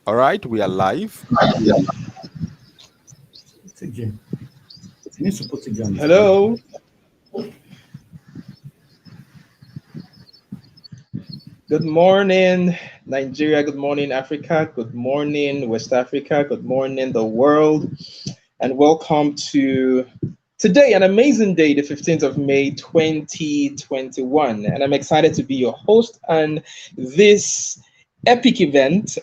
All right, we are live. Hello. Good morning, Nigeria. Good morning, Africa. Good morning, West Africa. Good morning, the world. And welcome to today, an amazing day, the 15th of May, 2021. And I'm excited to be your host on this epic event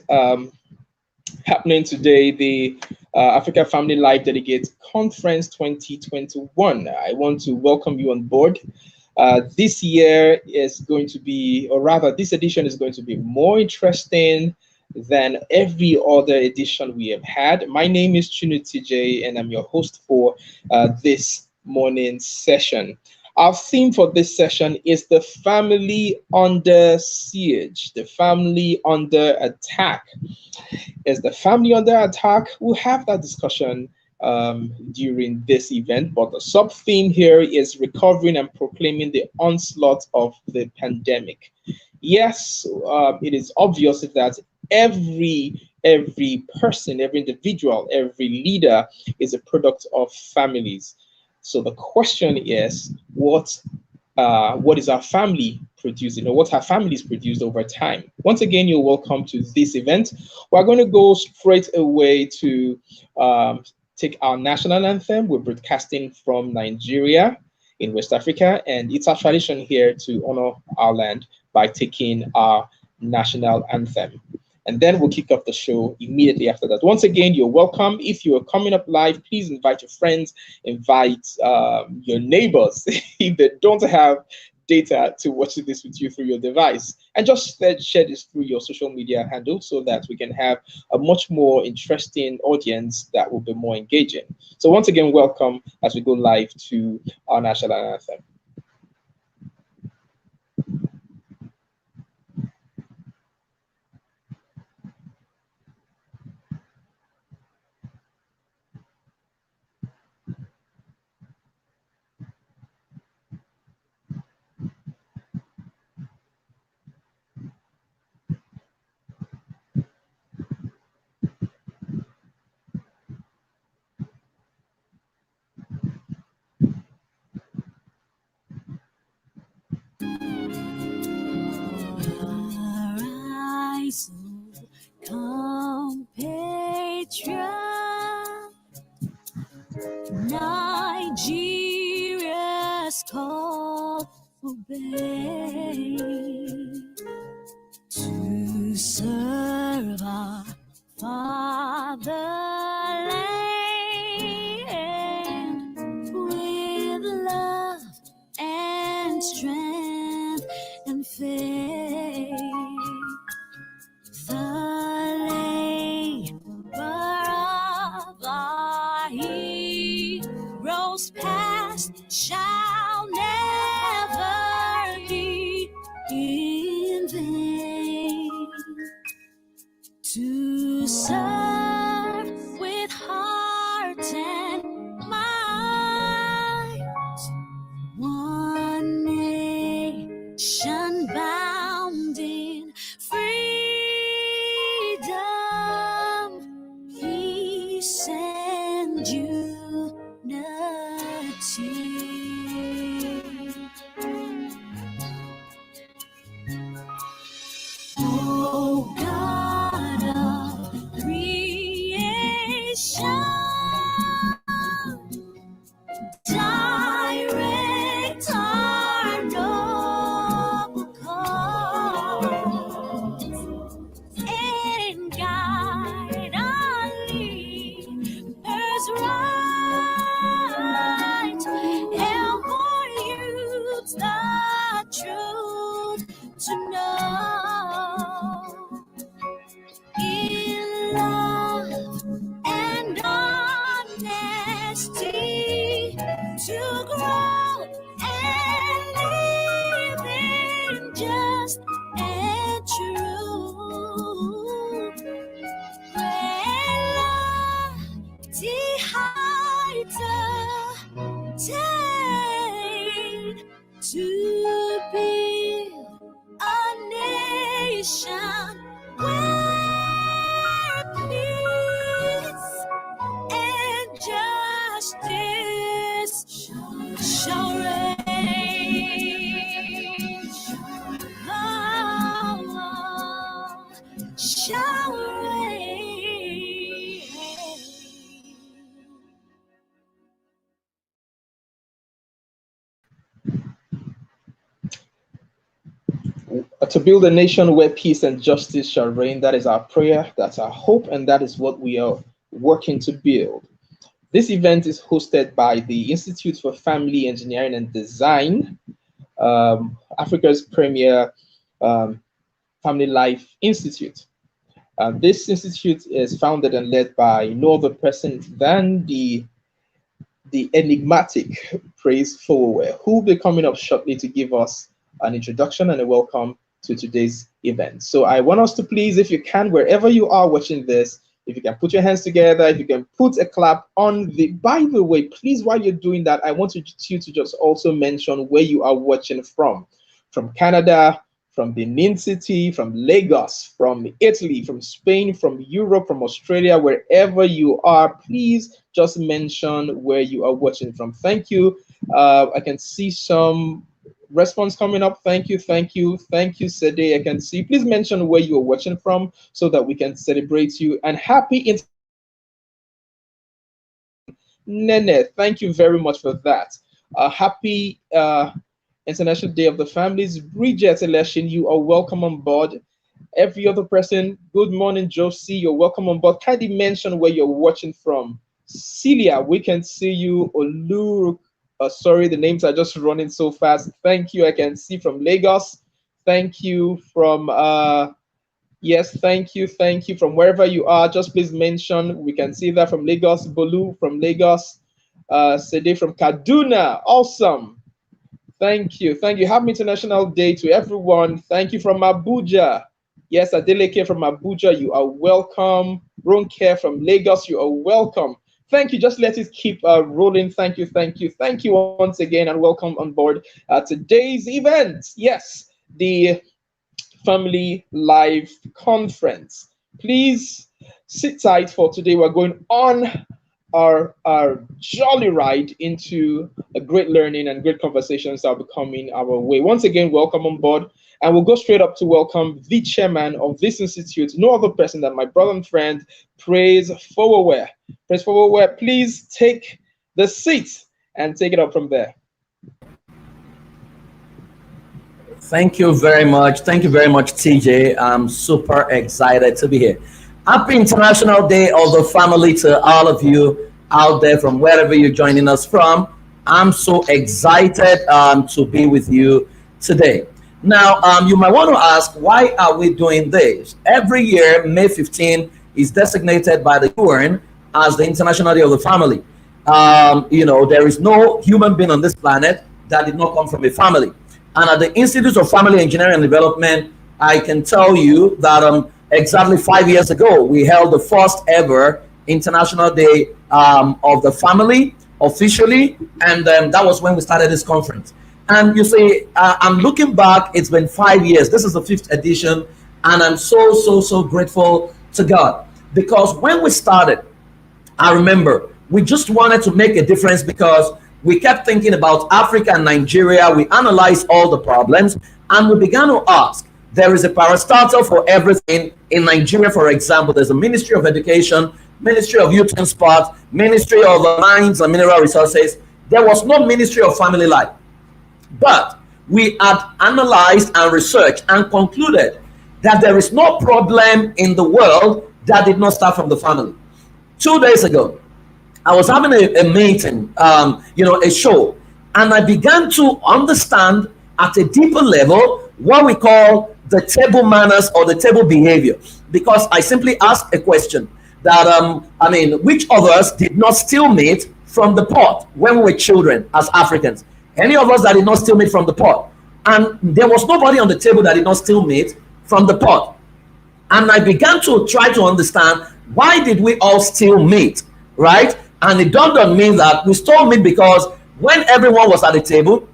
happening today, the Africa Family Life Delegate Conference 2021. I want to welcome you on board. This year is going to be, or rather, this edition is going to be more interesting than every other edition we have had. My name is Chunu TJ, and I'm your host for this morning's session. Our theme for this session is the family under siege, the family under attack. Is the family under attack? We'll have that discussion during this event, but the sub theme here is recovering and proclaiming the onslaught of the pandemic. Yes, it is obvious that every person, every individual, every leader is a product of families. So the question is, what is our family producing, or what have families produced over time? Once again, you're welcome to this event. We're going to go straight away to take our national anthem. We're broadcasting from Nigeria in West Africa, and it's our tradition here to honor our land by taking our national anthem. And then we'll kick off the show immediately after that. Once again, you're welcome. If you're coming up live, please invite your friends, invite your neighbors if they don't have data to watch this with you through your device. And just share this through your social media handle so that we can have a much more interesting audience that will be more engaging. So once again, welcome as we go live to our national anthem. Arise, O compatriot, Nigeria's call obey, to serve our fatherland with love and strength and faith. The labor of our heroes past shall never be in vain. To serve with heart and mind, one nation bound in freedom, peace and unity. Oh God of creation, direct our noble where peace and justice shall reign. Love shall reign. To build a nation where peace and justice shall reign. That is our prayer, that's our hope, and that is what we are working to build. This event is hosted by the Institute for Family Engineering and Design, Africa's premier family life institute. This institute is founded and led by no other person than the enigmatic Praise Forward, who will be coming up shortly to give us an introduction and a welcome to today's event. So I want us to please, if you can, wherever you are watching this, if you can put your hands together, if you can put a clap on the, by the way, please, while you're doing that, I want you to just also mention where you are watching from Canada, from Benin City, from Lagos, from Italy, from Spain, from Europe, from Australia, wherever you are, please just mention where you are watching from. Thank you. I can see some response coming up. Thank you, thank you, thank you, Sede. I can see. Please mention where you are watching from so that we can celebrate you. And happy Nene. Thank you very much for that. Happy International Day of the Families. Bridget Election, you are welcome on board. Every other person, good morning, Josie. You're welcome on board. Kindly mention where you're watching from. Celia, we can see you. Olu, sorry, the names are just running so fast. Thank you. I can see from Lagos. Thank you from, yes, thank you from wherever you are. Just please mention. We can see that from Lagos. Bolu from Lagos. Sede from Kaduna. Awesome. Thank you. Thank you. Happy International Day to everyone. Thank you from Abuja. Yes, Adeleke from Abuja, you are welcome. Ronke from Lagos, you are welcome. Thank you. Just let it keep rolling. Thank you. Thank you. Thank you once again and welcome on board today's event. Yes, the Family Live Conference. Please sit tight for today. We're going on our jolly ride into a great learning and great conversations that will be coming our way. Once again, welcome on board. And we'll go straight up to welcome the chairman of this institute, no other person than my brother and friend, Praise Forward. Praise Forward, please take the seat and take it up from there. Thank you very much. Thank you very much, TJ. I'm super excited to be here. Happy International Day of the Family to all of you out there from wherever you're joining us from. I'm so excited to be with you today. Now, you might want to ask, why are we doing this? Every year, May 15 is designated by the UN as the International Day of the Family. You know, there is no human being on this planet that did not come from a family. And at the Institute of Family Engineering and Development, I can tell you that exactly 5 years ago, we held the first ever International Day of the Family officially. And that was when we started this conference. And you see, I'm looking back, it's been 5 years. This is the 5th edition. And I'm so grateful to God. Because when we started, I remember we just wanted to make a difference because we kept thinking about Africa and Nigeria. We analyzed all the problems and we began to ask, there is a parastatal for everything in Nigeria. For example, there's a Ministry of Education, Ministry of Youth and Sport, Ministry of Mines and Mineral Resources. There was no Ministry of Family Life. But we had analyzed and researched and concluded that there is no problem in the world that did not start from the family. 2 days ago, I was having a meeting, a show, and I began to understand at a deeper level what we call the table manners or the table behavior. Because I simply asked a question that, which of us did not steal meat from the pot when we were children as Africans? Any of us that did not steal meat from the pot? And there was nobody on the table that did not steal meat from the pot. And I began to try to understand, why did we all steal meat, right? And it dawned on me that we stole meat because when everyone was at the table,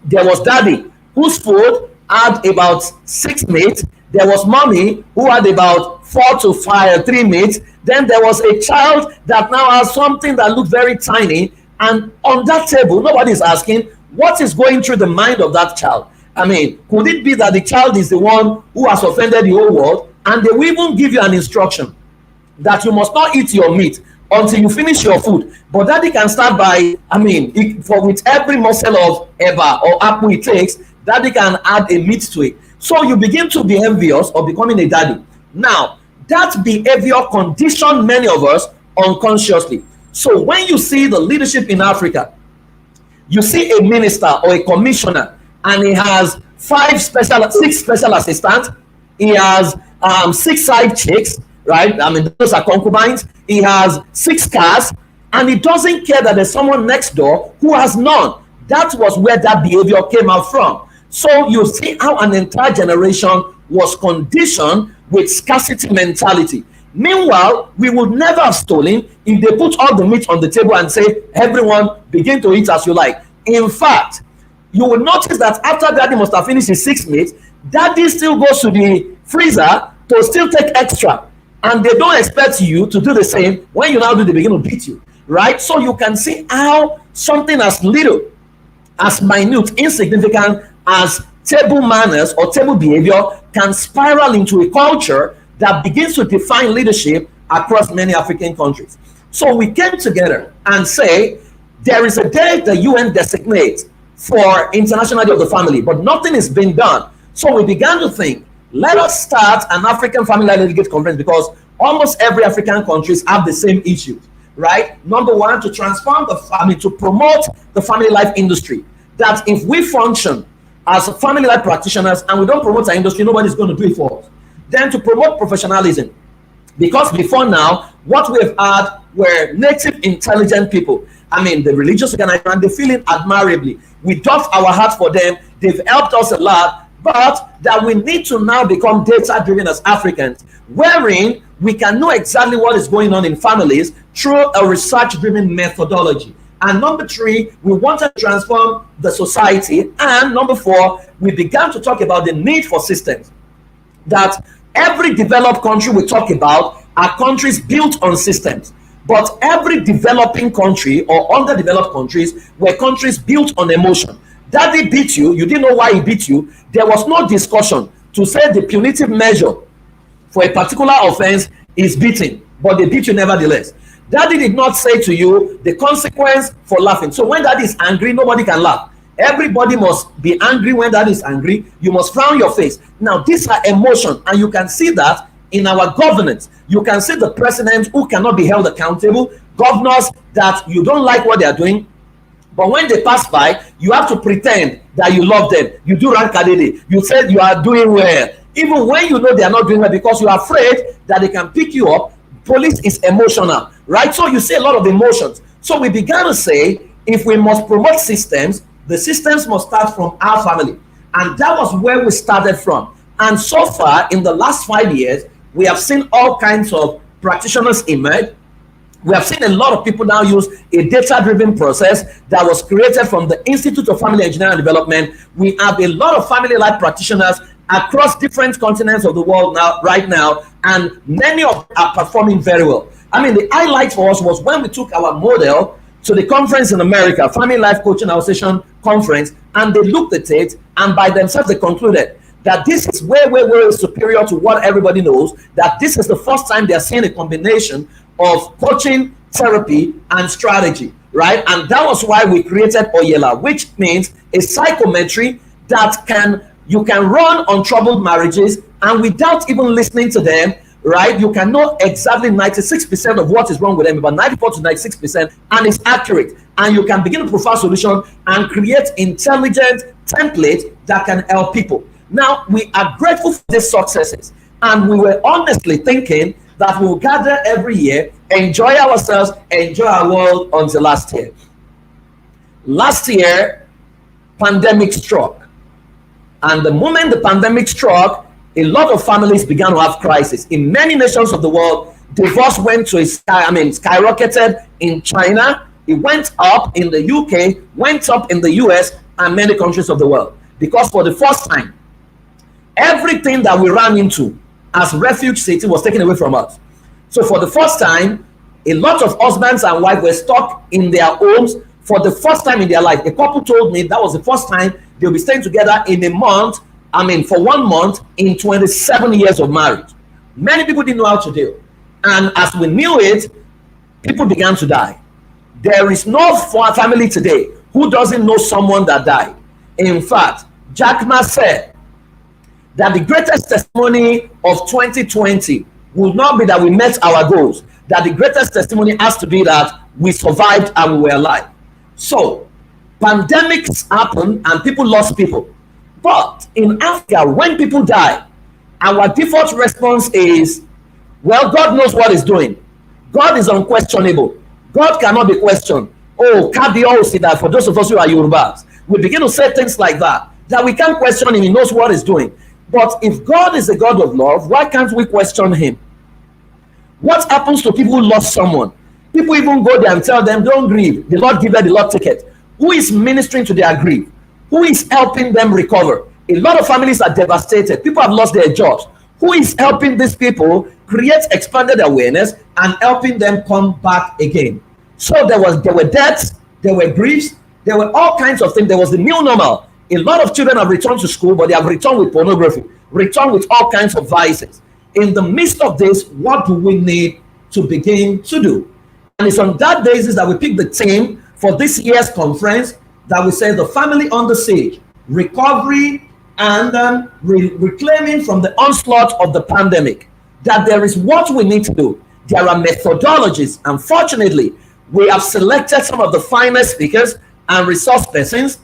there was daddy whose food had about 6 meat. There was mommy who had about 3 mates. Then there was a child that now has something that looked very tiny. And on that table, nobody is asking what is going through the mind of that child. I mean, could it be that the child is the one who has offended the whole world? And they will even give you an instruction that you must not eat your meat until you finish your food. But daddy can start by, with every morsel of eba or apple it takes, daddy can add a meat to it. So you begin to be envious of becoming a daddy. Now, that behavior conditioned many of us unconsciously. So when you see the leadership in Africa, you see a minister or a commissioner, and he has 6 special assistants. He has 6 side chicks, right? I mean, those are concubines. He has 6 cars, and he doesn't care that there's someone next door who has none. That was where that behavior came out from. So you see how an entire generation was conditioned with scarcity mentality. Meanwhile, we would never have stolen if they put all the meat on the table and say, everyone begin to eat as you like. In fact, you will notice that after daddy must have finished his 6 meats, daddy still goes to the freezer to still take extra. And they don't expect you to do the same. When you now do, they begin to beat you, right? So you can see how something as little, as minute, insignificant as table manners or table behavior can spiral into a culture that begins to define leadership across many African countries. So we came together and say, there is a day the UN designates for International Day of the Family, but nothing is being done. So we began to think, let us start an African Family Life Delegate Conference, because almost every African countries have the same issues, right? Number one, to transform the family, to promote the family life industry. That if we function as family life practitioners and we don't promote our industry, nobody's going to do it for us. Then to promote professionalism, because before now, what we've had were native intelligent people. I mean, the religious organization, they feel it admirably. We doff our heart for them. They've helped us a lot, but that we need to now become data-driven as Africans, wherein we can know exactly what is going on in families through a research-driven methodology. And number 3, we wanted to transform the society. And number 4, we began to talk about the need for systems. That every developed country we talk about are countries built on systems. But every developing country or underdeveloped countries were countries built on emotion. Daddy beat you, you didn't know why he beat you. There was no discussion to say the punitive measure for a particular offense is beating, but they beat you nevertheless. Daddy did not say to you the consequence for laughing. So when daddy is angry, nobody can laugh. Everybody must be angry. When daddy is angry, you must frown your face. Now, these are emotions, and you can see that in our governance. You can see the president who cannot be held accountable, governors that you don't like what they are doing, but when they pass by, you have to pretend that you love them. You do rankadede. You said you are doing well, even when you know they are not doing well, because you are afraid that they can pick you up. Police is emotional, right? So you see a lot of emotions. So we began to say, if we must promote systems, the systems must start from our family. And that was where we started from. And so far, in the last 5 years, we have seen all kinds of practitioners emerge. We have seen a lot of people now use a data-driven process that was created from the Institute of Family Engineering and Development. We have a lot of family life practitioners across different continents of the world right now, and many of them are performing very well. I mean, the highlight for us was when we took our model to the conference in America, Family Life Coaching Association Conference, and they looked at it, and by themselves they concluded that this is way superior to what everybody knows, that this is the first time they are seeing a combination of coaching, therapy, and strategy, right? And that was why we created Oyela, which means a psychometry that you can run on troubled marriages, and without even listening to them, right, you can know exactly 96% of what is wrong with them, about 94 to 96%, and it's accurate. And you can begin to provide solution and create intelligent templates that can help people. Now, we are grateful for these successes, and we were honestly thinking that we will gather every year, enjoy ourselves, enjoy our world until last year. Last year, pandemic struck. And the moment the pandemic struck, a lot of families began to have crisis. In many nations of the world, divorce went to skyrocketed in China. It went up in the UK, went up in the US, and many countries of the world. Because for the first time, Everything that we ran into as refuge city was taken away from us. So for the first time, a lot of husbands and wives were stuck in their homes for the first time in their life. A couple told me that was the first time they'll be staying together in a month, for 1 month in 27 years of marriage. Many people didn't know how to deal. And as we knew it, people began to die. There is no family today who doesn't know someone that died. In fact, Jack Ma said that the greatest testimony of 2020 will not be that we met our goals, that the greatest testimony has to be that we survived and we were alive. So, pandemics happen and people lost people. But in Africa, when people die, our default response is, well, God knows what he's doing. God is unquestionable. God cannot be questioned. Oh, see that for those of us who are Yorubas. We begin to say things like that we can't question him. He knows what he's doing. But if God is a God of love, why can't we question him? What happens to people who lost someone? People even go there and tell them, don't grieve. The Lord give it, the Lord take it. Who is ministering to their grief? Who is helping them recover? A lot of families are devastated. People have lost their jobs. Who is helping these people create expanded awareness and helping them come back again? So there were deaths, there were griefs, there were all kinds of things. There was the new normal. A lot of children have returned to school, but they have returned with pornography, returned with all kinds of vices. In the midst of this, what do we need to begin to do? And it's on that basis that we pick the theme for this year's conference that we say the family on the siege, recovery and reclaiming from the onslaught of the pandemic. That there is what we need to do. There are methodologies. Unfortunately, we have selected some of the finest speakers and resource persons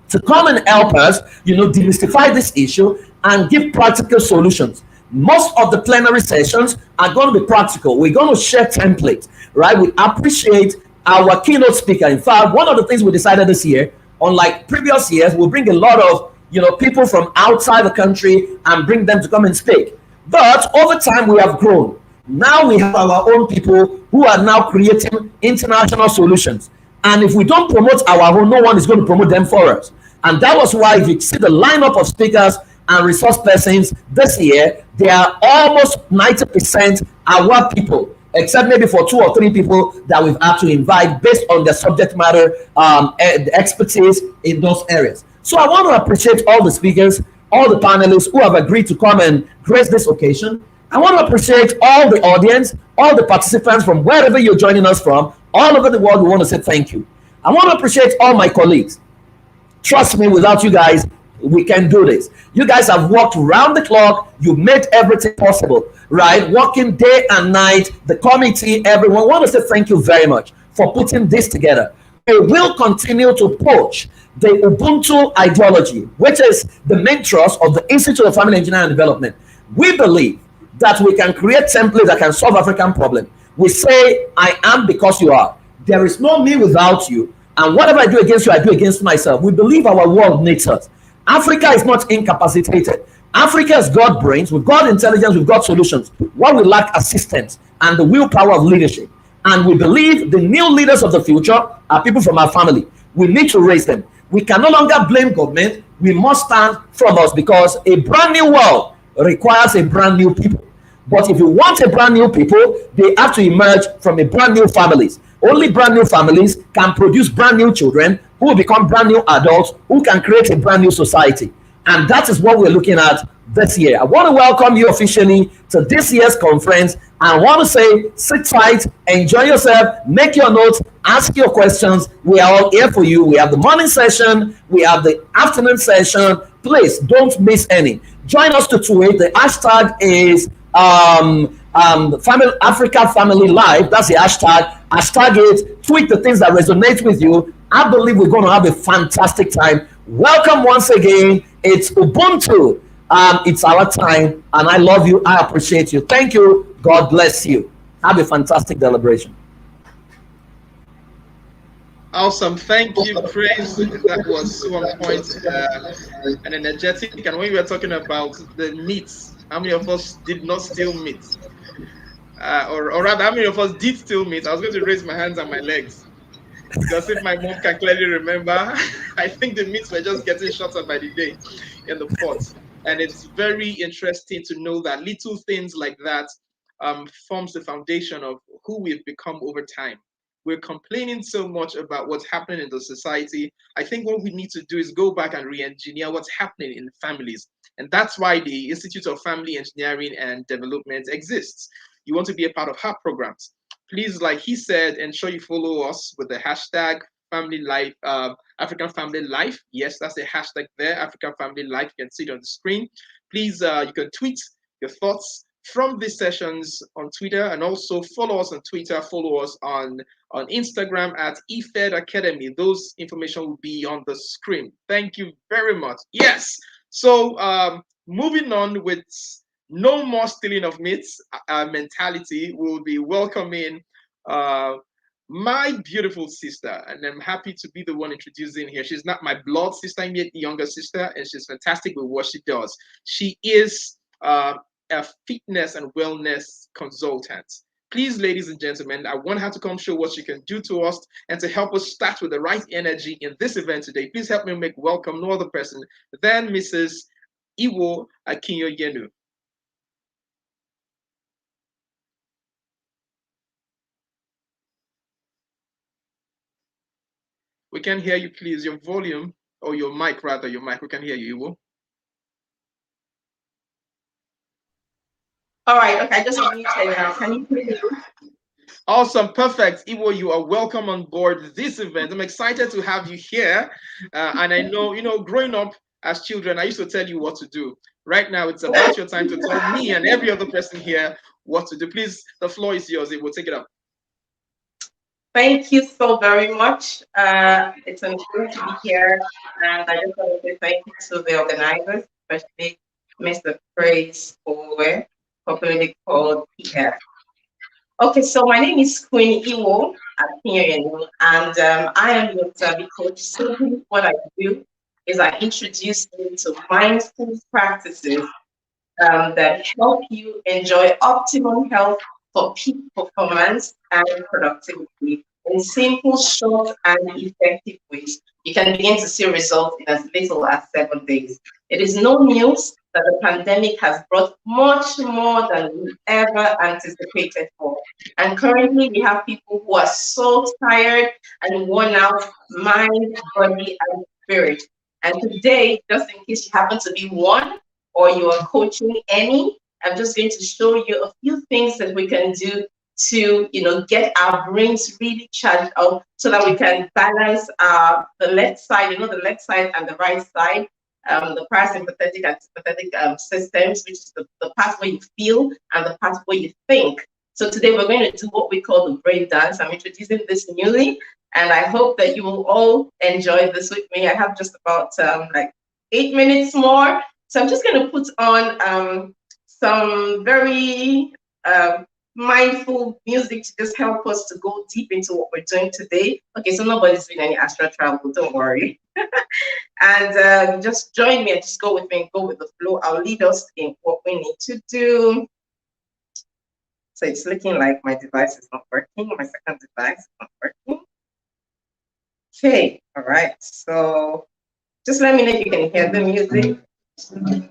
to come and help us, demystify this issue and give practical solutions. Most of the plenary sessions are going to be practical. We're going to share templates, right? We appreciate our keynote speaker. In fact, one of the things we decided this year, unlike previous years, we'll bring a lot of people from outside the country and bring them to come and speak. But over time, we have grown. Now we have our own people who are now creating international solutions. And if we don't promote our own, no one is going to promote them for us. And that was why if you see the lineup of speakers and resource persons this year, they are almost 90% our people, except maybe for 2 or 3 people that we've had to invite based on their subject matter expertise in those areas. So I want to appreciate all the speakers, all the panelists who have agreed to come and grace this occasion. I want to appreciate all the audience, all the participants from wherever you're joining us from, all over the world. We want to say thank you. I want to appreciate all my colleagues. Trust me, without you guys, we can do this. You guys have worked round the clock. You made everything possible, right? Working day and night, the committee, everyone. I want to say thank you very much for putting this together. We will continue to push the Ubuntu ideology, which is the main thrust of the Institute of Family Engineering and Development. We believe that we can create templates that can solve African problems. We say, I am because you are. There is no me without you. And whatever I do against you, I do against myself. We believe our world needs us. Africa is not incapacitated. Africa has got brains, we've got intelligence, we've got solutions. What we lack assistance and the willpower of leadership. And we believe the new leaders of the future are people from our family. We need to raise them. We can no longer blame government. We must stand from us because a brand new world requires a brand new people. But if you want a brand new people, they have to emerge from a brand new families. Only brand new families can produce brand new children who will become brand new adults who can create a brand new society. And that is what we're looking at this year. I want to welcome you officially to this year's conference. I want to say, sit tight, enjoy yourself, make your notes, ask your questions. We are all here for you. We have the morning session, we have the afternoon session. Please don't miss any. Join us to tweet. The hashtag is family Africa Family Live. That's the hashtag. Hashtag it. Tweet the things that resonate with you. I believe we're going to have a fantastic time. Welcome once again. It's Ubuntu. It's our time, and I love you. I appreciate you. Thank you. God bless you. Have a fantastic celebration. Awesome. Thank you, Praise. That was so on point and energetic. And when we were talking about the meats, how many of us did not steal meat? Or rather, how many of us did steal meat? I was going to raise my hands and my legs. Because if my mom can clearly remember, I think the meats were just getting shorter by the day in the pot. And it's very interesting to know that little things like that forms the foundation of who we've become over time. We're complaining so much about what's happening in the society. I think what we need to do is go back and re-engineer what's happening in families. And that's why the Institute of Family Engineering and Development exists. You want to be a part of her programs. Please, like he said, ensure you follow us with the hashtag family life, African Family Life. Yes, that's the hashtag there, African Family Life. You can see it on the screen. Please, you can tweet your thoughts from these sessions on Twitter, and also follow us on Twitter, follow us on Instagram at eFed Academy. Those information will be on the screen. Thank you very much. Yes. So moving on with no more stealing of myths mentality, we'll be welcoming my beautiful sister, and I'm happy to be the one introducing here. She's not my blood sister, I'm yet the younger sister, and she's fantastic with what she does. She is a fitness and wellness consultant. Please, ladies and gentlemen, I want her to come show what she can do to us and to help us start with the right energy in this event today. Please help me make welcome no other person than Mrs. Iwo Akinyoyenu. We can hear you, please. Your volume, or your mic, rather, your mic. We can hear you, Iwo. All right, okay, I just unmuted now. Can you hear me? Awesome, perfect. Iwo, you are welcome on board this event. I'm excited to have you here. And I know, growing up as children, I used to tell you what to do. Right now, it's about your time to tell me and every other person here what to do. Please, the floor is yours. Iwo, take it up. Thank you so very much. It's an honor to be here, and I just want to say thank you to the organizers, especially Mr. Praise Owe, popularly called PF. Okay, so my name is Queen Iwo Akinyoyenu, and I am your Tabi coach. So what I do is I introduce you to mindful practices that help you enjoy optimum health for peak performance and productivity in simple, short, and effective ways. You can begin to see results in as little as 7 days. It is no news that the pandemic has brought much more than we ever anticipated for. And currently, we have people who are so tired and worn out, mind, body, and spirit. And today, just in case you happen to be one, or you are coaching any, I'm just going to show you a few things that we can do to, get our brains really charged up so that we can balance the left side, the left side and the right side, the parasympathetic and sympathetic systems, which is the part where you feel and the part where you think. So today we're going to do what we call the brain dance. I'm introducing this newly, and I hope that you will all enjoy this with me. I have just about like 8 minutes more. So I'm just going to put on some very mindful music to just help us to go deep into what we're doing today. Okay, so nobody's doing any astral travel, don't worry. And just join me and just go with me and go with the flow. I'll lead us in what we need to do. So it's looking like my device is not working. My second device is not working. Okay, all right. So just let me know if you can hear the music. Sorry.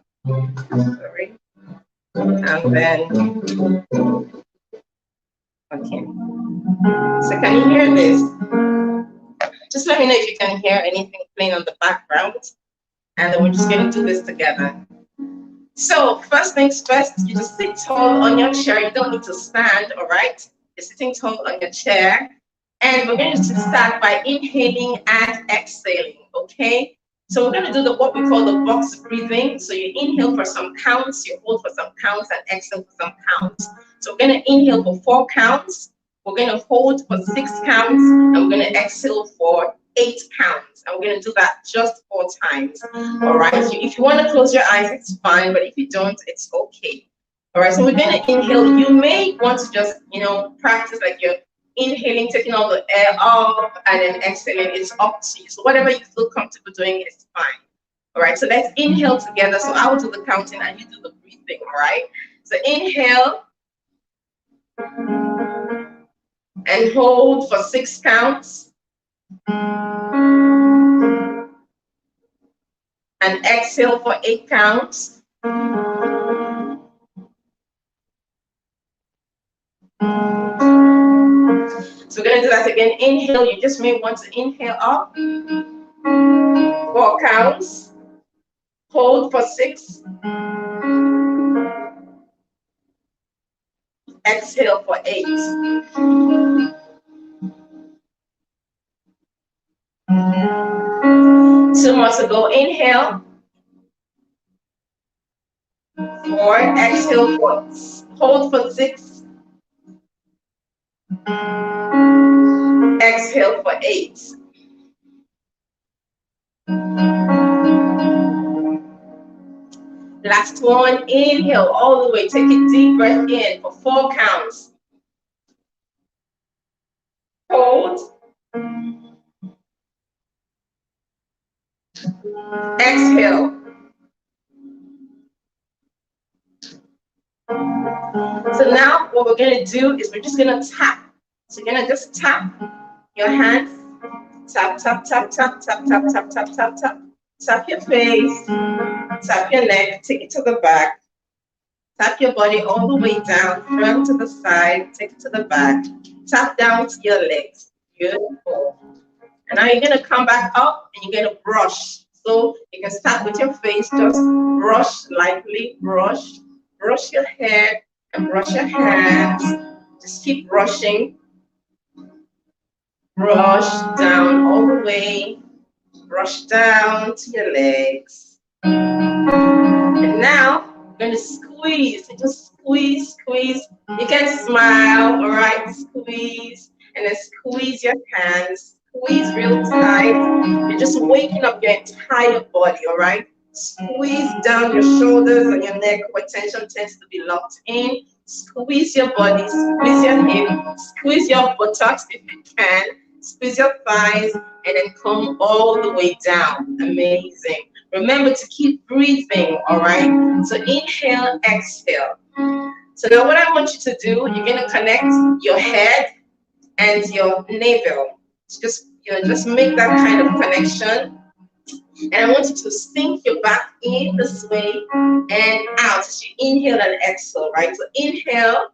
And then, okay. So can you hear this? Just let me know if you can hear anything playing on the background. And then we're just going to do this together. So first things first, you just sit tall on your chair. You don't need to stand, all right? You're sitting tall on your chair. And we're going to start by inhaling and exhaling, okay? So we're going to do what we call the box breathing. So you inhale for some counts, you hold for some counts, and exhale for some counts. So we're going to inhale for 4 counts, we're going to hold for 6 counts, and we're going to exhale for 8 counts. And we're going to do that just 4 times. All right. If you want to close your eyes, it's fine, but if you don't, it's okay. All right. So we're going to inhale. You may want to just, practice like you're inhaling, taking all the air off, and then exhaling. It's up to you. So whatever you feel comfortable doing is fine. All right. So let's inhale together. So I will do the counting and you do the breathing. All right. So inhale and hold for 6 counts. And exhale for 8 counts. So we're going to do that again. Inhale, you just may want to inhale up. 4 counts. Hold for 6. Exhale for 8. 2 more to go. Inhale. 4. Exhale for. Hold for 6. Exhale for 8. Last one. Inhale all the way. Take a deep breath in for 4 counts. Hold. Exhale. So now what we're going to do is we're just going to tap. So you're going to just tap your hands. Tap, tap, tap, tap, tap, tap, tap, tap, tap, tap. Tap your face. Tap your neck. Take it to the back. Tap your body all the way down, front to the side. Take it to the back. Tap down to your legs. Beautiful. And now you're going to come back up and you're going to brush. So you can start with your face. Just brush lightly. Brush. Brush your hair and brush your hands. Just keep brushing. Brush down all the way. Brush down to your legs. And now we're going to squeeze. So just squeeze, squeeze. You can smile, all right? Squeeze. And then squeeze your hands. Squeeze real tight. You're just waking up your entire body, all right? Squeeze down your shoulders and your neck where tension tends to be locked in. Squeeze your body, squeeze your hip, squeeze your buttocks if you can, squeeze your thighs, and then come all the way down. Amazing. Remember to keep breathing, all right? So inhale, exhale. So now what I want you to do, you're going to connect your head and your navel. Just make that kind of connection. And I want you to sink your back in this way and out as you inhale and exhale, right? So inhale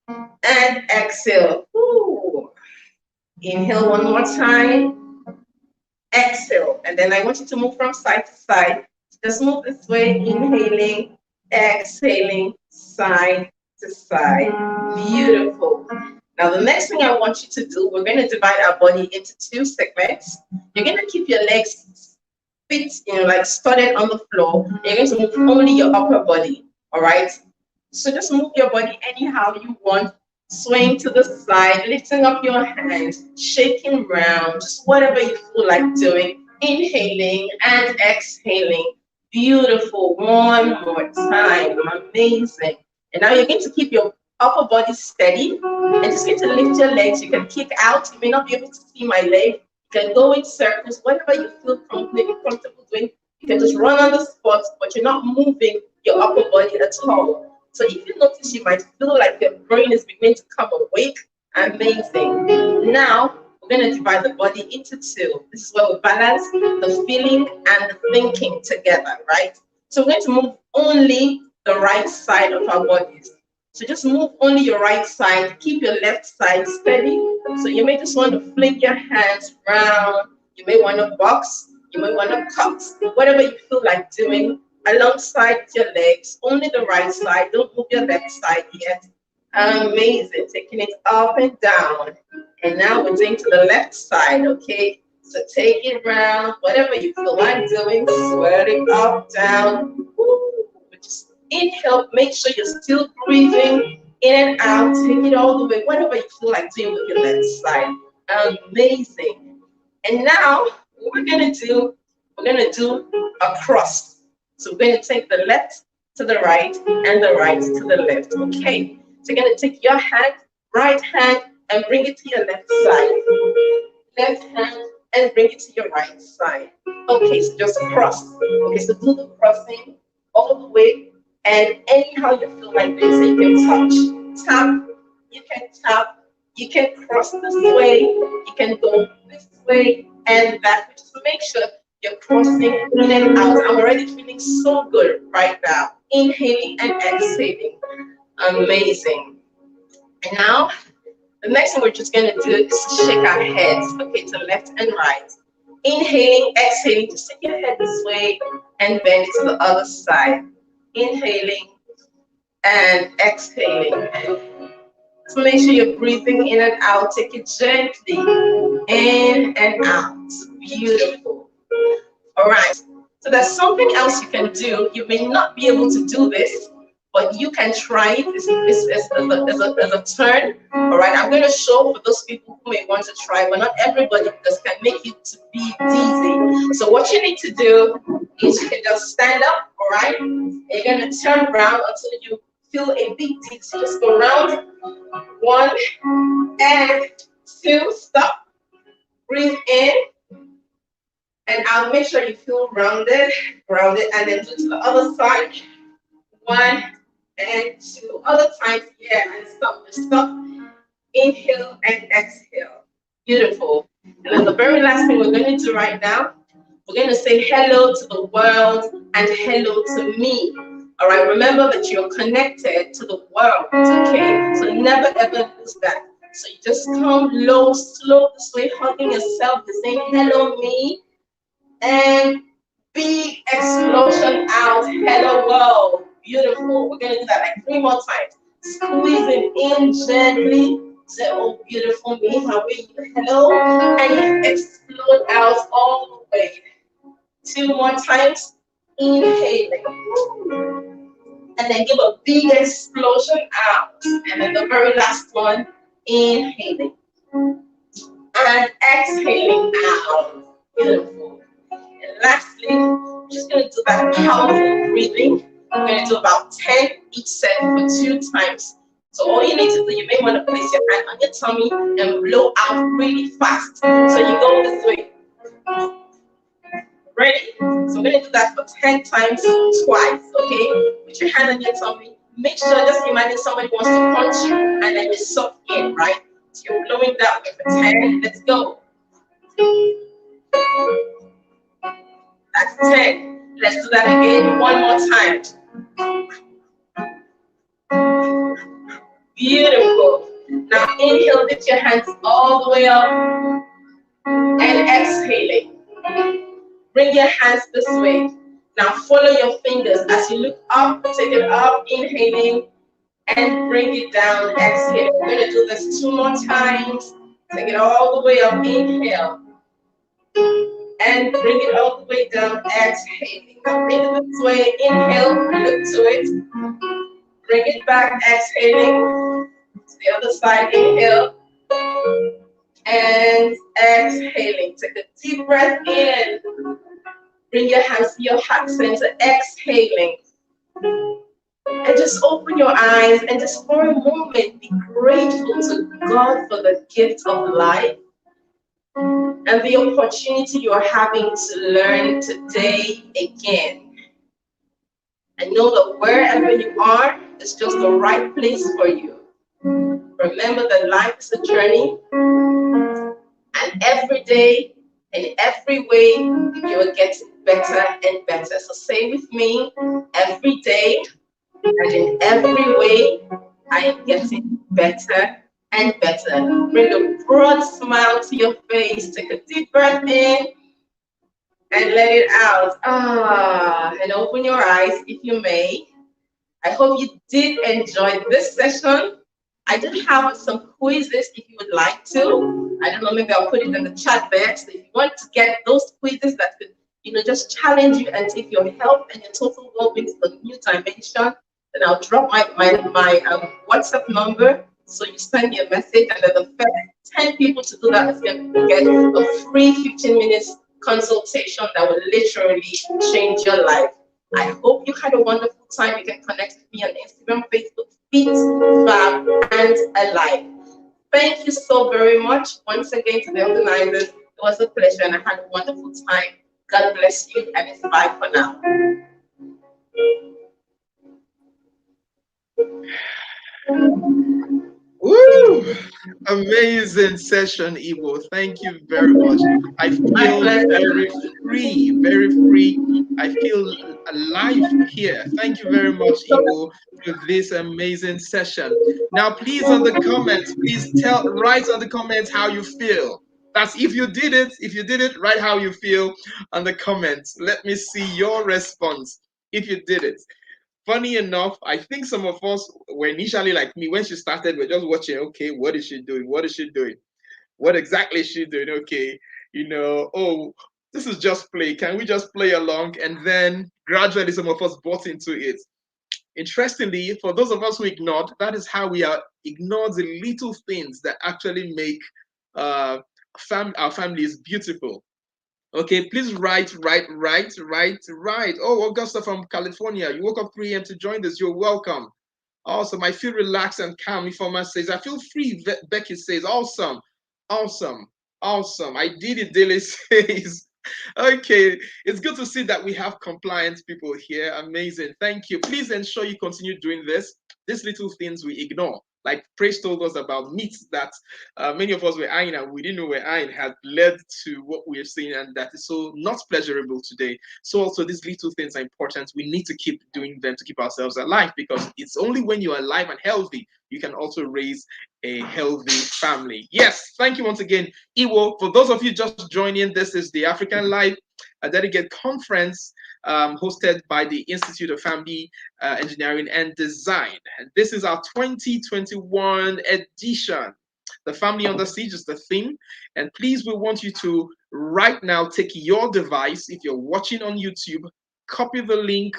and exhale. Ooh. Inhale one more time. Exhale. And then I want you to move from side to side. Just move this way, inhaling, exhaling, side to side. Beautiful. Now, the next thing I want you to do, we're going to divide our body into 2 segments. You're going to keep your legs feet, like studded on the floor. You're going to move only your upper body, all right? So just move your body anyhow you want, swaying to the side, lifting up your hands, shaking around, just whatever you feel like doing, inhaling and exhaling. Beautiful. One more time. Amazing. And now you're going to keep your upper body steady and just get to lift your legs. You can kick out. You may not be able to see my leg. You can go in circles, whatever you feel completely comfortable doing. You can just run on the spot, but you're not moving your upper body at all. So if you notice, you might feel like your brain is beginning to come awake. Amazing. Now we're going to divide the body into 2. This is where we balance the feeling and the thinking together, right? So we're going to move only the right side of our bodies. So just move only your right side. Keep your left side steady. So you may just want to flick your hands round. You may want to box. You may want to cut. Whatever you feel like doing alongside your legs. Only the right side. Don't move your left side yet. Amazing. Taking it up and down. And now we're doing to the left side, okay? So take it round. Whatever you feel like doing. Swirling up, down. Woo. Just inhale, make sure you're still breathing in and out. Take it all the way, whatever you feel like doing with your left side. Amazing. And now what we're going to do, we're going to do a cross. So we're going to take the left to the right and the right to the left. Okay. So you're going to take your hand, right hand, and bring it to your left side. Left hand and bring it to your right side. Okay, so just cross. Okay, so do the crossing all the way. And anyhow you feel like this, so you can touch, tap, you can tap, you can cross this way, you can go this way and that way. Just make sure You're crossing in and out. I'm already feeling so good right now. Inhaling and exhaling. Amazing. And now, the next thing we're just going to do is shake our heads, okay, to left and right. Inhaling, exhaling, just take your head this way and bend it to the other side. Inhaling and exhaling. So make sure you're breathing in and out. Take it gently in and out. Beautiful. All right. So there's something else you can do. You may not be able to do this, but you can try it. This as a turn. All right. I'm going to show for those people who may want to try, but not everybody because can make you to be dizzy. So what you need to do is you can just stand up. All right. You're going to turn around until you feel a big dizzy. Just go around. 1 and 2. Stop. Breathe in. And I'll make sure you feel rounded, and then do to the other side. 1 and 2. Other times, yeah, and stop. Stop. Inhale and exhale. Beautiful. And then the very last thing we're going to do right now, we're going to say hello to the world and hello to me. All right, remember that you're connected to the world, okay? So never ever lose that. So you just come low, slow this way, hugging yourself, saying hello me, and big explosion out, hello world. Beautiful. We're gonna do that like 3 more times. Squeezing in gently. Say, oh, beautiful me, how are you? Hello. And you explode out all the way. 2 more times. Inhaling. And then give a big explosion out. And then the very last one, inhaling. And exhaling out. Beautiful. And lastly, we're just going to do that powerful breathing. We're going to do about 10 each set for 2 times. So all you need to do, you may want to place your hand on your tummy and blow out really fast. So you go this way. Ready? So we're going to do that for 10 times twice, okay? Put your hand on your tummy. Make sure, just imagine somebody wants to punch you and then you suck in, right? So you're blowing that way for 10. Let's go. That's 10. Let's do that again 1 more time. Beautiful. Now inhale, lift your hands all the way up. And exhaling. Bring your hands this way. Now follow your fingers as you look up, take it up, inhaling, and bring it down, exhaling. We're going to do this 2 more times. Take it all the way up, inhale. And bring it all the way down, exhaling. Now bring it this way, inhale, look to it. Bring it back, exhaling. To the other side, inhale. And exhaling. Take a deep breath in. Bring your hands to your heart center, exhaling. And just open your eyes and just for a moment be grateful to God for the gift of life and the opportunity you are having to learn today again. And know that wherever you are, it's just the right place for you. Remember that life is a journey, and every day, in every way, you are getting better and better. So say with me, every day and in every way, I am getting better and better. Bring a broad smile to your face. Take a deep breath in and let it out. And open your eyes if you may. I hope you did enjoy this session. I did have some quizzes if you would like to. I don't know, maybe I'll put it in the chat there. So if you want to get those quizzes that could, just challenge you and take your health and your total well-being to a new dimension, then I'll drop my WhatsApp number. So you send me a message, and then the first 10 people to do that is going to get a free 15 minutes consultation that will literally change your life. I hope you had a wonderful time. You can connect with me on Instagram, Facebook, Fit, Fab, and Alive. Thank you so very much once again to the organizers. It was a pleasure and I had a wonderful time. God bless you, and it's bye for now. Woo! Amazing session, Ivo. Thank you very much. I feel very free, very free. I feel alive here. Thank you very much, Iwo, for this amazing session. Now, please, on the comments, please write on the comments how you feel. That's if you did it. If you did it, write how you feel on the comments. Let me see your response if you did it. Funny enough, I think some of us were initially like me when she started. We're just watching. Okay, what is she doing? What is she doing? What exactly is she doing? Okay, oh, this is just play. Can we just play along? And then gradually, some of us bought into it. Interestingly, for those of us who ignored, that is how we are ignore the little things that actually make uh, our families beautiful. Okay, please write. Oh, Augusta from California, you woke up 3 a.m. to join this. You're welcome. Awesome. I feel relaxed and calm. Informa says, I feel free. Becky says, awesome, awesome, awesome. I did it, Daily says. Okay, it's good to see that we have compliant people here. Amazing. Thank you. Please ensure you continue doing this. These little things we ignore. Like Praise told us about meat that many of us were eyeing and we didn't know we're eyeing had led to what we're seeing, and that is so not pleasurable today. So also these little things are important. We need to keep doing them to keep ourselves alive, because it's only when you're alive and healthy you can also raise a healthy family. Yes, thank you once again, Iwo. For those of you just joining, this is the African Life, a dedicated conference hosted by the Institute of Family Engineering and Design. And this is our 2021 edition. The Family Under Siege is the theme. And please, we want you to right now take your device. If you're watching on YouTube, copy the link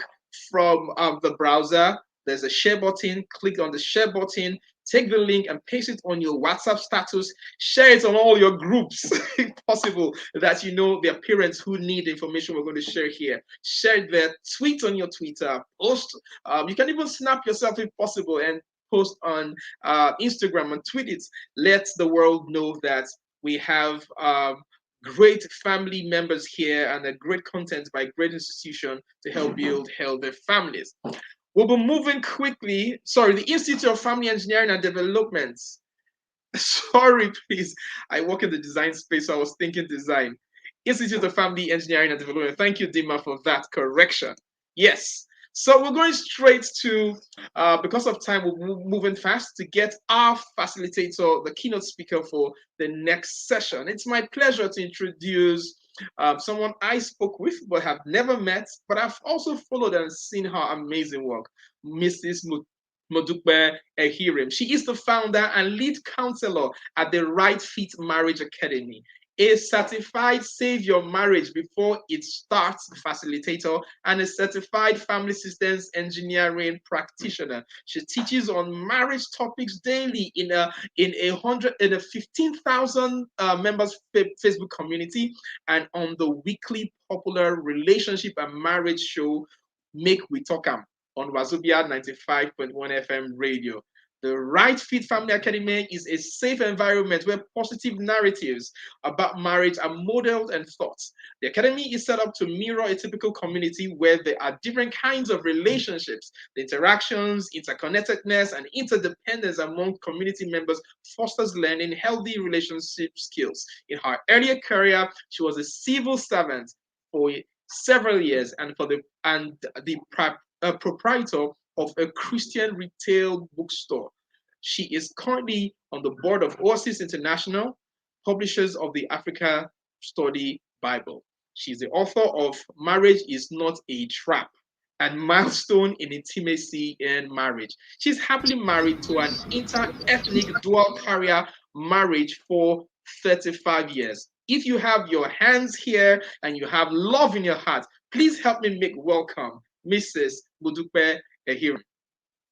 from the browser. There's a share button. Click on the share button. Take the link and paste it on your WhatsApp status. Share it on all your groups, if possible, that you know there are parents who need the information we're going to share here. Share it there. Tweet on your Twitter. Post. You can even snap yourself if possible and post on Instagram and tweet it. Let the world know that we have great family members here and a great content by a great institution to help build healthy families. We'll be moving quickly. Sorry, the Institute of Family Engineering and Development. Sorry, please. I work in the design space, so I was thinking design. Institute of Family Engineering and Development. Thank you, Dima, for that correction. Yes. So we're going straight to, because of time, we're moving fast to get our facilitator, the keynote speaker for the next session. It's my pleasure to introduce someone I spoke with but have never met, but I've also followed and seen her amazing work, Mrs. Modukbe Ehirim. She is the founder and lead counselor at the Right Fit Marriage Academy, a certified Save Your Marriage Before It Starts facilitator, and a certified family systems engineering practitioner. She teaches on marriage topics daily in a 15,000 members Facebook community, and on the weekly popular relationship and marriage show Make We Talk Am on Wazobia 95.1 FM radio. The Right Fit Family Academy is a safe environment where positive narratives about marriage are modeled and taught. The academy is set up to mirror a typical community where there are different kinds of relationships. The interactions, interconnectedness, and interdependence among community members fosters learning healthy relationship skills. In her earlier career, she was a civil servant for several years and the proprietor of a Christian retail bookstore. She is currently on the board of Oasis International, publishers of the Africa Study Bible. She's the author of Marriage is Not a Trap and Milestone in Intimacy in Marriage. She's happily married to an inter-ethnic dual career marriage for 35 years. If you have your hands here and you have love in your heart, please help me make welcome Mrs. Modukbe Ehirim.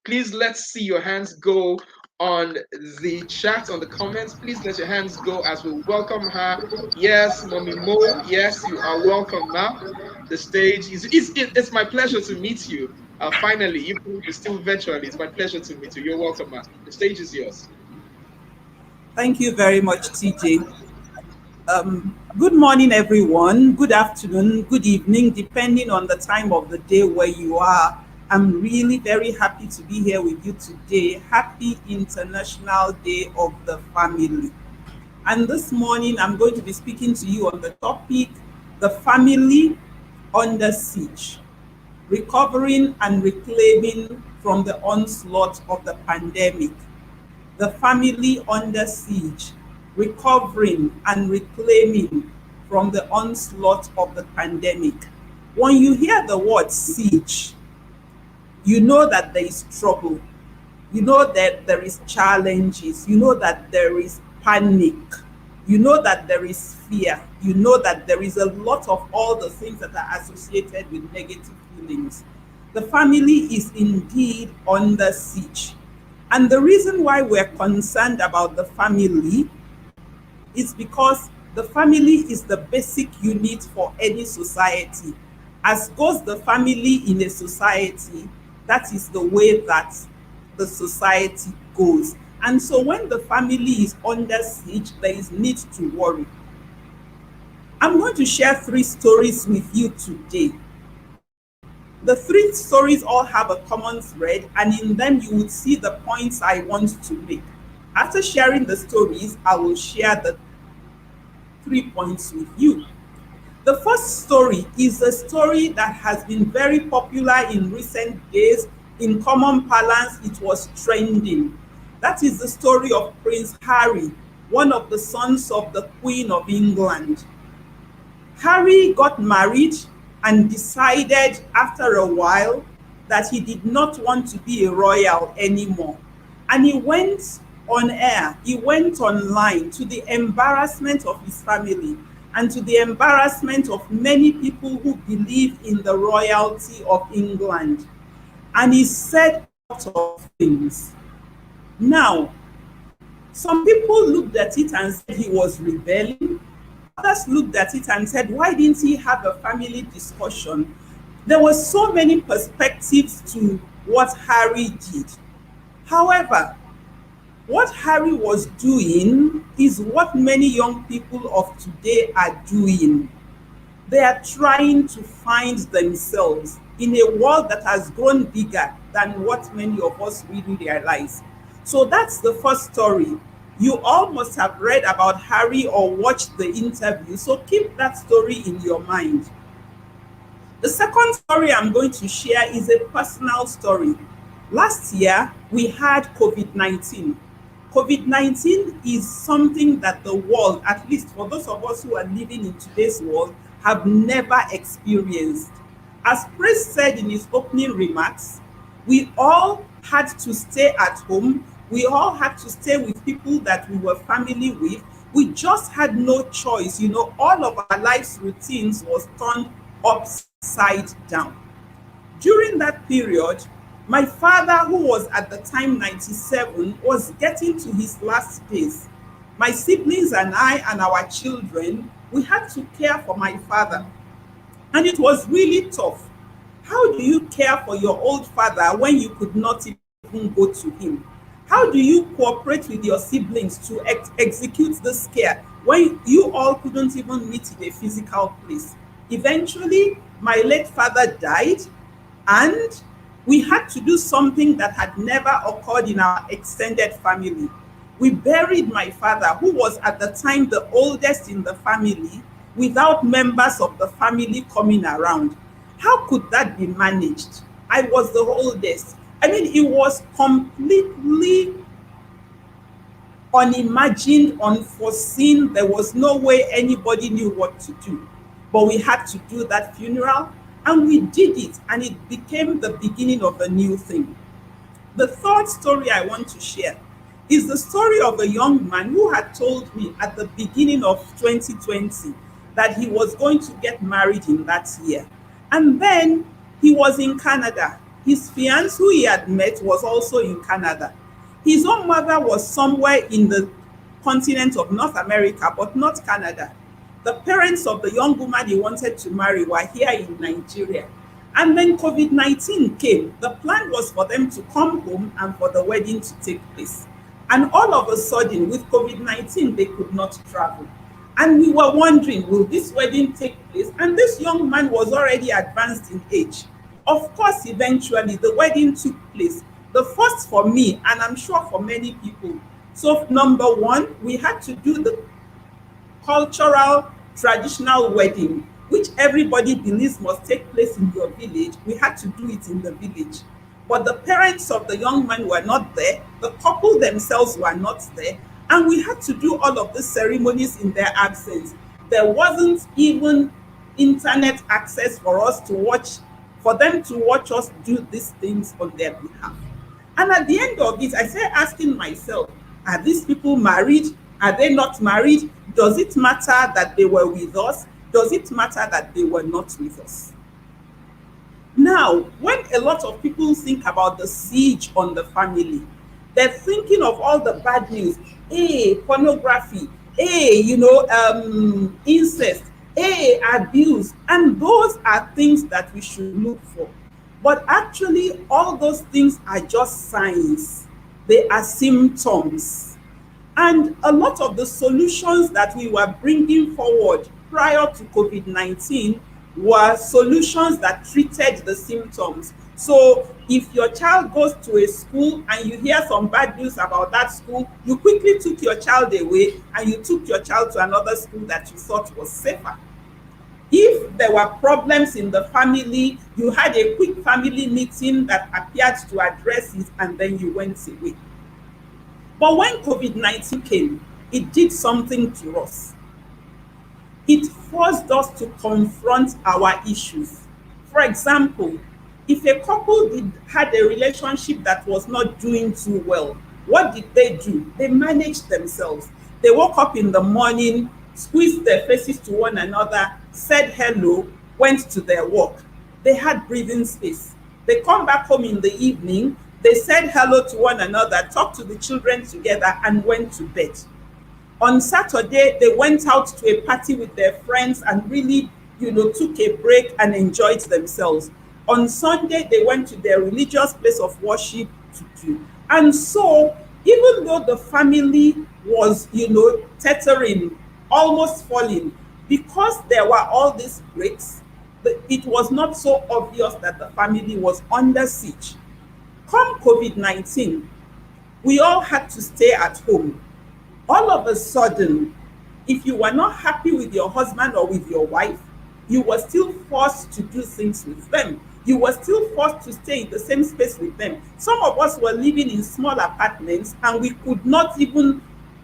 Please let's see your hands go on the chat, on the comments. Please let your hands go as we welcome her. Yes, Mommy Mo. Yes, you are welcome now. The stage is, it's my pleasure to meet you. Finally, even if you're still virtually, it's my pleasure to meet you. You're welcome, ma. The stage is yours. Thank you very much, TJ. Good morning, everyone. Good afternoon, good evening, depending on the time of the day where you are. I'm really very happy to be here with you today. Happy International Day of the Family. And this morning, I'm going to be speaking to you on the topic, The family under siege, recovering and reclaiming from the onslaught of the pandemic. The family under siege, recovering and reclaiming from the onslaught of the pandemic. When you hear the word siege, you know that there is trouble. You know that there is challenges. You know that there is panic. You know that there is fear. You know that there is a lot of all the things that are associated with negative feelings. The family is indeed under siege. And the reason why we're concerned about the family is because the family is the basic unit for any society. As goes the family in a society, that is the way that the society goes. And so when the family is under siege, there is need to worry. I'm going to share 3 stories with you today. The 3 stories all have a common thread, and in them you would see the points I want to make. After sharing the stories, I will share the 3 points with you. The first story is a story that has been very popular in recent days. In common parlance, it was trending. That is the story of Prince Harry, one of the sons of the Queen of England. Harry got married and decided after a while that he did not want to be a royal anymore. And he went on air, he went online, to the embarrassment of his family and to the embarrassment of many people who believe in the royalty of England. And he said a lot of things. Now, some people looked at it and said he was rebelling. Others looked at it and said, why didn't he have a family discussion? There were so many perspectives to what Harry did. However, what Harry was doing is what many young people of today are doing. They are trying to find themselves in a world that has grown bigger than what many of us really realize. So that's the first story. You all must have read about Harry or watched the interview, so keep that story in your mind. The second story I'm going to share is a personal story. Last year, we had COVID-19. COVID-19 is something that the world, at least for those of us who are living in today's world, have never experienced. As Praise said in his opening remarks, we all had to stay at home. We all had to stay with people that we were family with. We just had no choice. You know, all of our life's routines was turned upside down. During that period, my father, who was at the time 97, was getting to his last days. My siblings and I and our children, we had to care for my father. And it was really tough. How do you care for your old father when you could not even go to him? How do you cooperate with your siblings to execute this care when you all couldn't even meet in a physical place? Eventually, my late father died, and we had to do something that had never occurred in our extended family. We buried my father, who was at the time the oldest in the family, without members of the family coming around. How could that be managed? I was the oldest. I mean, it was completely unimagined, unforeseen. There was no way anybody knew what to do. But we had to do that funeral, and we did it, and it became the beginning of a new thing. The third story I want to share is the story of a young man who had told me at the beginning of 2020 that he was going to get married in that year. And then he was in Canada. His fiancée, who he had met, was also in Canada. His own mother was somewhere in the continent of North America, but not Canada. The parents of the young woman he wanted to marry were here in Nigeria. And then COVID-19 came. The plan was for them to come home and for the wedding to take place. And all of a sudden, with COVID-19, they could not travel. And we were wondering, will this wedding take place? And this young man was already advanced in age. Of course, eventually, the wedding took place. The first for me, and I'm sure for many people. So, number one, we had to do the cultural, traditional wedding, which everybody believes must take place in your village, we had to do it in the village. But the parents of the young man were not there, the couple themselves were not there, and we had to do all of the ceremonies in their absence. There wasn't even internet access for us to watch, for them to watch us do these things on their behalf. And at the end of it, I started asking myself, are these people married? Are they not married? Does it matter that they were with us? Does it matter that they were not with us? Now, when a lot of people think about the siege on the family, they're thinking of all the bad news. Pornography, incest, abuse, and those are things that we should look for. But actually, all those things are just signs. They are symptoms. And a lot of the solutions that we were bringing forward prior to COVID-19 were solutions that treated the symptoms. So if your child goes to a school and you hear some bad news about that school, you quickly took your child away and you took your child to another school that you thought was safer. If there were problems in the family, you had a quick family meeting that appeared to address it, and then you went away. But when COVID-19 came, it did something to us. It forced us to confront our issues. For example, if a couple had a relationship that was not doing too well, what did they do? They managed themselves. They woke up in the morning, squeezed their faces to one another, said hello, went to their work. They had breathing space. They come back home in the evening, they said hello to one another, talked to the children together, and went to bed. On Saturday, they went out to a party with their friends and really, took a break and enjoyed themselves. On Sunday, they went to their religious place of worship to do. And so, even though the family was, teetering, almost falling, because there were all these breaks, it was not so obvious that the family was under siege. Come COVID-19, we all had to stay at home. All of a sudden, if you were not happy with your husband or with your wife, you were still forced to do things with them. You were still forced to stay in the same space with them. Some of us were living in small apartments and we could not even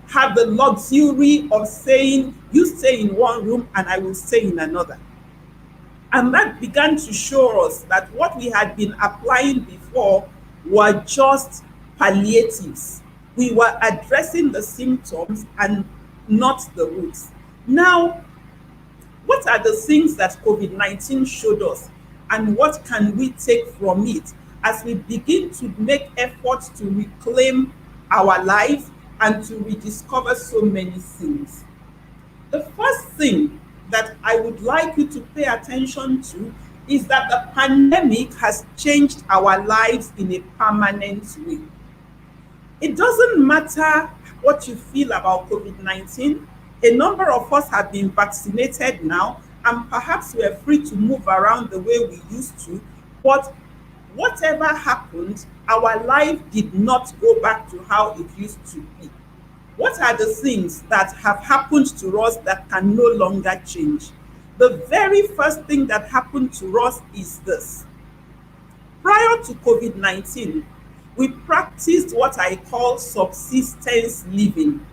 have the luxury of saying, you stay in one room and I will stay in another. And that began to show us that what we had been applying before were just palliatives. We were addressing the symptoms and not the roots. Now, what are the things that COVID-19 showed us, and what can we take from it as we begin to make efforts to reclaim our life and to rediscover so many things? The first thing that I would like you to pay attention to is that the pandemic has changed our lives in a permanent way. It doesn't matter what you feel about COVID-19. A number of us have been vaccinated now, and perhaps we're free to move around the way we used to. But whatever happened, our life did not go back to how it used to be. What are the things that have happened to us that can no longer change? The very first thing that happened to us is this. Prior to COVID-19, we practiced what I call subsistence living.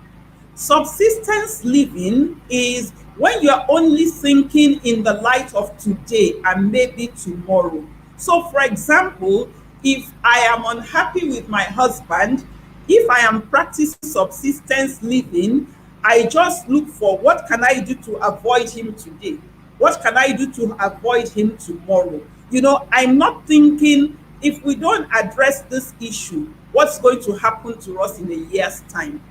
Subsistence living is when you're only thinking in the light of today and maybe tomorrow. So, for example, if I am unhappy with my husband, if I am practicing subsistence living, I just look for what can I do to avoid him today? What can I do to avoid him tomorrow? I'm not thinking, if we don't address this issue, what's going to happen to us in a year's time?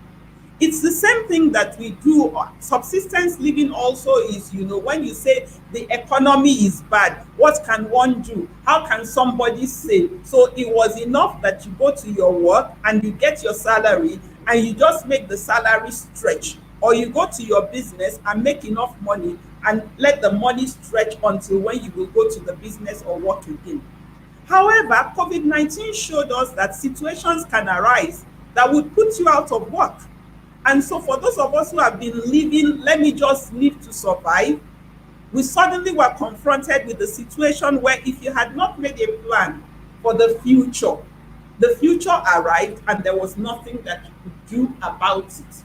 It's the same thing that we do. Subsistence living also is, when you say the economy is bad, what can one do? How can somebody say? So it was enough that you go to your work and you get your salary and you just make the salary stretch. Or you go to your business and make enough money and let the money stretch until when you will go to the business or work again. However, COVID-19 showed us that situations can arise that would put you out of work. And so for those of us who have been living, let me just live to survive, we suddenly were confronted with a situation where if you had not made a plan for the future arrived and there was nothing that you could do about it.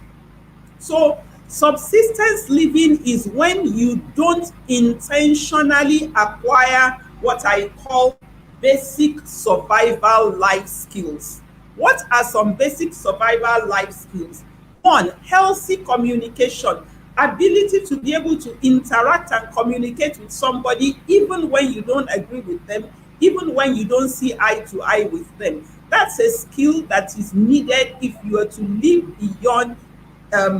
So, subsistence living is when you don't intentionally acquire what I call basic survival life skills. What are some basic survival life skills? One, healthy communication, ability to be able to interact and communicate with somebody even when you don't agree with them, even when you don't see eye to eye with them. That's a skill that is needed if you are to live beyond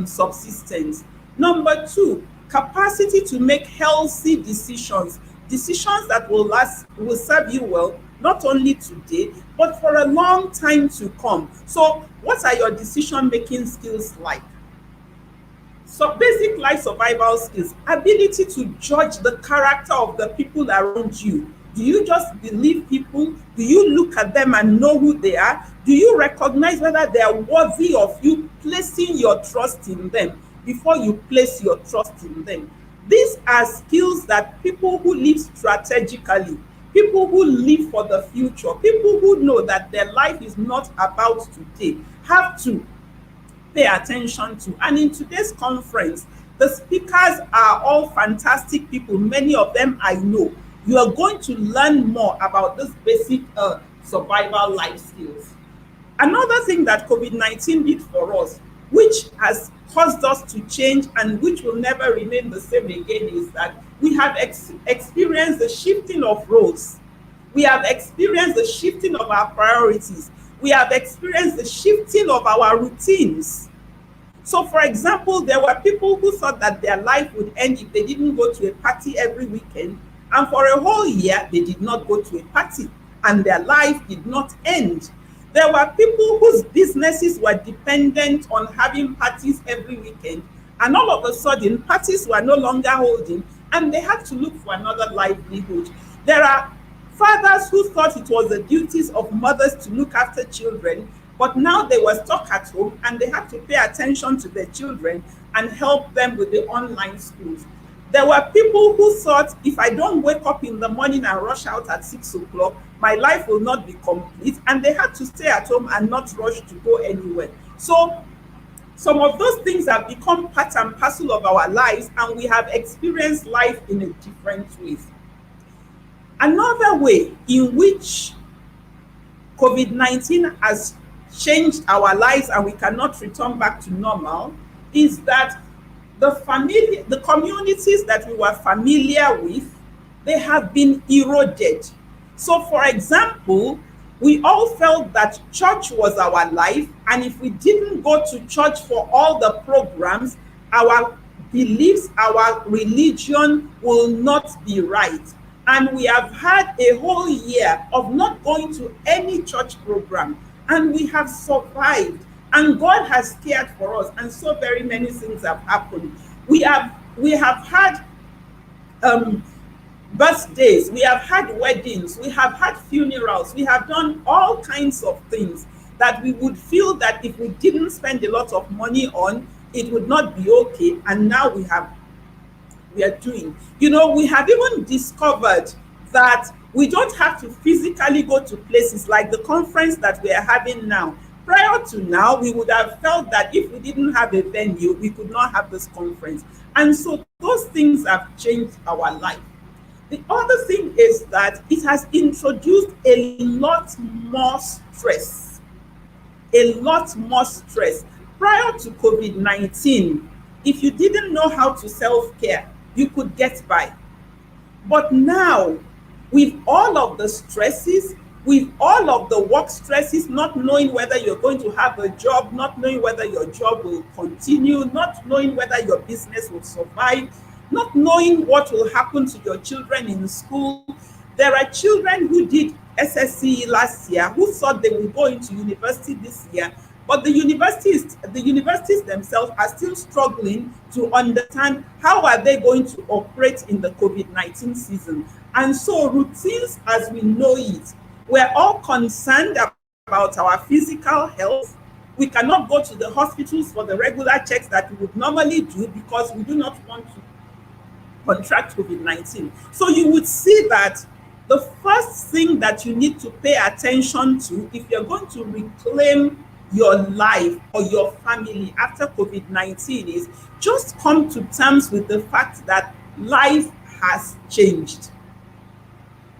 subsistence. Number two, capacity to make healthy decisions, decisions that will serve you well, not only today, but for a long time to come. So, what are your decision making skills like? So basic life survival skills, ability to judge the character of the people around you. Do you just believe people? Do you look at them and know who they are? Do you recognize whether they are worthy of you placing your trust in them before you place your trust in them? These are skills that people who live strategically, people who live for the future, people who know that their life is not about today, have to pay attention to. And in today's conference, the speakers are all fantastic people. Many of them I know. You are going to learn more about this basic survival life skills. Another thing that COVID-19 did for us, which has caused us to change and which will never remain the same again, is that we have experienced the shifting of roles. We have experienced the shifting of our priorities. We have experienced the shifting of our routines. So, for example, there were people who thought that their life would end if they didn't go to a party every weekend. And for a whole year, they did not go to a party and their life did not end. There were people whose businesses were dependent on having parties every weekend. And all of a sudden, parties were no longer holding and they had to look for another livelihood. There are fathers who thought it was the duties of mothers to look after children, but now they were stuck at home and they had to pay attention to their children and help them with the online schools. There were people who thought, if I don't wake up in the morning and rush out at 6 o'clock, my life will not be complete, and they had to stay at home and not rush to go anywhere. So some of those things have become part and parcel of our lives, and we have experienced life in a different way. Another way in which COVID-19 has changed our lives and we cannot return back to normal is that the communities that we were familiar with, they have been eroded. So, for example, we all felt that church was our life, and if we didn't go to church for all the programs, our beliefs, our religion will not be right. And we have had a whole year of not going to any church program, and we have survived. And God has cared for us, and so very many things have happened. We have had birthdays, we have had weddings, we have had funerals, we have done all kinds of things that we would feel that if we didn't spend a lot of money on, it would not be okay. And now we are doing. You know, we have even discovered that we don't have to physically go to places like the conference that we are having now. Prior to now, we would have felt that if we didn't have a venue, we could not have this conference. And so those things have changed our life. The other thing is that it has introduced a lot more stress. A lot more stress. Prior to COVID-19, if you didn't know how to self-care, you could get by. But now, with all of the stresses, with all of the work stresses, not knowing whether you're going to have a job, not knowing whether your job will continue, not knowing whether your business will survive, not knowing what will happen to your children in school. There are children who did SSCE last year who thought they will go into university this year, but the universities themselves are still struggling to understand how are they going to operate in the COVID-19 season. And so routines as we know it, we're all concerned about our physical health. We cannot go to the hospitals for the regular checks that we would normally do because we do not want to contract COVID-19. So you would see that the first thing that you need to pay attention to if you're going to reclaim your life or your family after COVID-19 is just come to terms with the fact that life has changed.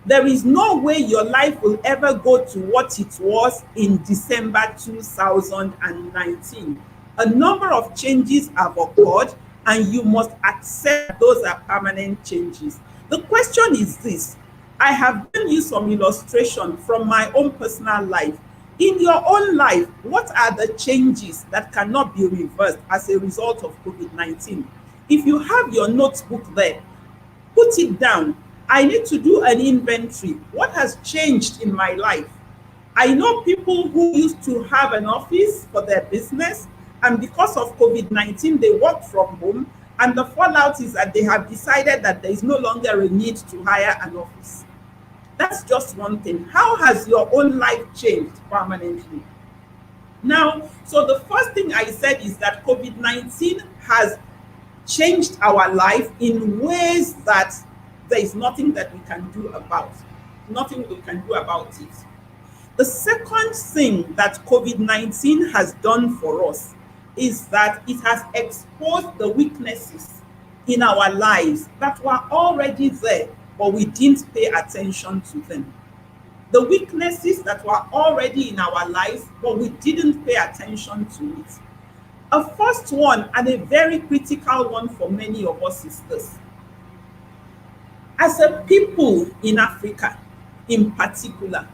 There is no way your life will ever go to what it was in December 2019. A number of changes have occurred, and you must accept those are permanent changes. The question is this: I have given you some illustration from my own personal life. In your own life, what are the changes that cannot be reversed as a result of COVID-19? If you have your notebook there, put it down. I need to do an inventory. What has changed in my life? I know people who used to have an office for their business, and because of COVID-19, they work from home, and the fallout is that they have decided that there is no longer a need to hire an office. That's just one thing. How has your own life changed permanently? Now, so the first thing I said is that COVID-19 has changed our life in ways that there is nothing that we can do about. Nothing we can do about it. The second thing that COVID-19 has done for us is that it has exposed the weaknesses in our lives that were already there, but we didn't pay attention to them. The weaknesses that were already in our lives, but we didn't pay attention to it. A first one, and a very critical one for many of us, is this. As a people in Africa, in particular,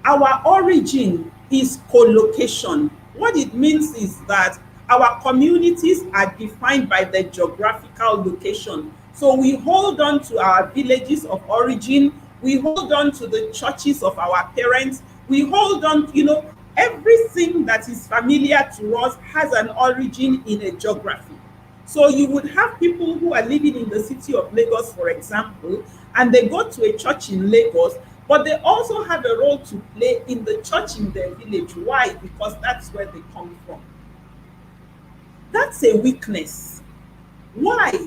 our origin is co-location. What it means is that our communities are defined by their geographical location. So we hold on to our villages of origin, we hold on to the churches of our parents, we hold on, everything that is familiar to us has an origin in a geography. So you would have people who are living in the city of Lagos, for example, and they go to a church in Lagos, but they also have a role to play in the church in their village. Why? Because that's where they come from. That's a weakness. Why?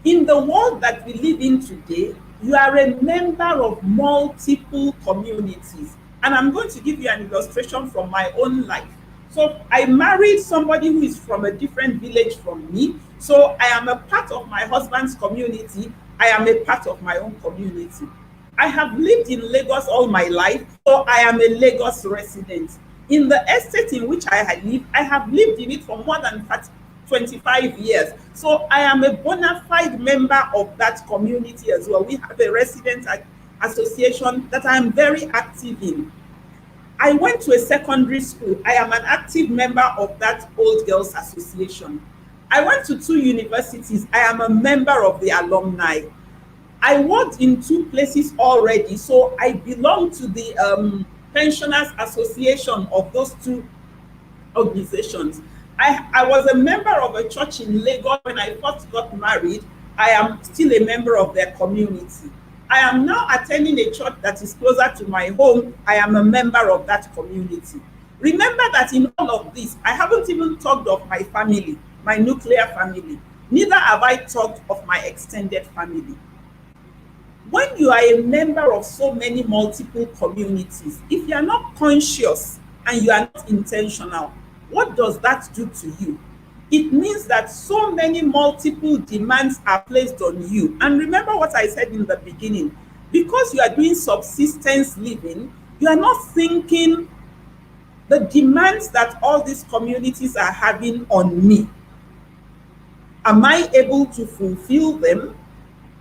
In the world that we live in today, you are a member of multiple communities. And I'm going to give you an illustration from my own life. So I married somebody who is from a different village from me. So I am a part of my husband's community. I am a part of my own community. I have lived in Lagos all my life, so I am a Lagos resident. In the estate in which I have lived in it for more than 25 years. So I am a bona fide member of that community as well. We have a resident association that I am very active in. I went to a secondary school. I am an active member of that Old Girls Association. I went to 2 universities. I am a member of the alumni. I worked in 2 places already, so I belong to the Pensioners Association of those 2 organizations. I was a member of a church in Lagos when I first got married. I am still a member of their community. I am now attending a church that is closer to my home. I am a member of that community. Remember that in all of this, I haven't even talked of my family, my nuclear family. Neither have I talked of my extended family. When you are a member of so many multiple communities, if you are not conscious and you are not intentional, what does that do to you? It means that so many multiple demands are placed on you. And remember what I said in the beginning, because you are doing subsistence living, you are not thinking the demands that all these communities are having on me. Am I able to fulfill them?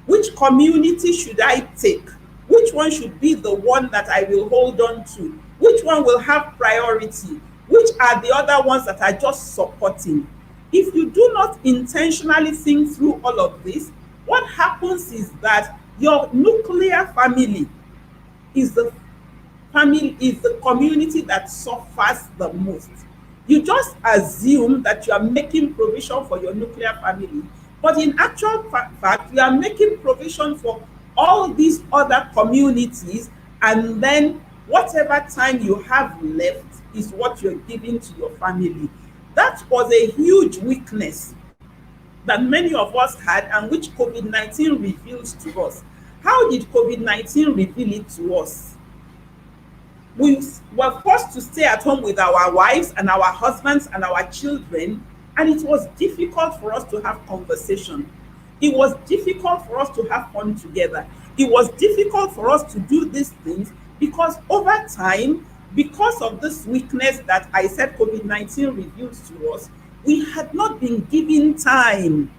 Which community should I take? Which one should be the one that I will hold on to? Which one will have priority? Which are the other ones that are just supporting? If you do not intentionally think through all of this, what happens is that your nuclear family is the community that suffers the most. You just assume that you are making provision for your nuclear family, but in actual fact, you are making provision for all these other communities, and then whatever time you have left is what you're giving to your family. That was a huge weakness. that many of us had and which COVID-19 reveals to us. How did COVID-19 reveal it to us? We were forced to stay at home with our wives and our husbands and our children, and it was difficult for us to have conversation. It was difficult for us to have fun together. It was difficult for us to do these things because over time, because of this weakness that I said COVID-19 reveals to us, we had not been given time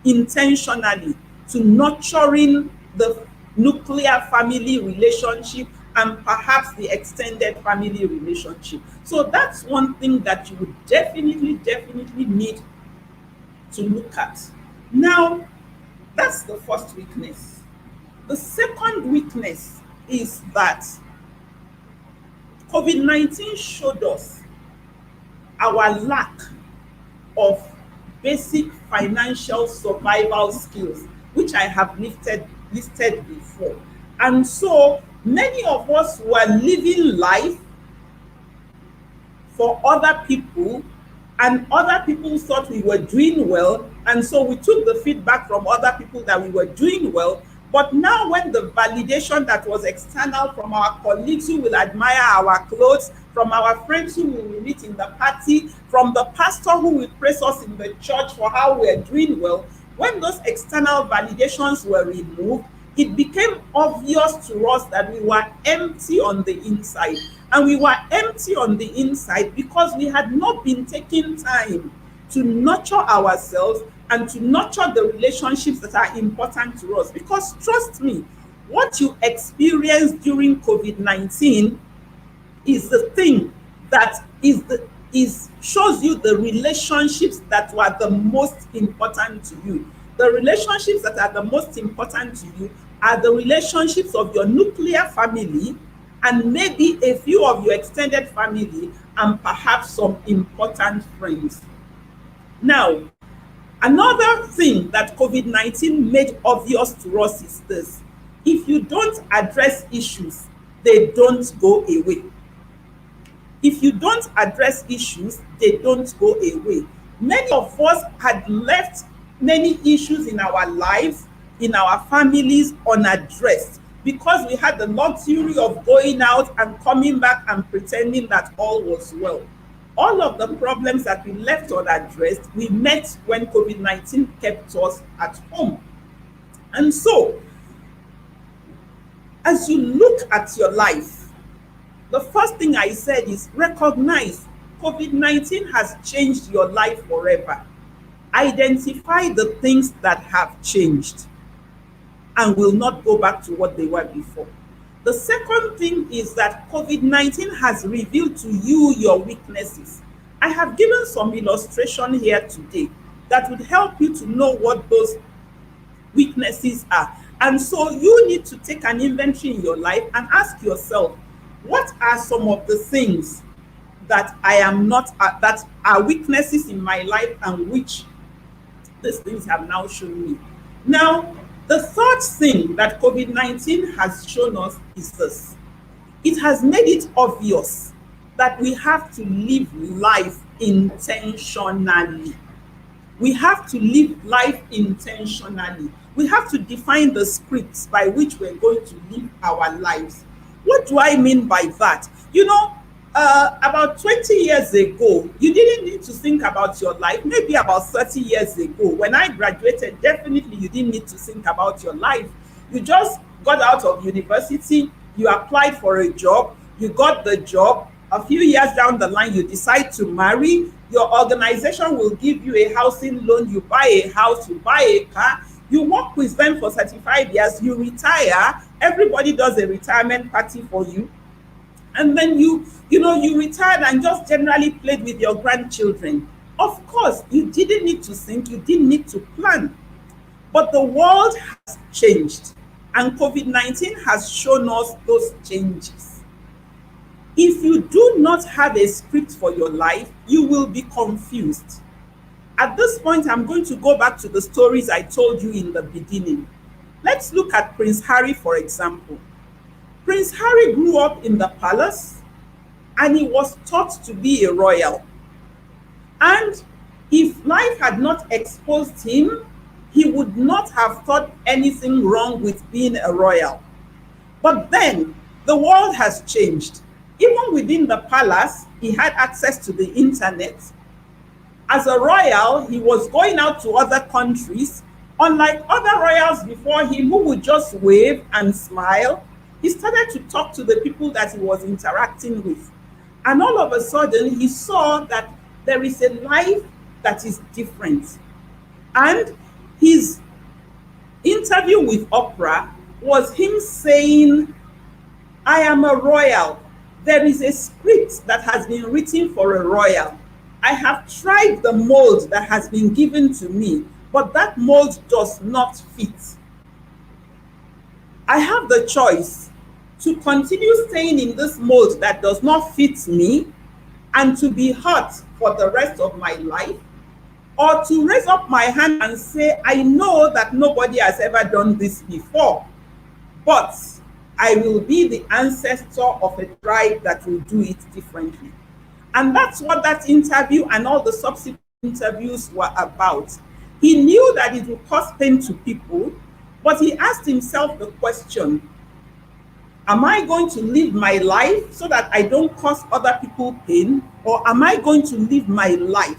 intentionally to nurturing the nuclear family relationship and perhaps the extended family relationship. So that's one thing that you would definitely need to look at. Now, that's the first weakness. The second weakness is that COVID-19 showed us our lack of basic financial survival skills, which I have listed before. And so many of us were living life for other people, and other people thought we were doing well, and so we took the feedback from other people that we were doing well. But now when the validation that was external from our colleagues who will admire our clothes, from our friends who will meet in the party, from the pastor who will praise us in the church for how we are doing well, when those external validations were removed, it became obvious to us that we were empty on the inside. And we were empty on the inside because we had not been taking time to nurture ourselves and to nurture the relationships that are important to us. Because trust me, what you experienced during COVID-19 is the thing that shows you the relationships that were the most important to you. The relationships that are the most important to you are the relationships of your nuclear family and maybe a few of your extended family and perhaps some important friends. Now, another thing that COVID-19 made obvious to us is this: if you don't address issues, they don't go away. If you don't address issues, they don't go away. Many of us had left many issues in our lives, in our families, unaddressed because we had the luxury of going out and coming back and pretending that all was well. All of the problems that we left unaddressed, we met when COVID-19 kept us at home. And so, as you look at your life, the first thing I said is recognize COVID-19 has changed your life forever. Identify the things that have changed and will not go back to what they were before. The second thing is that COVID-19 has revealed to you your weaknesses. I have given some illustration here today that would help you to know what those weaknesses are. And so you need to take an inventory in your life and ask yourself, what are some of the things that I am not, that are weaknesses in my life and which these things have now shown me. Now, the third thing that COVID-19 has shown us is this. It has made it obvious that we have to live life intentionally. We have to live life intentionally. We have to define the scripts by which we're going to live our lives. What do I mean by that? You know, about 20 years ago, you didn't need to think about your life. Maybe about 30 years ago, when I graduated, definitely you didn't need to think about your life. You just got out of university, you applied for a job, you got the job. A few years down the line, you decide to marry. Your organization will give you a housing loan. You buy a house, you buy a car. You work with them for 35 years. You retire. Everybody does a retirement party for you. And then you retired and just generally played with your grandchildren. Of course, you didn't need to think, you didn't need to plan. But the world has changed, and COVID-19 has shown us those changes. If you do not have a script for your life, you will be confused. At this point, I'm going to go back to the stories I told you in the beginning. Let's look at Prince Harry, for example. Prince Harry grew up in the palace and he was taught to be a royal. And If life had not exposed him, he would not have thought anything wrong with being a royal. But then the world has changed. Even within the palace, he had access to the internet. As a royal, he was going out to other countries. Unlike other royals before him who would just wave and smile, he started to talk to the people that he was interacting with. And all of a sudden, he saw that there is a life that is different. And his interview with Oprah was him saying, I am a royal. There is a script that has been written for a royal. I have tried the mold that has been given to me, but that mold does not fit. I have the choice to continue staying in this mold that does not fit me and to be hurt for the rest of my life, or to raise up my hand and say, I know that nobody has ever done this before, but I will be the ancestor of a tribe that will do it differently. And that's what that interview and all the subsequent interviews were about. He knew that it would cause pain to people, but he asked himself the question, am I going to live my life so that I don't cause other people pain, or am I going to live my life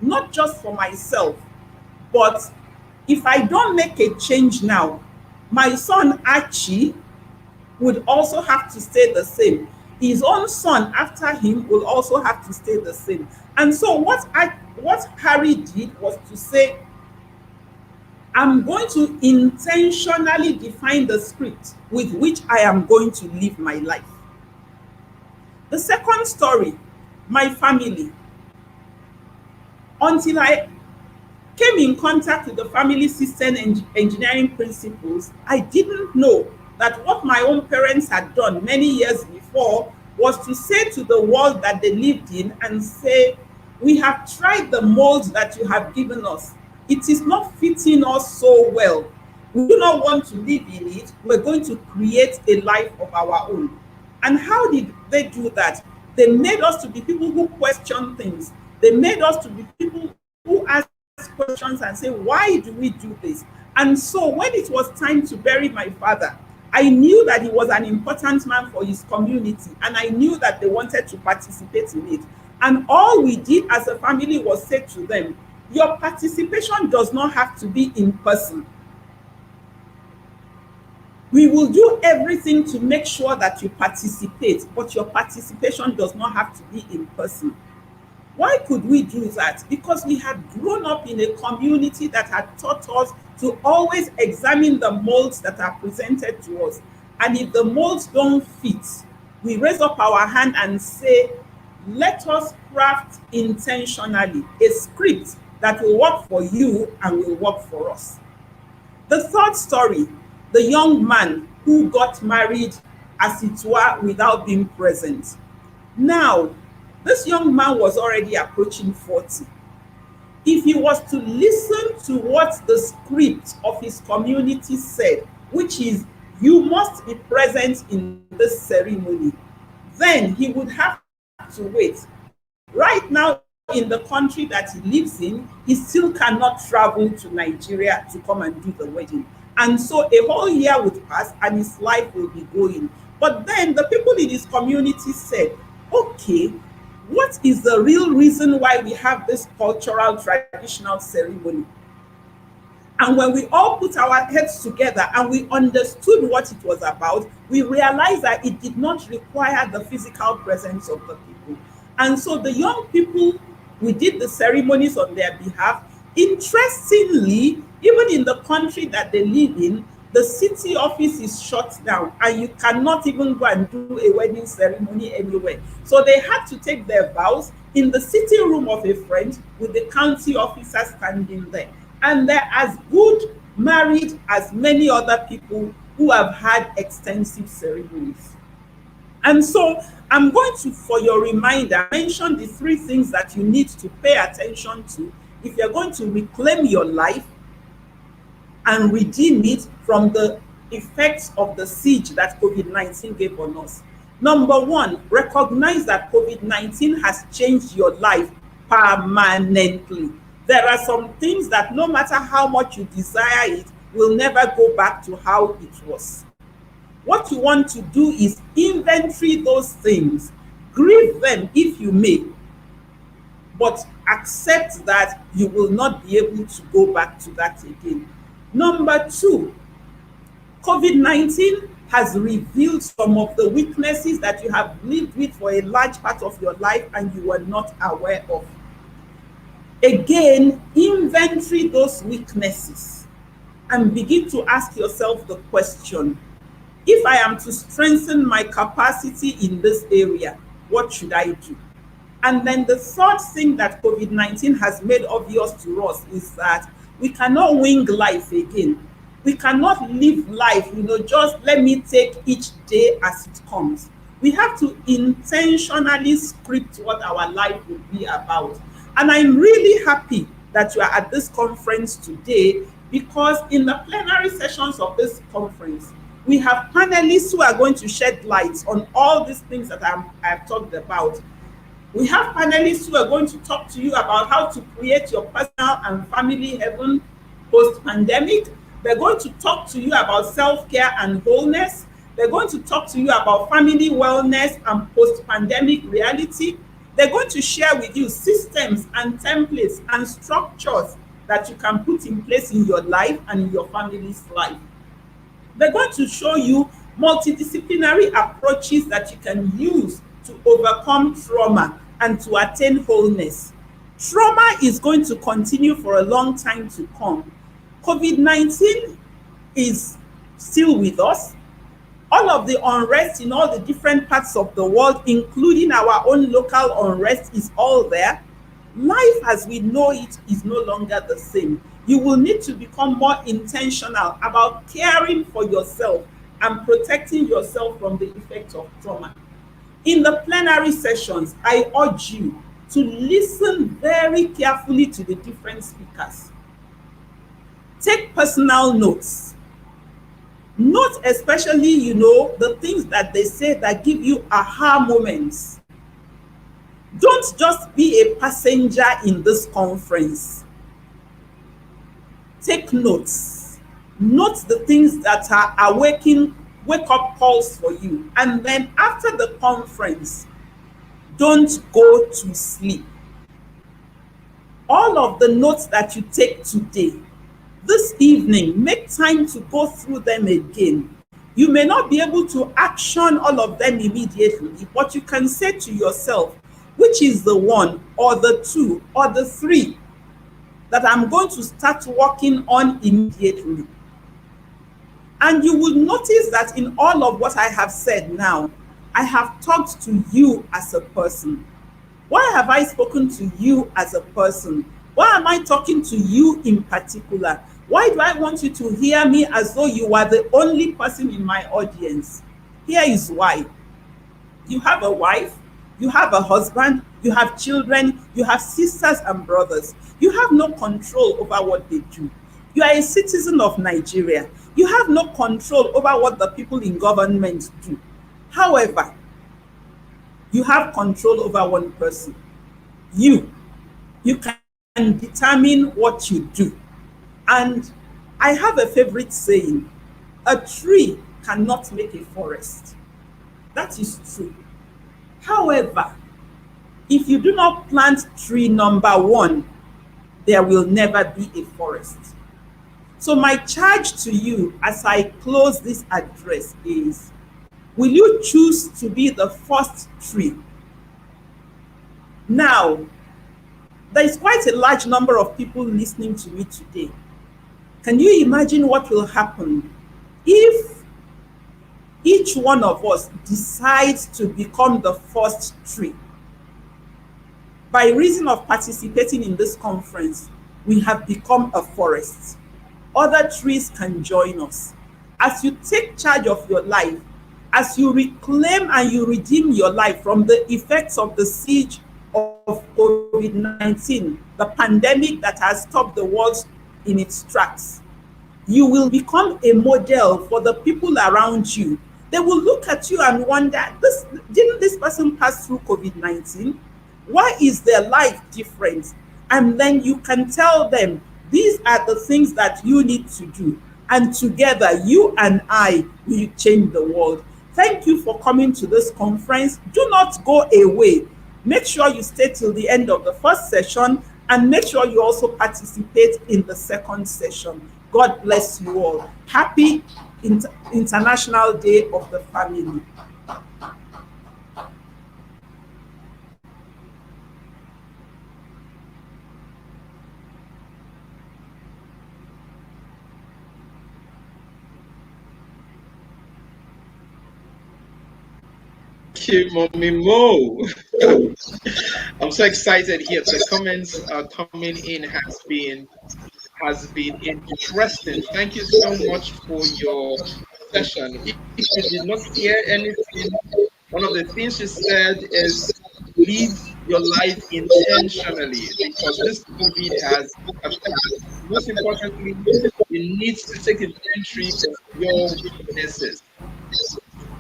not just for myself, but if I don't make a change now, my son Archie would also have to stay the same. His own son after him will also have to stay the same. And so what Harry did was to say, I'm going to intentionally define the script with which I am going to live my life. The second story, my family. Until I came in contact with the family system engineering principles, I didn't know that what my own parents had done many years before was to say to the world that they lived in and say, we have tried the mold that you have given us. It is not fitting us so well. We do not want to live in it. We're going to create a life of our own. And how did they do that? They made us to be people who question things. They made us to be people who ask questions and say, why do we do this? And so when it was time to bury my father, I knew that he was an important man for his community, and I knew that they wanted to participate in it. And all we did as a family was say to them, your participation does not have to be in person. We will do everything to make sure that you participate, but your participation does not have to be in person. Why could we do that? Because we had grown up in a community that had taught us to always examine the molds that are presented to us. And if the molds don't fit, we raise up our hand and say, let us craft intentionally a script that will work for you and will work for us. The third story, the young man who got married, as it were, without being present. Now, this young man was already approaching 40. If he was to listen to what the script of his community said, which is, you must be present in this ceremony, then he would have to wait. Right now, in the country that he lives in, he still cannot travel to Nigeria to come and do the wedding. And so a whole year would pass and his life will be going. But then the people in his community said, okay, what is the real reason why we have this cultural traditional ceremony? And when we all put our heads together and we understood what it was about, we realized that it did not require the physical presence of the people. And so the young people, we did the ceremonies on their behalf. Interestingly, even in the country that they live in, the city office is shut down and you cannot even go and do a wedding ceremony anywhere. So they had to take their vows in the sitting room of a friend with the county officer standing there. And they're as good married as many other people who have had extensive ceremonies. And so I'm going to, for your reminder, mention the three things that you need to pay attention to if you're going to reclaim your life and redeem it from the effects of the siege that COVID-19 gave on us. Number one, recognize that COVID-19 has changed your life permanently. There are some things that no matter how much you desire it, will never go back to how it was. What you want to do is inventory those things, grieve them if you may, but accept that you will not be able to go back to that again. Number two, COVID-19 has revealed some of the weaknesses that you have lived with for a large part of your life and you were not aware of. Again, inventory those weaknesses and begin to ask yourself the question, if I am to strengthen my capacity in this area, what should I do? And then the third thing that COVID-19 has made obvious to us is that we cannot wing life again. We cannot live life, just let me take each day as it comes. We have to intentionally script what our life will be about. And I'm really happy that you are at this conference today, because in the plenary sessions of this conference, we have panelists who are going to shed light on all these things that I've talked about. We have panelists who are going to talk to you about how to create your personal and family heaven post-pandemic. They're going to talk to you about self-care and wholeness. They're going to talk to you about family wellness and post-pandemic reality. They're going to share with you systems and templates and structures that you can put in place in your life and in your family's life. They're going to show you multidisciplinary approaches that you can use to overcome trauma and to attain wholeness. Trauma is going to continue for a long time to come. COVID-19 is still with us. All of the unrest in all the different parts of the world, including our own local unrest, is all there. Life as we know it is no longer the same. You will need to become more intentional about caring for yourself and protecting yourself from the effects of trauma. In the plenary sessions, I urge you to listen very carefully to the different speakers. Take personal notes. Note especially, the things that they say that give you aha moments. Don't just be a passenger in this conference. Take notes. Note the things that are wake-up calls for you. And then after the conference, don't go to sleep. All of the notes that you take today, this evening, make time to go through them again. You may not be able to action all of them immediately, but you can say to yourself, which is the one or the two or the three that I'm going to start working on immediately. And you will notice that in all of what I have said now, I have talked to you as a person. Why have I spoken to you as a person? Why am I talking to you in particular? Why do I want you to hear me as though you are the only person in my audience? Here is why. You have a wife, you have a husband, you have children, you have sisters and brothers. You have no control over what they do. You are a citizen of Nigeria. You have no control over what the people in government do. However, you have control over one person. You can determine what you do. And I have a favorite saying, a tree cannot make a forest. That is true. However, if you do not plant tree number one, there will never be a forest. So my charge to you as I close this address is, will you choose to be the first tree? Now, there is quite a large number of people listening to me today. Can you imagine what will happen if each one of us decides to become the first tree? By reason of participating in this conference, we have become a forest. Other trees can join us. As you take charge of your life, as you reclaim and you redeem your life from the effects of the siege of COVID-19, the pandemic that has stopped the world in its tracks, you will become a model for the people around you. They will look at you and wonder, didn't this person pass through COVID-19? Why is their life different? And then you can tell them these are the things that you need to do. And together, you and I will change the world. Thank you for coming to this conference. Do not go away. Make sure you stay till the end of the first session, and make sure you also participate in the second session. God bless you all. Happy International Day of the Family. Thank you, Mommy Mo. I'm so excited here. The comments coming in has been interesting. Thank you so much for your session. If you did not hear anything, one of the things you said is live your life intentionally because this COVID has affected. Most importantly, you need to take inventory of your weaknesses.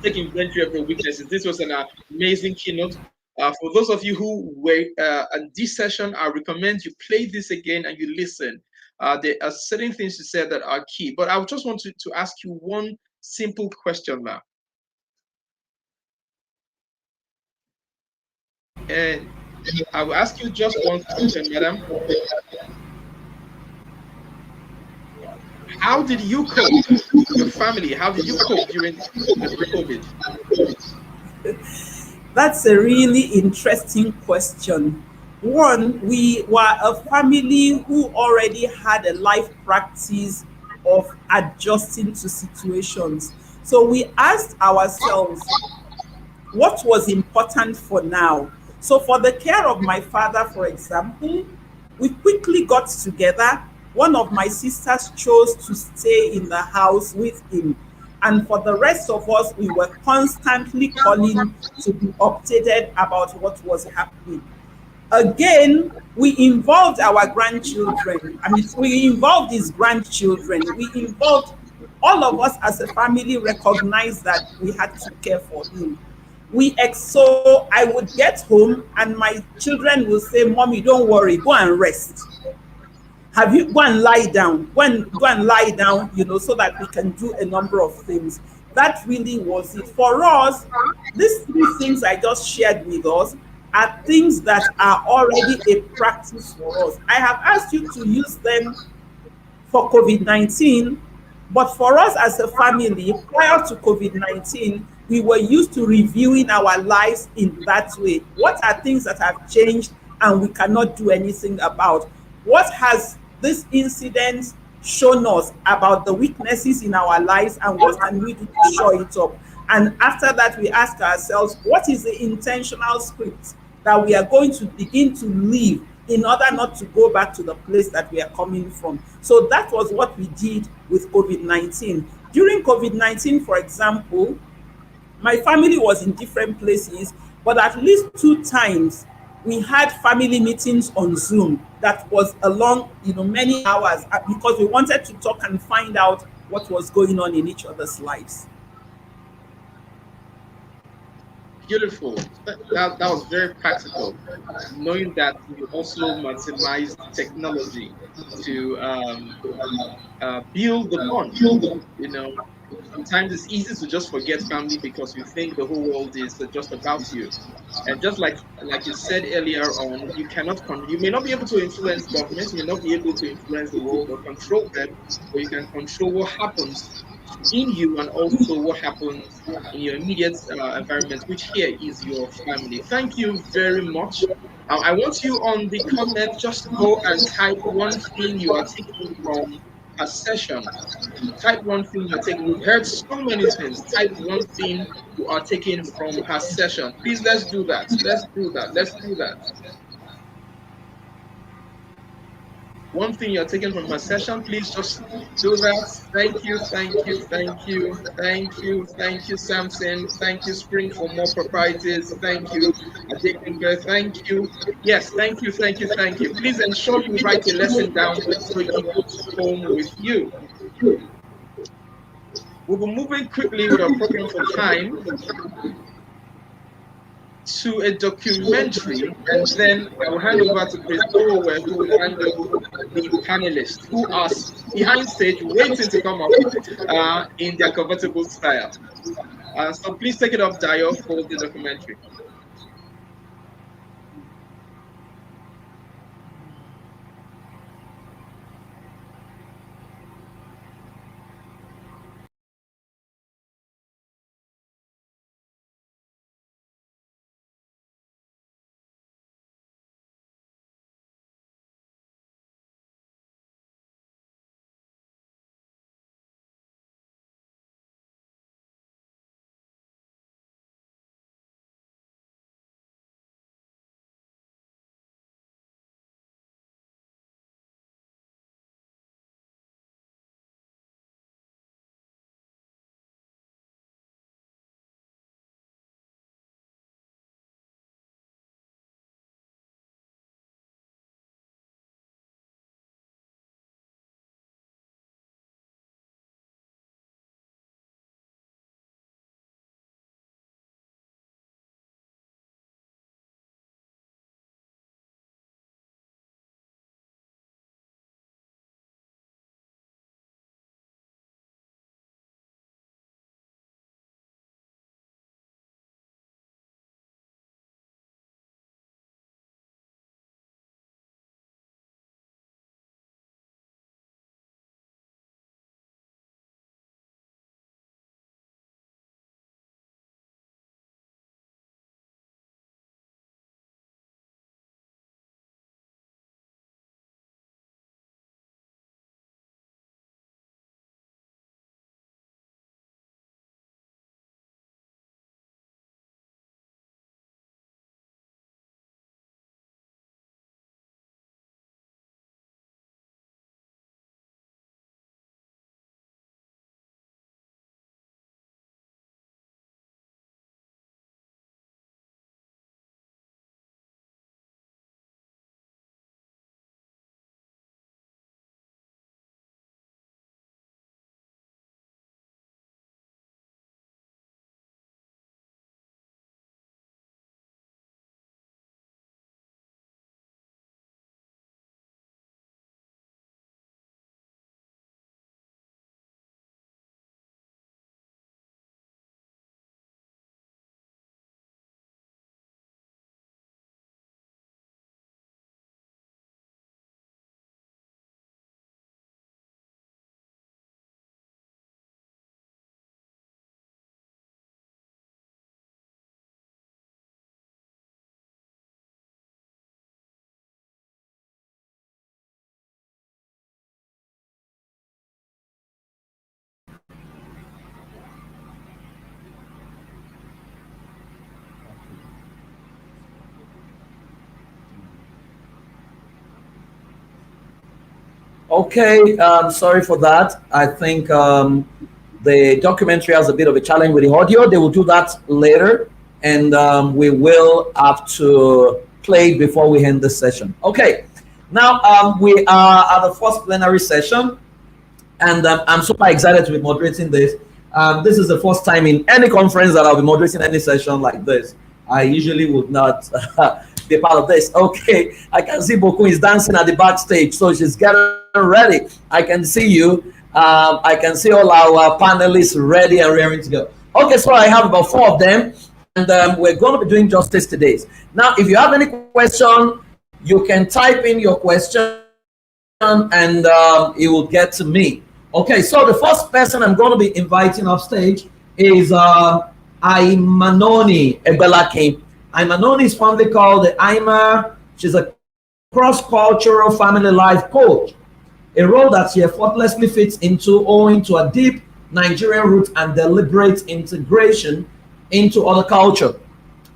Take inventory of your weaknesses. This was an amazing keynote. For those of you who were at this session, I recommend you play this again and you listen. There are certain things you said that are key, but I just want to ask you one simple question now. And I will ask you just one question, madam. How did you cope? Your family, how did you cope during the COVID? That's a really interesting question. One, we were a family who already had a life practice of adjusting to situations. So we asked ourselves, what was important for now? So, for the care of my father, for example, we quickly got together. One of my sisters chose to stay in the house with him. And for the rest of us, we were constantly calling to be updated about what was happening. Again, we involved our grandchildren. I mean, we involved his grandchildren. We involved all of us as a family, recognized that we had to care for him. So I would get home and my children will say, Mommy, don't worry, go and rest. Have you go and lie down? Go and lie down, so that we can do a number of things. That really was it. For us, these three things I just shared with us are things that are already a practice for us. I have asked you to use them for COVID-19, but for us as a family, prior to COVID-19, we were used to reviewing our lives in that way. What are things that have changed and we cannot do anything about? What has this incident shown us about the weaknesses in our lives, and what can we do to shore it up? And after that, we ask ourselves, what is the intentional script that we are going to begin to live in order not to go back to the place that we are coming from? So that was what we did with COVID-19. During COVID-19, for example, my family was in different places, but at least 2 times we had family meetings on Zoom that was along, many hours, because we wanted to talk and find out what was going on in each other's lives. Beautiful. That was very practical. Knowing that you also maximize technology to build the bond. Sometimes it's easy to just forget family because you think the whole world is just about you. And just like you said earlier on, you may not be able to influence governments, you may not be able to influence the world or control them, but you can control what happens in you and also what happens in your immediate environment, which here is your family. Thank you very much. I want you on the comment just go and type one thing you are taking from a session. Type one thing you're taking. We've heard so many things. Type one thing you are taking from her session. Please, let's do that. Let's do that. Let's do that. One thing you're taking from her session, please just do that. Thank you, thank you, thank you, thank you, thank you, Samson. Thank you, Spring, for more proprietors. Thank you, Adekenge. Thank you. Yes, thank you, thank you, thank you. Please ensure you write a lesson down so you can go home with you. We'll be moving quickly with our program for time. to a documentary, and then I will hand over to Chris Owe, who will handle the panelists who are behind stage waiting to come up in their comfortable style. So please take it up, Dio, for the documentary. Okay, sorry for that. I think the documentary has a bit of a challenge with the audio. They will do that later, and we will have to play it before we end this session. Okay, now we are at the first plenary session, and I'm super excited to be moderating this. This is the first time in any conference that I'll be moderating any session like this. I usually would not be part of this. Okay, I can see Boku is dancing at the backstage, so she's getting ready. I can see you. I can see all our panelists ready and raring to go. Okay, so I have about 4 of them, and we're going to be doing justice today. Now, if you have any question, you can type in your question, and it will get to me. Okay, so the first person I'm going to be inviting off stage is Aimanoni Ebelake. Aimanoni is fondly called the Aima. She's a cross-cultural family life coach, a role that she effortlessly fits into owing to a deep Nigerian root and deliberate integration into other culture.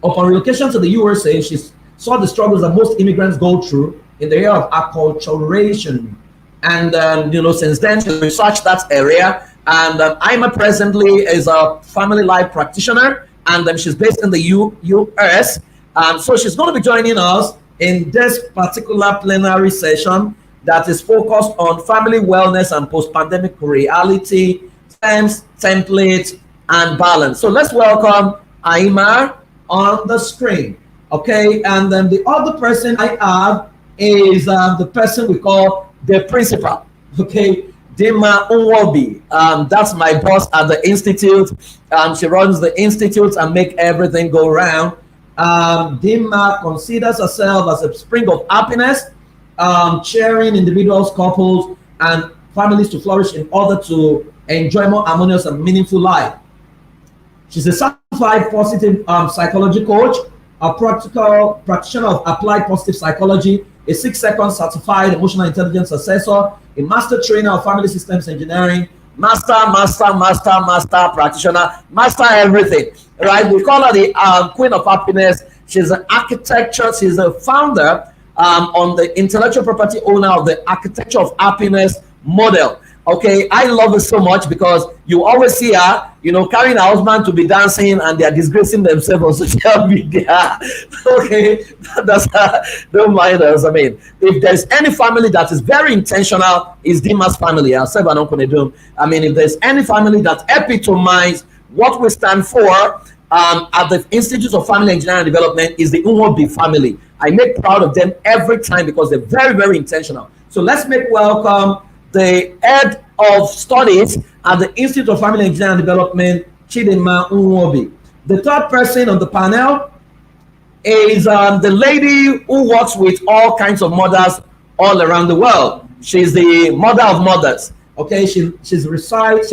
Upon relocation to the USA, she saw the struggles that most immigrants go through in the area of acculturation. And since then, she researched that area. And Ima presently is a family life practitioner, and she's based in the US. So she's going to be joining us in this particular plenary session that is focused on family wellness and post-pandemic reality, terms, templates, and balance. So let's welcome Aima. on the screen. Okay, and then the other person I have is the person we call the principal. Okay, Dima Unwobi. That's my boss at the institute. She runs the institute and make everything go round. Dima considers herself as a spring of happiness, cheering individuals, couples, and families to flourish in order to enjoy more harmonious and meaningful life. She's a certified positive psychology coach, a practical practitioner of applied positive psychology, a 6-second certified emotional intelligence assessor, a master trainer of family systems engineering, master practitioner, master everything. Right? We call her the Queen of Happiness. She's an architecture. She's a founder on the intellectual property owner of the Architecture of Happiness model. Okay, I love it so much because you always see her, carrying her husband to be dancing and they are disgracing themselves on social media. Okay, that's don't mind us. I mean, if there's any family that is very intentional, is Dima's family. I mean, if there's any family that epitomize what we stand for at the Institute of Family Engineering and Development, is the Unwobi family. I make proud of them every time because they're very, very intentional. So let's make welcome the head of studies at the Institute of Family Engineering and Development, Chidinma Unwobi. The third person on the panel is the lady who works with all kinds of mothers all around the world. She's the mother of mothers. Okay, she resides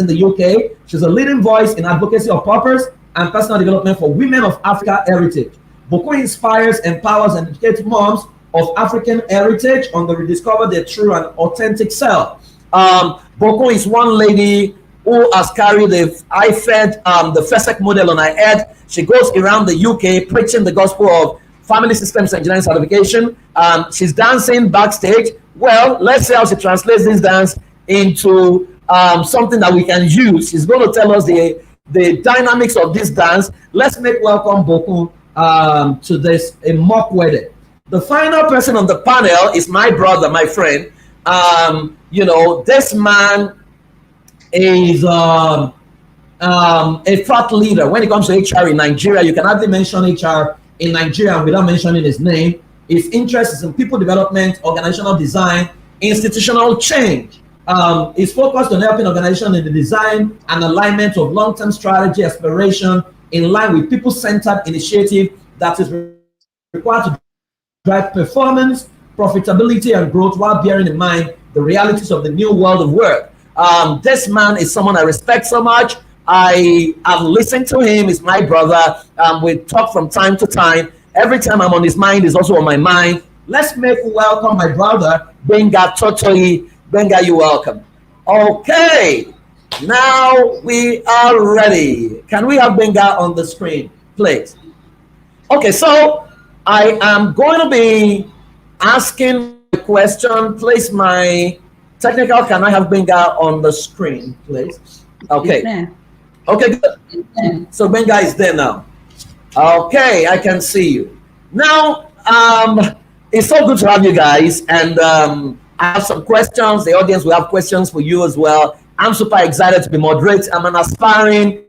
in the UK. She's a leading voice in advocacy of purpose and personal development for women of Africa heritage. Boko inspires, empowers, and educates moms of African heritage on the rediscover their true and authentic self. Boko is one lady who has carried I fed the FESEC model on her head. She goes around the UK preaching the gospel of family systems engineering certification. She's dancing backstage. Well, let's see how she translates this dance into something that we can use. She's going to tell us the dynamics of this dance. Let's make welcome Boko to this a mock wedding. The final person on the panel is my brother, my friend. This man is a thought leader when it comes to HR in Nigeria. You can hardly mention HR in Nigeria without mentioning his name. His interest is in people development, organizational design, institutional change. He's focused on helping organizations in the design and alignment of long-term strategy aspiration in line with people-centered initiative that is required to drive performance, profitability, and growth while bearing in mind the realities of the new world of work. This man is someone I respect so much. I have listened to him. He's my brother. We talk from time to time. Every time I'm on his mind, he's also on my mind. Let's make welcome my brother, Benga Totoi. Benga, you're welcome. Okay, now we are ready. Can we have Benga on the screen, please? Okay, so I am going to be asking a question. Please, my technical, can I have Benga on the screen, please? Okay. Okay, good. So Benga is there now. Okay, I can see you. Now, it's so good to have you guys. And I have some questions. The audience will have questions for you as well. I'm super excited to be moderating. I'm an aspiring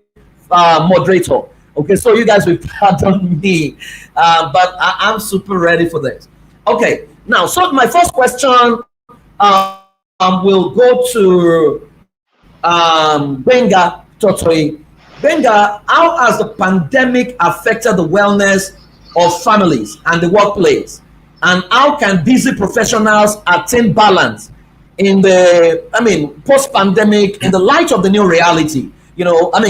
moderator. Okay, so you guys will pardon me, but I'm super ready for this. Okay, now, so my first question will go to Benga Totoi. Benga, how has the pandemic affected the wellness of families and the workplace? And how can busy professionals attain balance in the, post-pandemic, in the light of the new reality? You are an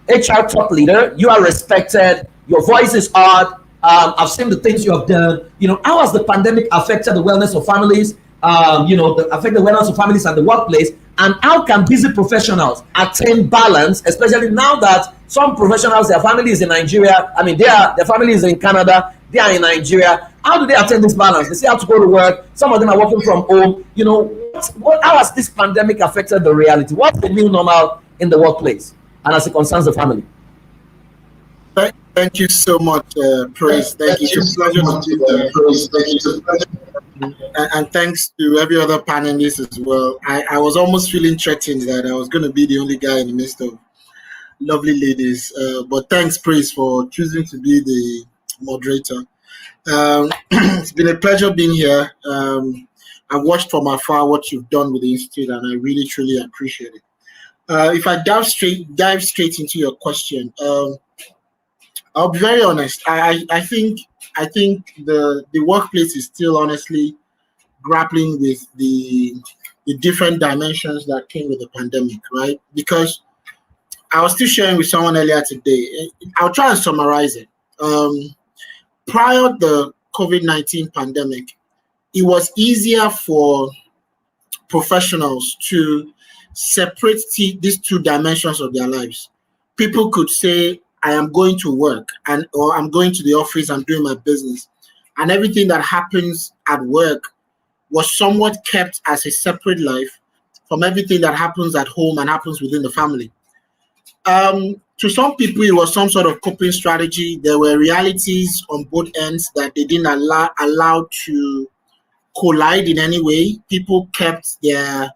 HR top leader. You are respected. Your voice is heard. I've seen the things you have done. How has the pandemic affected the wellness of families? Affect the wellness of families and the workplace. And how can busy professionals attain balance, especially now that some professionals, their family is in Nigeria. Their family is in Canada. They are in Nigeria. How do they attain this balance? They still have to go to work. Some of them are working from home. How has this pandemic affected the reality? What's the new normal in the workplace and as it concerns the family? Thank you so much, Praise. Thank you. It's a pleasure to do that. And thanks to every other panelist as well. I was almost feeling threatened that I was going to be the only guy in the midst of lovely ladies. But thanks, Praise, for choosing to be the moderator. It's been a pleasure being here. I've watched from afar what you've done with the institute, and I really truly appreciate it. If I dive straight into your question, I'll be very honest. I think the workplace is still honestly grappling with the different dimensions that came with the pandemic, right? Because I was still sharing with someone earlier today. I'll try and summarize it. Prior to the COVID-19 pandemic, it was easier for professionals to separate these two dimensions of their lives. People could say, I am going to work, or I'm going to the office, I'm doing my business. And everything that happens at work was somewhat kept as a separate life from everything that happens at home and happens within the family. To some people, it was some sort of coping strategy. There were realities on both ends that they didn't allow to collide in any way. People kept their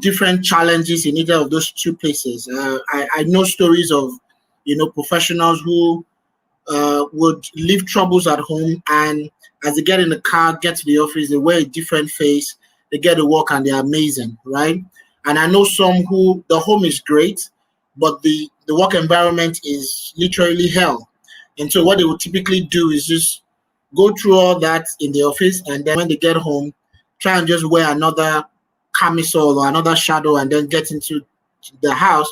different challenges in either of those two places. I know stories of, professionals who would leave troubles at home, and as they get in the car, get to the office, they wear a different face, they get to work, and they're amazing, right? And I know some who the home is great, but the work environment is literally hell. And so what they would typically do is just go through all that in the office, and then when they get home, try and just wear another camisole or another shadow, and then get into the house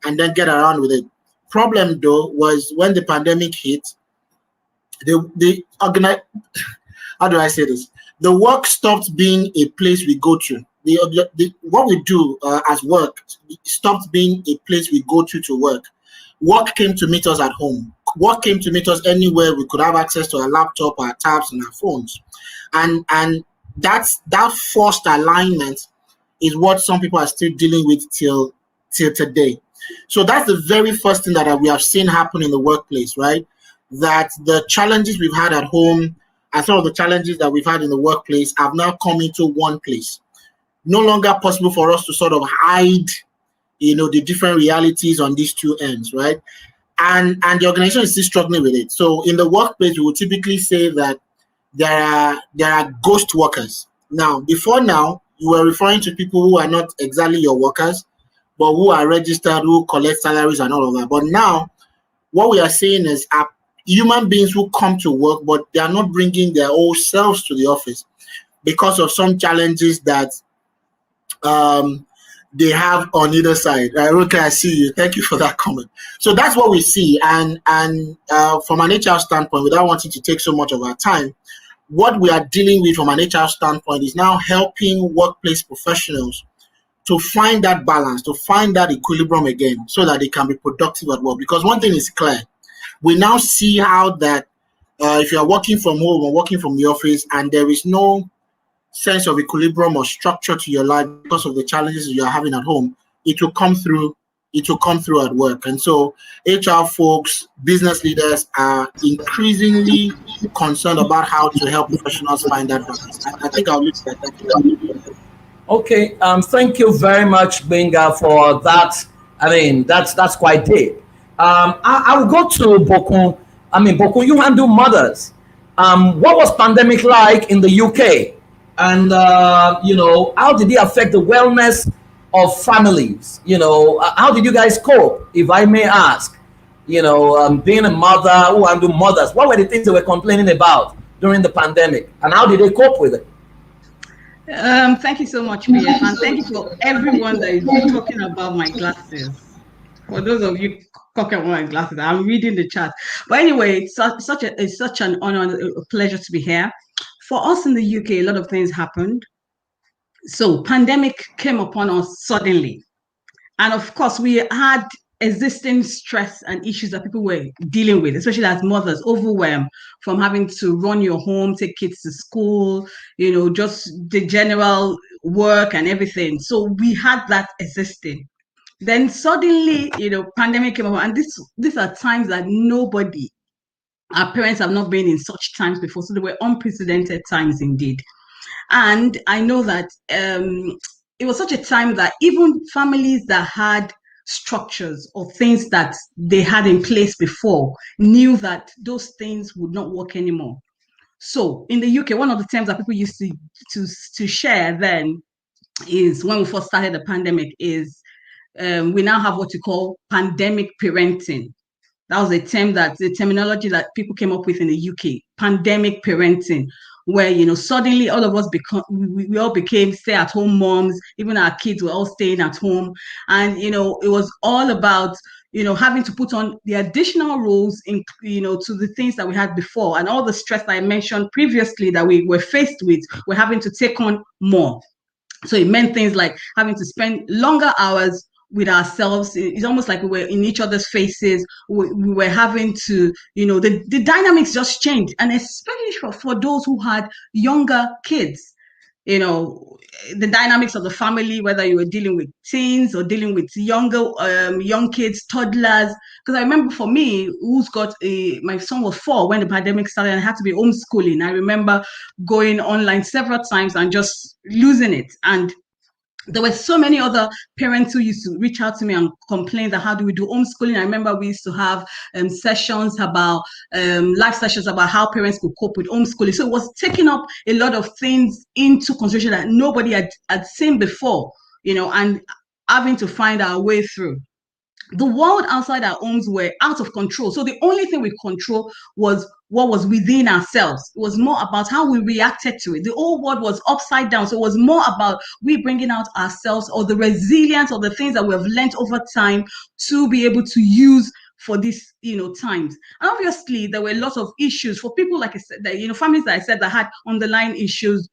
and then get around with it. Problem though was when the pandemic hit, the how do I say this? The work stopped being a place we go to. What we do as work stopped being a place we go to work. Work came to meet us at home. Work came to meet us anywhere we could have access to our laptop, our tabs, and our phones. And that forced alignment is what some people are still dealing with till today. So that's the very first thing that we have seen happen in the workplace, right? That the challenges we've had at home and some of the challenges that we've had in the workplace have now come into one place. No longer possible for us to sort of hide, the different realities on these two ends, right? And the organization is still struggling with it. So in the workplace, we would typically say that there are ghost workers. Now, before now, you were referring to people who are not exactly your workers, but who are registered, who collect salaries and all of that. But now, what we are saying is human beings who come to work, but they are not bringing their whole selves to the office because of some challenges that they have on either side. Okay, I see you. Thank you for that comment. So that's what we see. And from an HR standpoint, without wanting to take so much of our time, what we are dealing with from an HR standpoint is now helping workplace professionals to find that balance, to find that equilibrium again, so that they can be productive at work. Because one thing is clear, we now see how that if you are working from home or working from the office and there is no sense of equilibrium or structure to your life because of the challenges you are having at home, it will come through at work. And so HR folks, business leaders are increasingly concerned about how to help professionals find that balance. I think I'll leave it at that. Okay, thank you very much, Benga, for that. I mean, that's quite deep. I will go to Bokun. I mean, Bokun, you handle mothers. What was pandemic like in the UK? And, how did it affect the wellness of families? How did you guys cope, if I may ask? Being a mother who handle mothers, what were the things they were complaining about during the pandemic? And how did they cope with it? Thank you so much, PF, and thank you for everyone that is talking about my glasses. For those of you talking about my glasses, I'm reading the chat. But anyway, it's such an honor, a pleasure to be here. For us in the UK, a lot of things happened. So pandemic came upon us suddenly. And of course, we had existing stress and issues that people were dealing with, especially as mothers, overwhelmed from having to run your home, take kids to school, just the general work and everything. So we had that existing. Then suddenly, pandemic came up, and these are times that our parents have not been in such times before. So they were unprecedented times indeed. And I know that it was such a time that even families that had structures or things that they had in place before knew that those things would not work anymore. So in the UK, one of the terms that people used to share then is, when we first started the pandemic, is we now have what you call pandemic parenting. That was the terminology that people came up with in the UK, pandemic parenting, where, suddenly all of us we all became stay-at-home moms. Even our kids were all staying at home. And, it was all about, having to put on the additional roles in, to the things that we had before, and all the stress that I mentioned previously that we were faced with, we're having to take on more. So it meant things like having to spend longer hours with ourselves. It's almost like we were in each other's faces. We were having to, the dynamics just changed. And especially for those who had younger kids, the dynamics of the family, whether you were dealing with teens or dealing with young kids, toddlers. Because I remember for me, my son was 4 when the pandemic started, and I had to be homeschooling. I remember going online several times and just losing it. And there were so many other parents who used to reach out to me and complain that how do we do homeschooling. I remember we used to have sessions about live sessions about how parents could cope with homeschooling. So it was taking up a lot of things into consideration that nobody had seen before, and having to find our way through. The world outside our homes were out of control. So the only thing we control was what was within ourselves. It was more about how we reacted to it. The whole world was upside down. So it was more about we bringing out ourselves, or the resilience, or the things that we have learned over time to be able to use for these, times. And obviously there were lots of issues for people, like I said, that, families that I said that had underlying issues.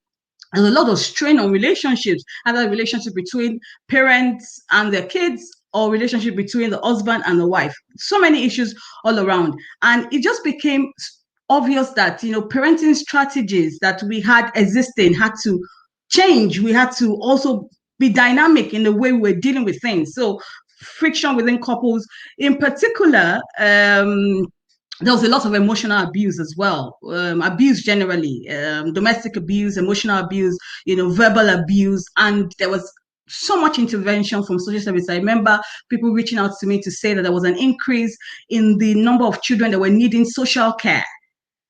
There's a lot of strain on relationships, either relationship between parents and their kids, or relationship between the husband and the wife. So many issues all around. And it just became obvious that, parenting strategies that we had existing had to change. We had to also be dynamic in the way we were dealing with things. So friction within couples, in particular, there was a lot of emotional abuse as well. Abuse generally, domestic abuse, emotional abuse, verbal abuse. And there was so much intervention from social service. I remember people reaching out to me to say that there was an increase in the number of children that were needing social care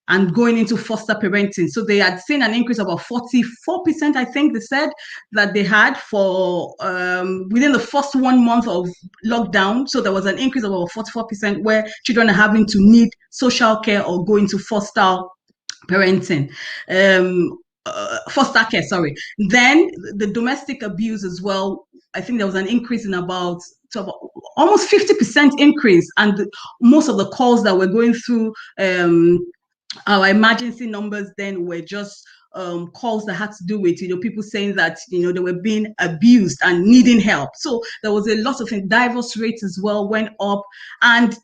and going into foster parenting. So they had seen an increase of about 44%, I think they said, that they had for within the first 1 month of lockdown. So there was an increase of about 44% where children are having to need social care or go into foster parenting. Foster care, sorry. Then the domestic abuse as well. I think there was an increase in about almost 50% increase, and most of the calls that were going through our emergency numbers then were just calls that had to do with people saying that they were being abused and needing help. So there was a lot of divorce rates as well went up, and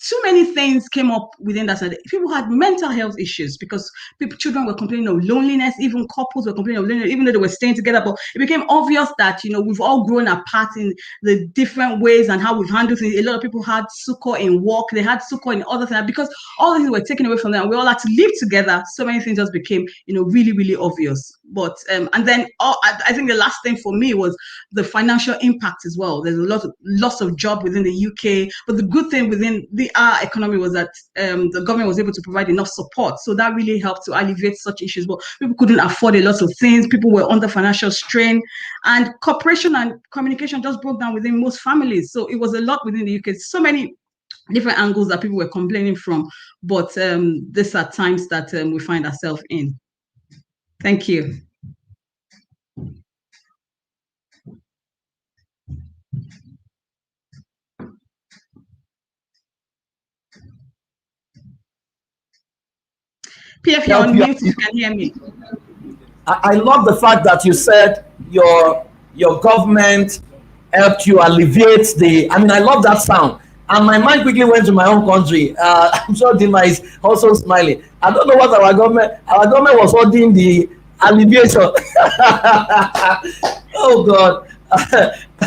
too many things came up within that. People had mental health issues because children were complaining of loneliness. Even couples were complaining of loneliness, even though they were staying together. But it became obvious that we've all grown apart in the different ways and how we've handled things. A lot of people had succor in work, they had succor in other things, because all things were taken away from them. We all had to live together. So many things just became really, really obvious. But and then I think the last thing for me was the financial impact as well. There's a lot of loss of job within the UK, but the good thing within our economy was that the government was able to provide enough support. So that really helped to alleviate such issues. But people couldn't afford a lot of things. People were under financial strain, and cooperation and communication just broke down within most families. So it was a lot within the UK. So many different angles that people were complaining from. But these are times that we find ourselves in. Thank you. PF, you're on mute. You can hear me. I love the fact that you said your government helped you alleviate the. I mean, I love that sound. And my mind quickly went to my own country. I'm sure Dima is also smiling. I don't know what our government was holding the alleviation. Oh God.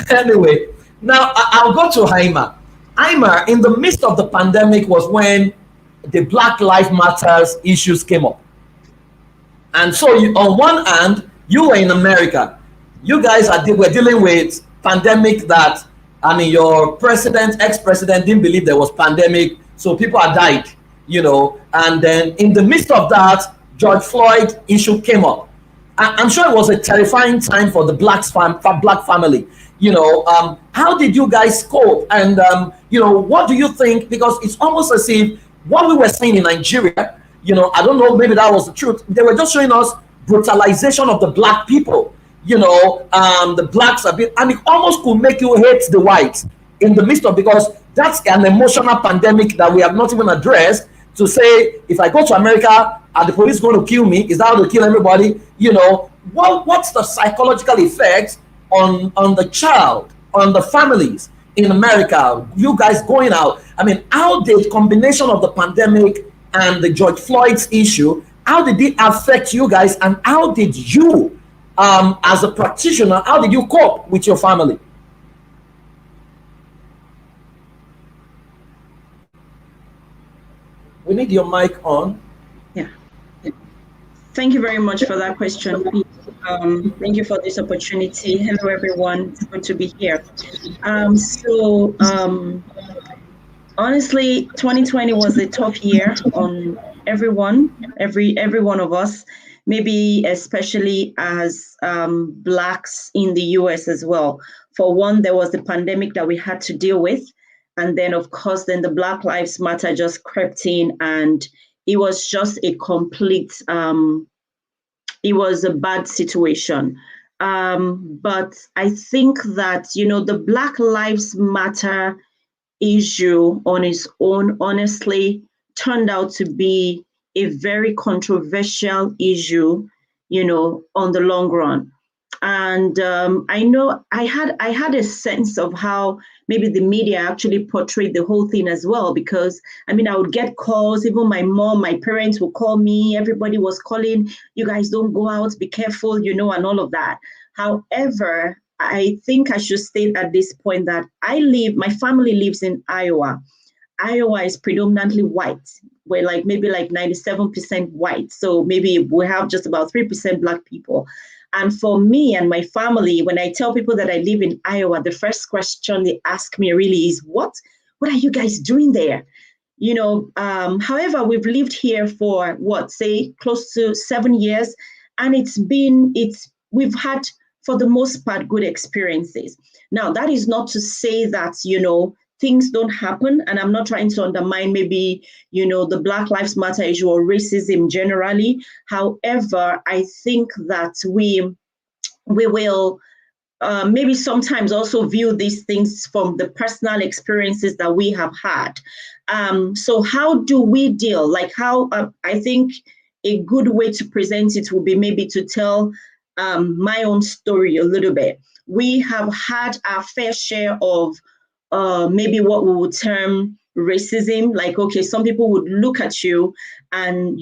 Anyway, now I'll go to Haima. Haima, in the midst of the pandemic was when the Black Lives Matters issues came up. And so on one hand, you were in America. You guys were dealing with pandemic that I mean, your president, ex-president, didn't believe there was pandemic, so people had died, And then in the midst of that, George Floyd issue came up. I'm sure it was a terrifying time for the black family. How did you guys cope? And what do you think? Because it's almost as if what we were seeing in Nigeria, I don't know, maybe that was the truth. They were just showing us brutalization of the black people. The blacks are bit, and it almost could make you hate the whites in the midst of, because that's an emotional pandemic that we have not even addressed. To say, if I go to America, are the police going to kill me? Is that how to kill everybody? What's the psychological effects on the child, on the families in America? You guys going out. I mean, how did combination of the pandemic and the George Floyd's issue, how did it affect you guys, and how did you, as a practitioner, how did you cope with your family? We need your mic on. Yeah. Thank you very much for that question. Thank you for this opportunity. Hello, everyone. It's good to be here. Honestly, 2020 was a tough year on everyone, every one of us. Maybe especially as Blacks in the US as well. For one, there was the pandemic that we had to deal with. And then, of course, then the Black Lives Matter just crept in, and it was just a complete, it was a bad situation. But I think that, the Black Lives Matter issue on its own, honestly, turned out to be a very controversial issue, on the long run. And I know I had a sense of how maybe the media actually portrayed the whole thing as well, because I would get calls, even my mom, my parents would call me, everybody was calling, you guys don't go out, be careful, and all of that. However, I think I should state at this point that my family lives in Iowa. Iowa is predominantly white. We're maybe 97% white. So maybe we have just about 3% Black people. And for me and my family, when I tell people that I live in Iowa, the first question they ask me really is, what are you guys doing there? However, we've lived here for close to 7 years. And we've had, for the most part, good experiences. Now, that is not to say that, things don't happen. And I'm not trying to undermine maybe, the Black Lives Matter issue or racism generally. However, I think that we will maybe sometimes also view these things from the personal experiences that we have had. So how do we deal? I think a good way to present it would be maybe to tell my own story a little bit. We have had our fair share of maybe what we would term racism. Okay, some people would look at you and,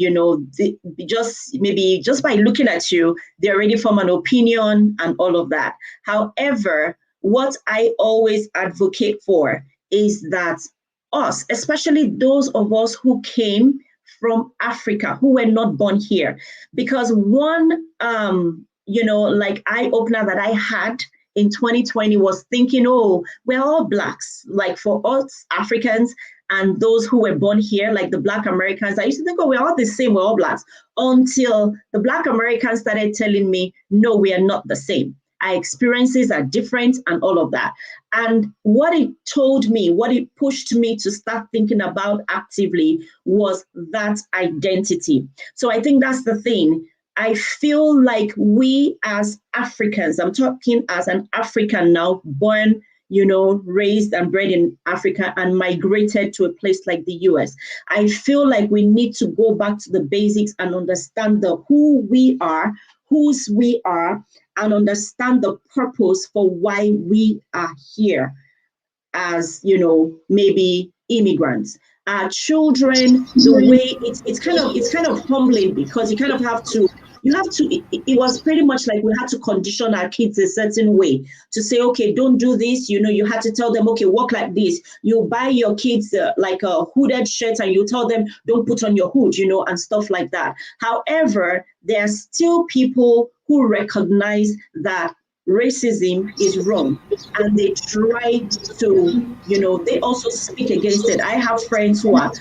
just by looking at you, they already form an opinion and all of that. However, what I always advocate for is that us, especially those of us who came from Africa, who were not born here, because one, eye-opener that I had in 2020 was thinking, oh, we're all Blacks. For us Africans and those who were born here, the Black Americans, I used to think, oh, we're all the same, we're all Blacks. Until the Black Americans started telling me, no, we are not the same. Our experiences are different and all of that. And what it told me, what it pushed me to start thinking about actively was that identity. So I think that's the thing. I feel like we as Africans, I'm talking as an African now, born, raised and bred in Africa and migrated to a place like the US. I feel like we need to go back to the basics and understand who we are, whose we are, and understand the purpose for why we are here as, maybe immigrants. Our children, the way it's kind of humbling, because you kind of have to, it was pretty much like we had to condition our kids a certain way to say, okay, don't do this. You had to tell them, okay, walk like this. You buy your kids a hooded shirt and you tell them, don't put on your hood, and stuff like that. However, there are still people who recognize that racism is wrong, and they try to, they also speak against it. I have friends who are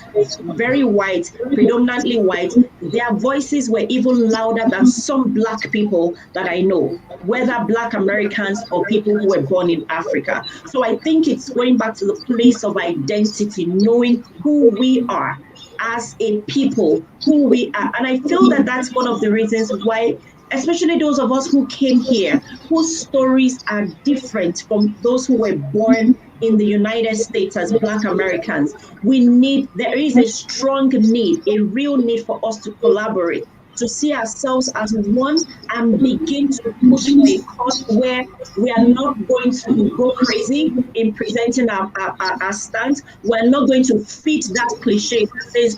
very white, predominantly white. Their voices were even louder than some Black people that I know, whether Black Americans or people who were born in Africa. So I think it's going back to the place of identity, knowing who we are as a people, who we are. And I feel that that's one of the reasons why, especially those of us who came here, whose stories are different from those who were born in the United States as Black Americans. There is a strong need, a real need for us to collaborate, to see ourselves as one and begin to push for a cause where we are not going to go crazy in presenting our stance. We're not going to fit that cliche that says,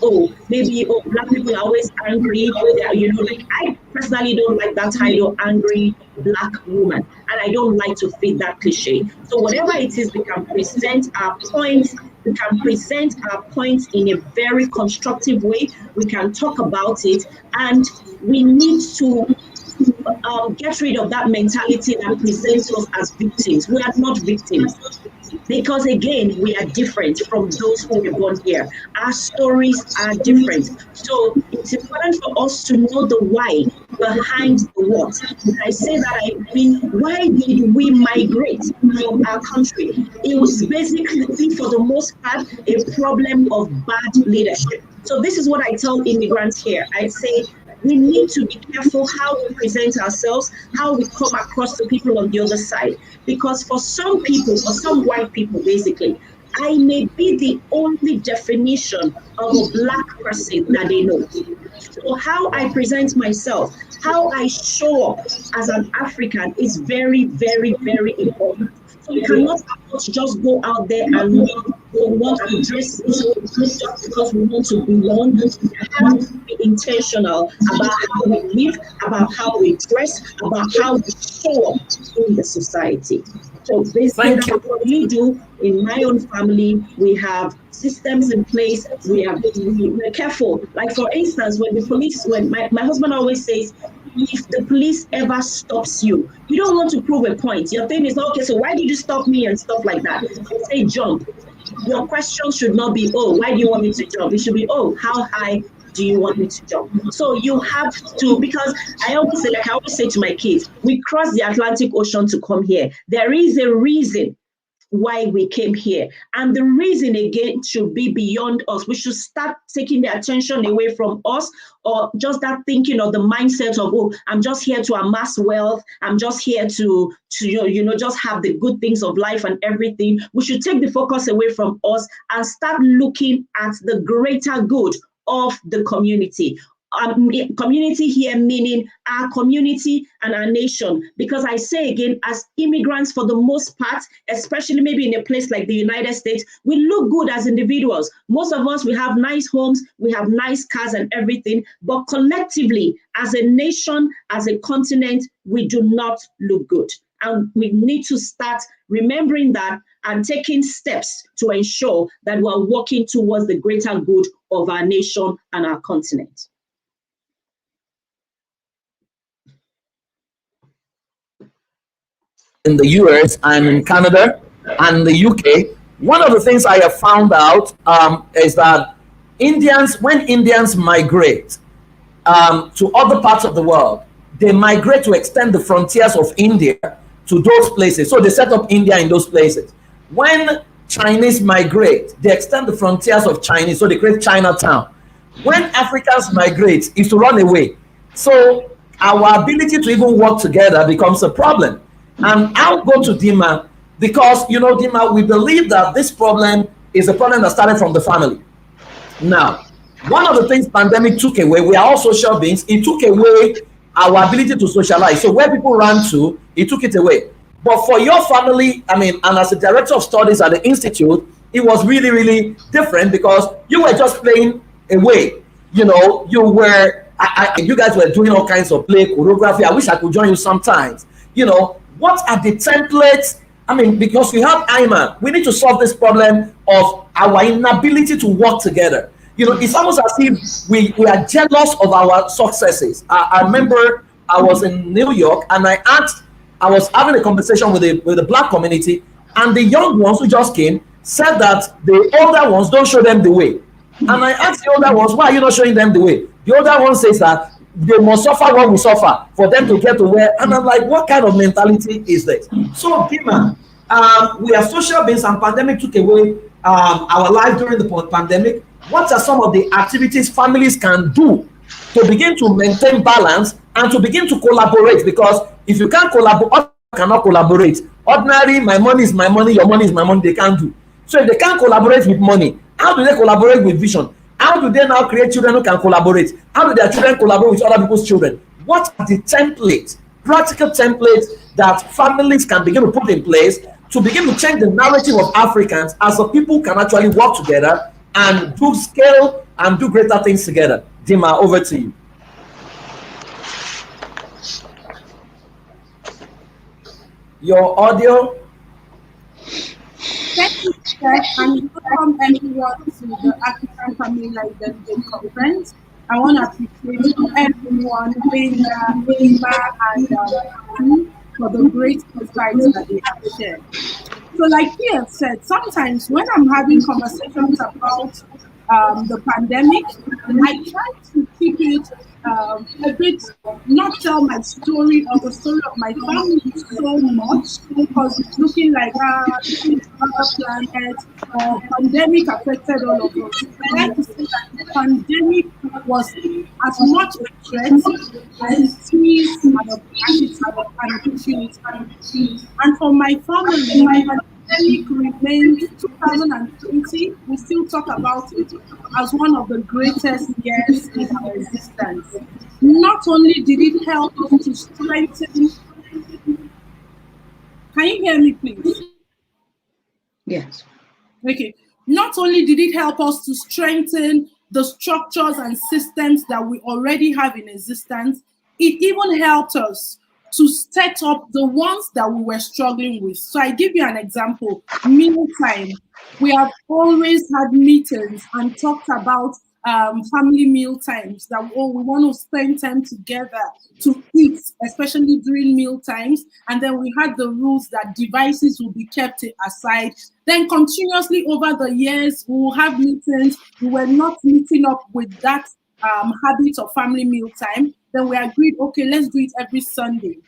maybe Black people are always angry. I personally don't like that title, angry Black woman, and I don't like to fit that cliche. So whatever it is, we can present our points. We can present our points in a very constructive way. We can talk about it, and we need to get rid of that mentality that presents us as victims. We are not victims, because again, we are different from those who were born here. Our stories are different. So it's important for us to know the why behind the what. When I say that, I mean, why did we migrate from our country? It was basically, for the most part, a problem of bad leadership. So this is what I tell immigrants here. I say, we need to be careful how we present ourselves, how we come across to people on the other side. Because for some people, for some white people, basically, I may be the only definition of a Black person that they know. So how I present myself, how I show up as an African is very, very, very important. So you cannot just go out there and want to dress just because we want to belong. We have to be intentional about how we live, about how we dress, about how we show up in the society. So basically, that's what we do in my own family. We have systems in place. We're careful. Like, for instance, when my husband always says, if the police ever stops you, you don't want to prove a point. Your thing is, okay, so why did you stop me and stuff like that? They say jump. Your question should not be, why do you want me to jump? It should be, how high do you want me to jump? So you have to, because I always say to my kids, we crossed the Atlantic Ocean to come here. There is a reason why we came here. And the reason, again, should be beyond us. We should start taking the attention away from us, or just that thinking of the mindset of, I'm just here to amass wealth. I'm just here to just have the good things of life and everything. We should take the focus away from us and start looking at the greater good of the community. Community here meaning our community and our nation, because I say again, as immigrants, for the most part, especially maybe in a place like the United States, we look good as individuals. Most of us, we have nice homes, we have nice cars and everything, but collectively, as a nation, as a continent, we do not look good. And we need to start remembering that and taking steps to ensure that we're working towards the greater good of our nation and our continent. In the US and in Canada and the UK, one of the things I have found out is that when Indians migrate to other parts of the world, they migrate to extend the frontiers of India to those places. So they set up India in those places. When Chinese migrate, they extend the frontiers of Chinese, so they create Chinatown. When Africans migrate, is to run away. So our ability to even work together becomes a problem. And I'll go to Dima because, Dima, we believe that this problem is a problem that started from the family. Now, one of the things pandemic took away, we are all social beings, it took away our ability to socialize. So where people ran to, it took it away. But for your family, and as a director of studies at the Institute, it was really, really different because you were just playing away. You guys were doing all kinds of play, choreography. I wish I could join you sometimes. What are the templates? Because we have IMAN, we need to solve this problem of our inability to work together. It's almost as if we are jealous of our successes. I remember I was in New York and I asked I was having a conversation with the black community, and the young ones who just came said that the older ones don't show them the way. And I asked the older ones, why are you not showing them the way? The older one says that they must suffer what we suffer for them to get to where. And I'm like, what kind of mentality is this? So, Dima, we are social beings, and pandemic took away our life during the pandemic. What are some of the activities families can do to begin to maintain balance and to begin to collaborate? Because if you can't collaborate, cannot collaborate. Ordinary, my money is my money, your money is my money, they can't do. So if they can't collaborate with money, how do they collaborate with vision? How do they now create children who can collaborate? How do their children collaborate with other people's children? What are the templates, practical templates that families can begin to put in place to begin to change the narrative of Africans as the people can actually work together and do scale and do greater things together? Dima, over to you. Your audio. Thank you, Chef, and welcome everyone to the African Family Life Day Conference. I want to appreciate everyone being back and for the great insights that they have shared. So, like Pierre said, sometimes when I'm having conversations about the pandemic, I try to keep it a bit, not tell my story or the story of my family so much, because it's looking like other planet or pandemic affected all of us. I like to say that the pandemic was as much a threat as it is an opportunity. And for my family, my pandemic remains 2020. We still talk about it as one of the greatest years in our existence. Not only did it help us to strengthen. Can you hear me, please? Yes. Okay. Not only did it help us to strengthen the structures and systems that we already have in existence, it even helped us to set up the ones that we were struggling with. So I give you an example. Mealtime. We have always had meetings and talked about family meal times, that we want to spend time together to eat, especially during meal times. And then we had the rules that devices will be kept aside. Then continuously over the years, we will have meetings. We were not meeting up with that habit of family meal time. Then we agreed, okay, let's do it every Sunday.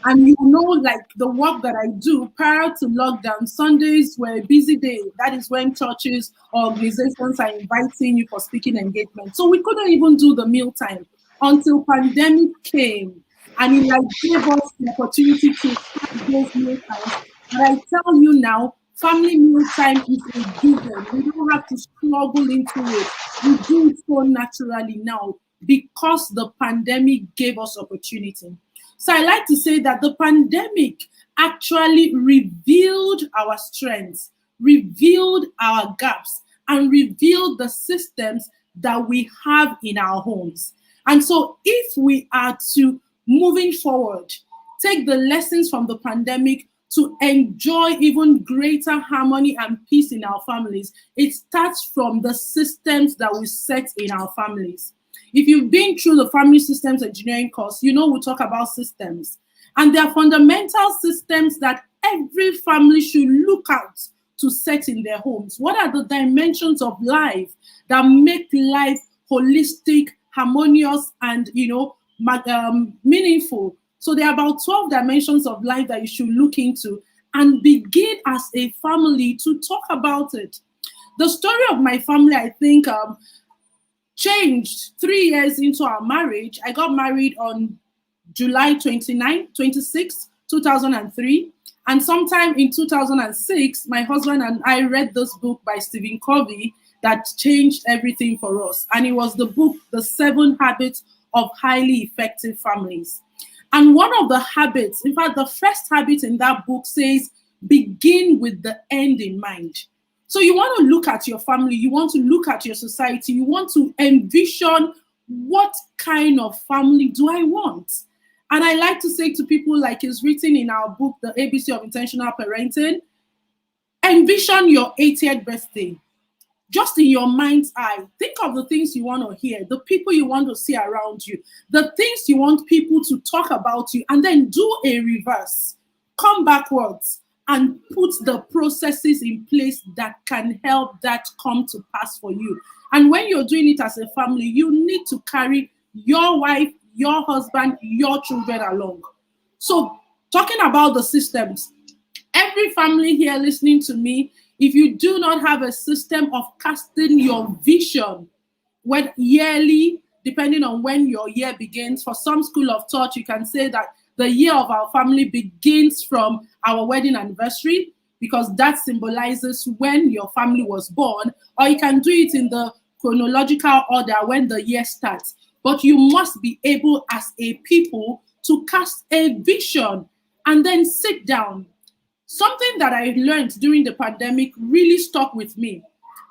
And you know, like the work that I do prior to lockdown, Sundays were a busy day. That is when churches or organizations are inviting you for speaking engagement. So we couldn't even do the meal time until pandemic came, and it like gave us the opportunity to have those meal times. But I tell you now, family meal time is a given. We don't have to struggle into it. We do it so naturally now because the pandemic gave us opportunity. So I like to say that the pandemic actually revealed our strengths, revealed our gaps, and revealed the systems that we have in our homes. And so if we are to, moving forward, take the lessons from the pandemic to enjoy even greater harmony and peace in our families, it starts from the systems that we set in our families. If you've been through the family systems engineering course, you know we talk about systems. And there are fundamental systems that every family should look out to set in their homes. What are the dimensions of life that make life holistic, harmonious, and meaningful? So there are about 12 dimensions of life that you should look into and begin as a family to talk about it. The story of my family, I think, changed 3 years into our marriage. I got married on July 26, 2003. And sometime in 2006, my husband and I read this book by Stephen Covey that changed everything for us. And it was the book, The 7 Habits of Highly Effective Families. And one of the habits, in fact, the first habit in that book says, begin with the end in mind. So you want to look at your family, you want to look at your society, you want to envision what kind of family do I want? And I like to say to people, like it's written in our book, The ABC of Intentional Parenting, envision your 80th birthday. just in your mind's eye, think of the things you want to hear, the people you want to see around you, the things you want people to talk about you, and then do a reverse. Come backwards and put the processes in place that can help that come to pass for you. And when you're doing it as a family, you need to carry your wife, your husband, your children along. So talking about the systems, every family here listening to me, if you do not have a system of casting your vision, when yearly, depending on when your year begins, for some school of thought, you can say that the year of our family begins from our wedding anniversary, because that symbolizes when your family was born, or you can do it in the chronological order when the year starts. But you must be able as a people to cast a vision and then sit down. Something that I learned during the pandemic really stuck with me.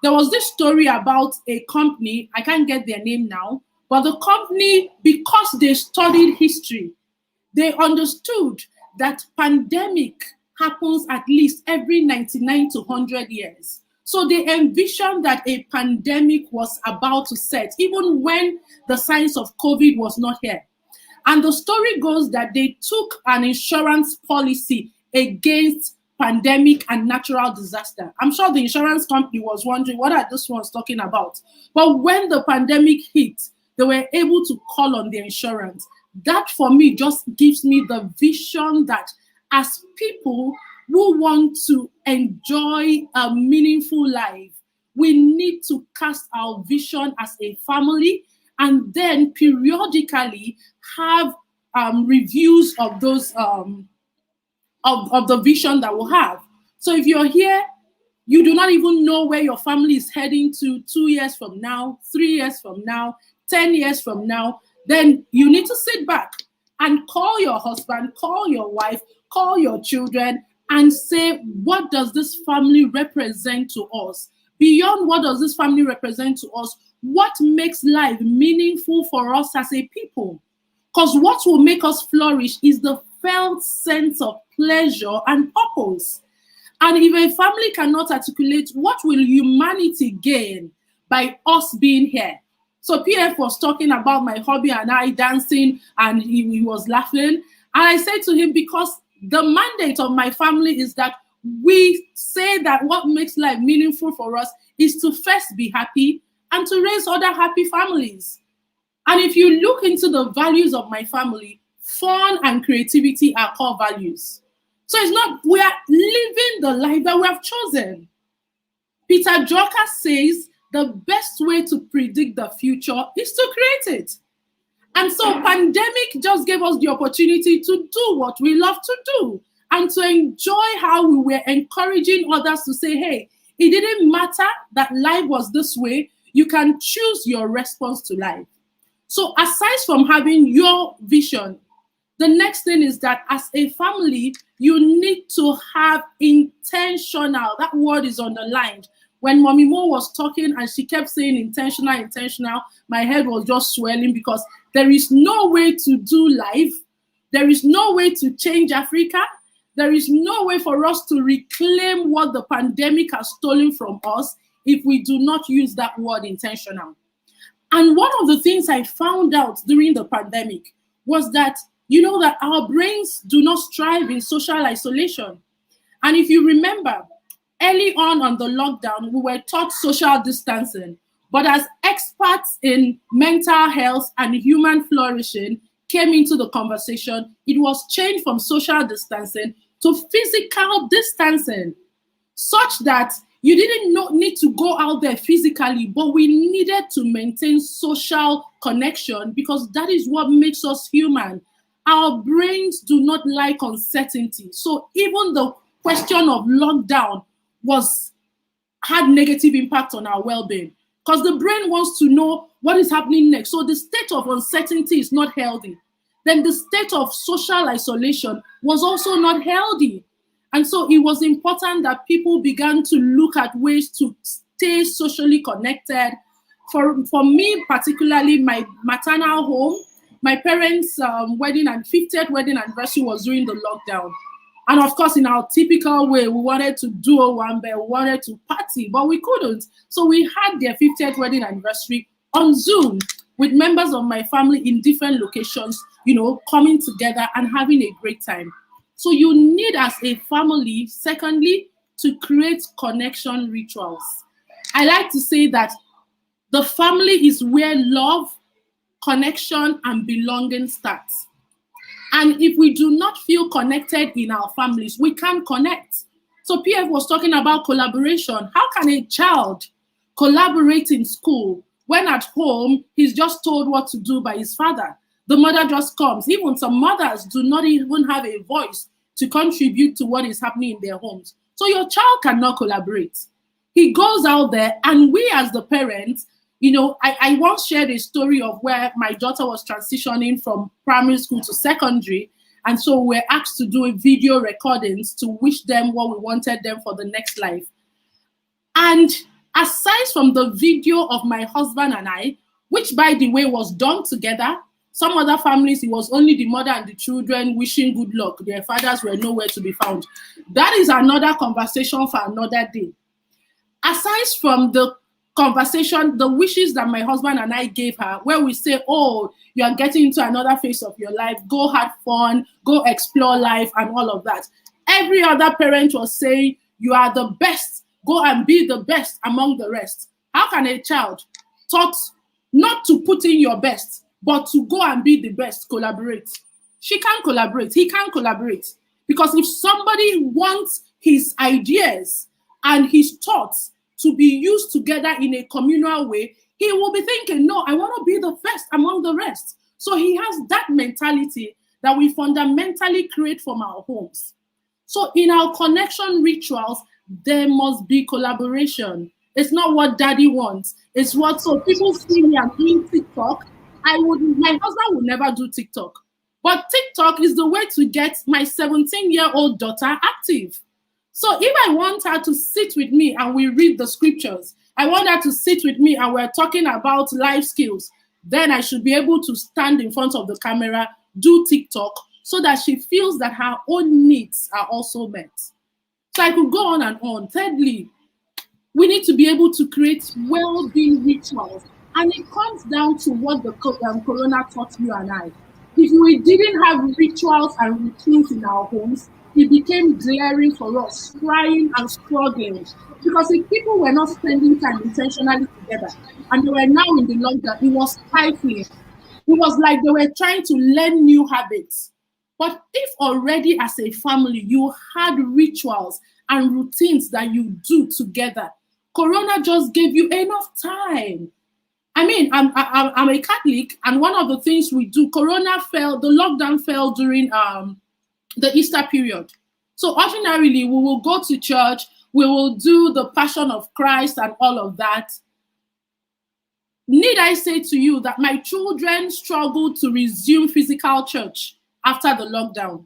There was this story about a company, I can't get their name now, but the company, because they studied history, they understood that pandemic happens at least every 99 to 100 years. So they envisioned that a pandemic was about to set, even when the signs of COVID was not here. And the story goes that they took an insurance policy against pandemic and natural disaster. I'm sure the insurance company was wondering, what are these ones talking about? But when the pandemic hit, they were able to call on their insurance. That for me just gives me the vision that as people who want to enjoy a meaningful life, we need to cast our vision as a family and then periodically have reviews of those of the vision that we have. So if you're here, you do not even know where your family is heading to 2 years from now, 3 years from now, 10 years from now, then you need to sit back and call your husband, call your wife, call your children, and say, what does this family represent to us? Beyond what does this family represent to us, what makes life meaningful for us as a people? Because what will make us flourish is the felt sense of pleasure and purpose. And if a family cannot articulate what will humanity gain by us being here. So PF was talking about my hobby and I dancing, and he was laughing. And I said to him, because the mandate of my family is that we say that what makes life meaningful for us is to first be happy and to raise other happy families. And if you look into the values of my family, fun and creativity are core values. So it's not, we are living the life that we have chosen. Peter Drucker says the best way to predict the future is to create it. And so pandemic just gave us the opportunity to do what we love to do and to enjoy how we were encouraging others to say, hey, it didn't matter that life was this way. You can choose your response to life. So aside from having your vision, the next thing is that as a family, you need to have intentional. That word is underlined. When Mommy Mo was talking and she kept saying intentional, my head was just swelling because there is no way to do life. There is no way to change Africa. There is no way for us to reclaim what the pandemic has stolen from us if we do not use that word intentional. And one of the things I found out during the pandemic was that, you know, that our brains do not strive in social isolation. And if you remember, early on the lockdown, we were taught social distancing. But as experts in mental health and human flourishing came into the conversation, it was changed from social distancing to physical distancing, such that you didn't need to go out there physically, but we needed to maintain social connection because that is what makes us human. Our brains do not like uncertainty. So even the question of lockdown had negative impact on our well-being because the brain wants to know what is happening next. So the state of uncertainty is not healthy. Then the state of social isolation was also not healthy. And so it was important that people began to look at ways to stay socially connected. For me, particularly my maternal home, my parents' wedding and 50th wedding anniversary was during the lockdown. And of course, in our typical way, we wanted to do a Wambe, we wanted to party, but we couldn't. So we had their 50th wedding anniversary on Zoom with members of my family in different locations, you know, coming together and having a great time. So you need, as a family, secondly, to create connection rituals. I like to say that the family is where love, connection, and belonging starts. And if we do not feel connected in our families, we can't connect. So PF was talking about collaboration. How can a child collaborate in school when at home he's just told what to do by his father? The mother just comes. Even some mothers do not even have a voice to contribute to what is happening in their homes. So your child cannot collaborate. He goes out there, and we as the parents, you know, I once shared a story of where my daughter was transitioning from primary school to secondary. And so we're asked to do video recordings to wish them what we wanted them for the next life. And aside from the video of my husband and I, which by the way was done together, some other families, it was only the mother and the children wishing good luck. Their fathers were nowhere to be found. That is another conversation for another day. Aside from the conversation, the wishes that my husband and I gave her, where we say, oh, you are getting into another phase of your life, go have fun, go explore life and all of that. Every other parent was saying, you are the best, go and be the best among the rest. How can a child taught not to put in your best, but to go and be the best, collaborate? She can't collaborate, he can't collaborate. Because if somebody wants his ideas and his thoughts to be used together in a communal way, he will be thinking, no, I want to be the first among the rest. So he has that mentality that we fundamentally create from our homes. So in our connection rituals, there must be collaboration. It's not what daddy wants. It's what, so people see me, I'm doing TikTok. My husband would never do TikTok. But TikTok is the way to get my 17-year-old daughter active. So if I want her to sit with me and we read the scriptures, I want her to sit with me and we're talking about life skills, then I should be able to stand in front of the camera, do TikTok, so that she feels that her own needs are also met. So I could go on and on. Thirdly, we need to be able to create well-being rituals. And it comes down to what the corona taught you and I. If we didn't have rituals and routines in our homes, it became glaring for us, trying and struggling. Because if people were not spending time intentionally together and they were now in the lockdown, it was stifling. It was like they were trying to learn new habits. But if already as a family you had rituals and routines that you do together, Corona just gave you enough time. I mean, I'm a Catholic, and one of the things we do, the lockdown fell during the Easter period. So ordinarily, we will go to church, we will do the Passion of Christ and all of that. Need I say to you that my children struggled to resume physical church after the lockdown,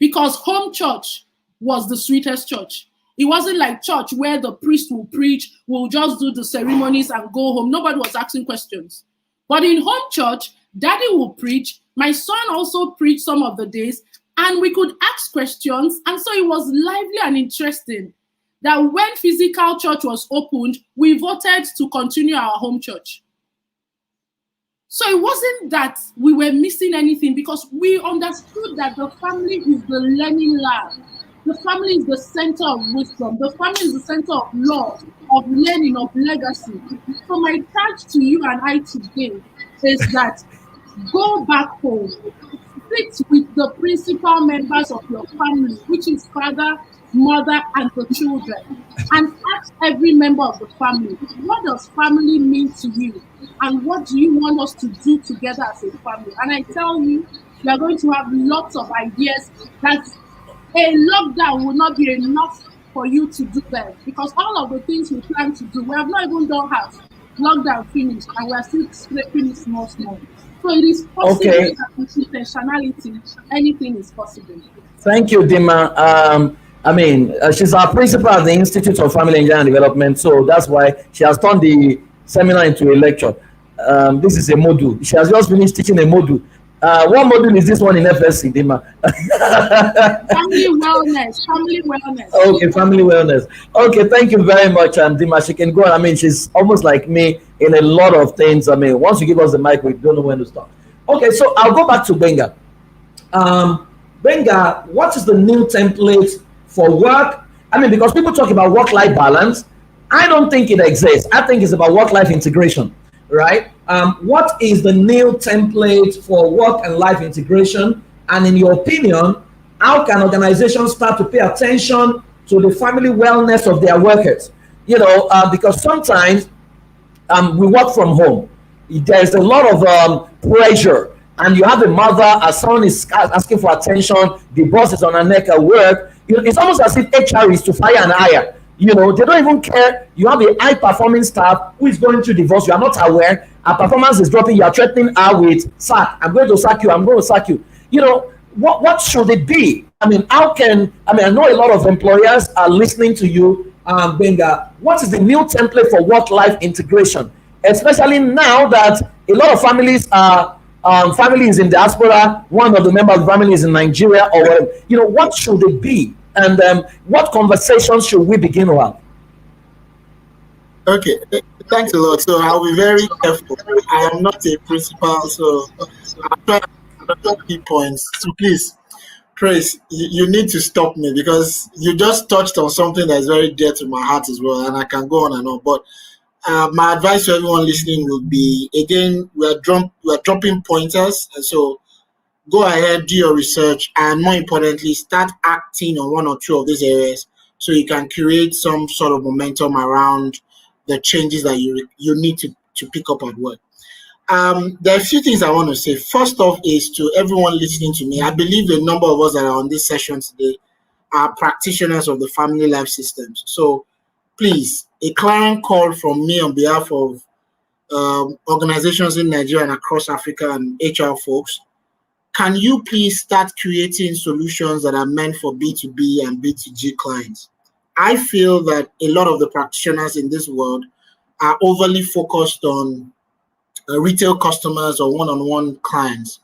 because home church was the sweetest church. It wasn't like church where the priest will preach, we'll just do the ceremonies and go home. Nobody was asking questions. But in home church, daddy will preach. My son also preached some of the days, and we could ask questions. And so it was lively and interesting that when physical church was opened, we voted to continue our home church. So it wasn't that we were missing anything, because we understood that the family is the learning lab. The family is the center of wisdom. The family is the center of love, of learning, of legacy. So my charge to you and I today is that go back home, sit with the principal members of your family, which is father, mother, and the children, and ask every member of the family, what does family mean to you? And what do you want us to do together as a family? And I tell you, you are going to have lots of ideas that a lockdown will not be enough for you to do them, because all of the things we plan to do, we have not even done half. Lockdown finished, and we are still scraping it small. So it is possible that with intentionality, anything is possible. Thank you, Dima. She's our principal at the Institute of Family Engineering and Development, so that's why she has turned the seminar into a lecture. This is a module. She has just finished teaching a module. What module is this one in FSC, Dima? Family wellness. Family wellness. Okay, family wellness. Okay, thank you very much, Dima. She can go on. I mean, she's almost like me in a lot of things. I mean, once you give us the mic, we don't know when to stop. Okay, so I'll go back to Benga. Benga, what is the new template for work? I mean, because people talk about work-life balance, I don't think it exists. I think it's about work-life integration, right? What is the new template for work and life integration? And in your opinion, how can organizations start to pay attention to the family wellness of their workers? You know, because sometimes we work from home. There's a lot of pressure, and you have a mother, as someone is asking for attention, the boss is on her neck at work. You know, it's almost as if HR is to fire and hire. You know, they don't even care. You have a high performing staff who is going through divorce. You are not aware. Her performance is dropping. You are threatening her with sack. I'm going to sack you. I'm going to sack you. You know, what should it be? I mean, I know a lot of employers are listening to you, Benga. What is the new template for work-life integration? Especially now that a lot of families are families in diaspora, one of the members of the family is in Nigeria or whatever. You know, what should it be? And what conversations should we begin to have? Okay, thanks a lot. So I'll be very careful. I am not a principal, so I'll try to key points. So please, Chris, you need to stop me because you just touched on something that is very dear to my heart as well, and I can go on and on. But my advice to everyone listening would be, again, we are dropping pointers, and so go ahead, do your research, and more importantly, start acting on one or two of these areas so you can create some sort of momentum around the changes that you need to pick up at work. There are a few things I want to say. First off is to everyone listening to me, I believe a number of us that are on this session today are practitioners of the family life systems. So please, a client call from me on behalf of organizations in Nigeria and across Africa and HR folks. Can you please start creating solutions that are meant for B2B and B2G clients? I feel that a lot of the practitioners in this world are overly focused on retail customers or one-on-one clients.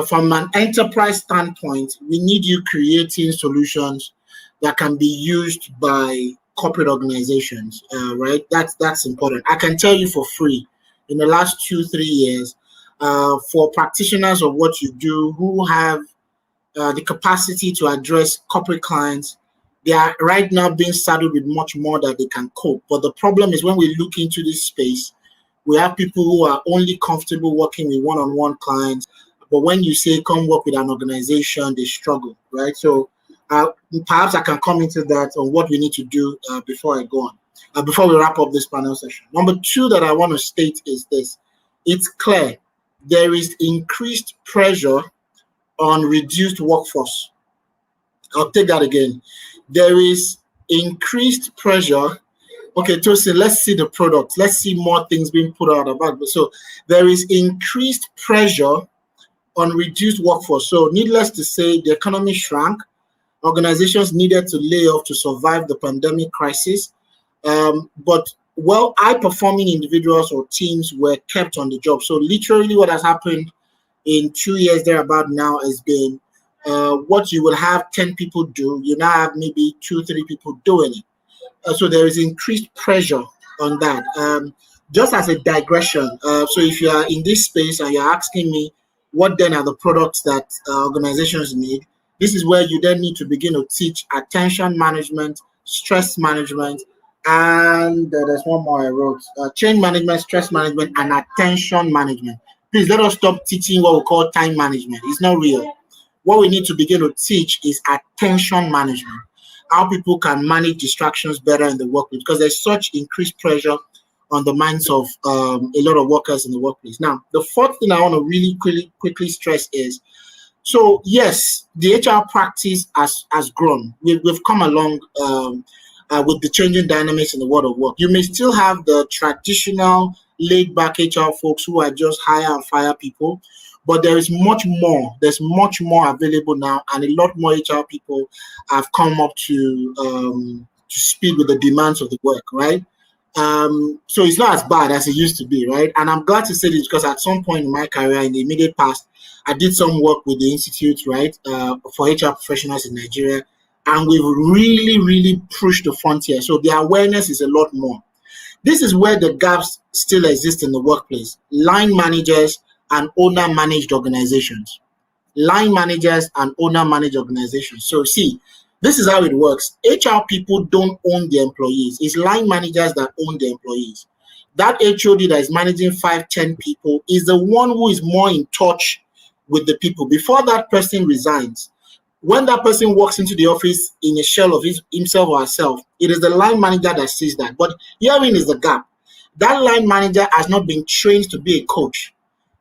From an enterprise standpoint, we need you creating solutions that can be used by corporate organizations, right? That's important. I can tell you for free, in the last 2-3 years, for practitioners of what you do who have the capacity to address corporate clients, they are right now being saddled with much more that they can cope. But the problem is when we look into this space, we have people who are only comfortable working with one-on-one clients. But when you say come work with an organization, they struggle, right? So perhaps I can come into that on what we need to do before I go on, before we wrap up this panel session. Number two that I want to state is this. It's clear there is increased pressure on reduced workforce. I'll take that again. There is increased pressure. Okay, Tosin, let's see the product. Let's see more things being put out about. So there is increased pressure on reduced workforce. So needless to say, the economy shrank. Organizations needed to lay off to survive the pandemic crisis. But high-performing individuals or teams were kept on the job. So literally what has happened in 2 years thereabout now has been what you would have 10 people do, you now have maybe 2-3 people doing it. So there is increased pressure on that. Just as a digression, so if you are in this space and you're asking me what then are the products that organizations need, this is where you then need to begin to teach attention management, stress management, and there's one more I wrote, change management, stress management, and attention management. Please let us stop teaching what we call time management. It's not real. What we need to begin to teach is attention management, how people can manage distractions better in the workplace, because there's such increased pressure on the minds of a lot of workers in the workplace. Now, the fourth thing I want to really quickly stress is, so yes, the HR practice has grown. We've come along with the changing dynamics in the world of work. You may still have the traditional laid-back HR folks who are just hire and fire people, but there is much more. There's much more available now, and a lot more HR people have come up to speed with the demands of the work, right? So it's not as bad as it used to be, right? And I'm glad to say this because at some point in my career, in the immediate past, I did some work with the Institute, right, for HR professionals in Nigeria. And we've really, really pushed the frontier. So the awareness is a lot more. This is where the gaps still exist in the workplace. Line managers and owner-managed organizations. Line managers and owner-managed organizations. So see, this is how it works. HR people don't own the employees. It's line managers that own the employees. That HOD that is managing 5, 10 people is the one who is more in touch with the people. Before that person resigns, when that person walks into the office in a shell of himself or herself, it is the line manager that sees that. But herein is the gap. That line manager has not been trained to be a coach.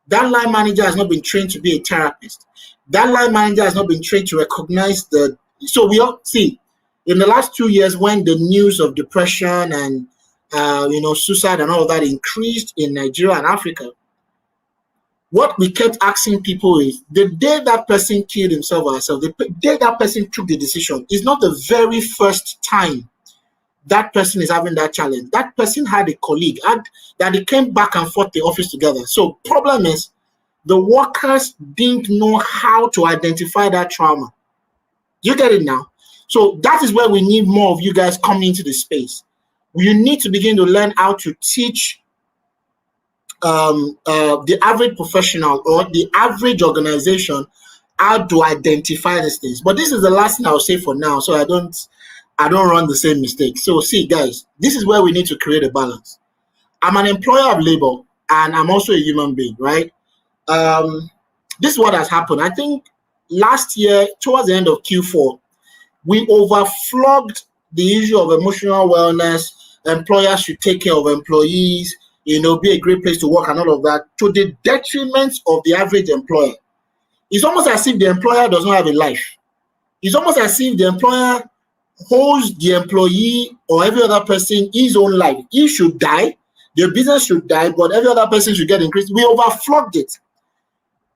That line manager has not been trained to be a therapist. That line manager has not been trained to recognize the... So we all see, in the last 2 years, when the news of depression and suicide and all of that increased in Nigeria and Africa, what we kept asking people is, the day that person killed himself or herself, the day that person took the decision, is not the very first time that person is having that challenge. That person had a colleague that they came back and forth the office together. So problem is, the workers didn't know how to identify that trauma. You get it now? So that is where we need more of you guys coming into the space. You need to begin to learn how to teach the average professional or the average organization how to identify these things. But this is the last thing I'll say for now, so I don't run the same mistake. So see, guys, this is where we need to create a balance. I'm an employer of labor, and I'm also a human being, right? This is what has happened. I think last year, towards the end of Q4, we overflogged the issue of emotional wellness. Employers should take care of employees, be a great place to work and all of that, to the detriment of the average employer. It's almost as if the employer does not have a life. It's almost as if the employer holds the employee or every other person his own life. He should die, the business should die, but every other person should get increased. We overflogged it.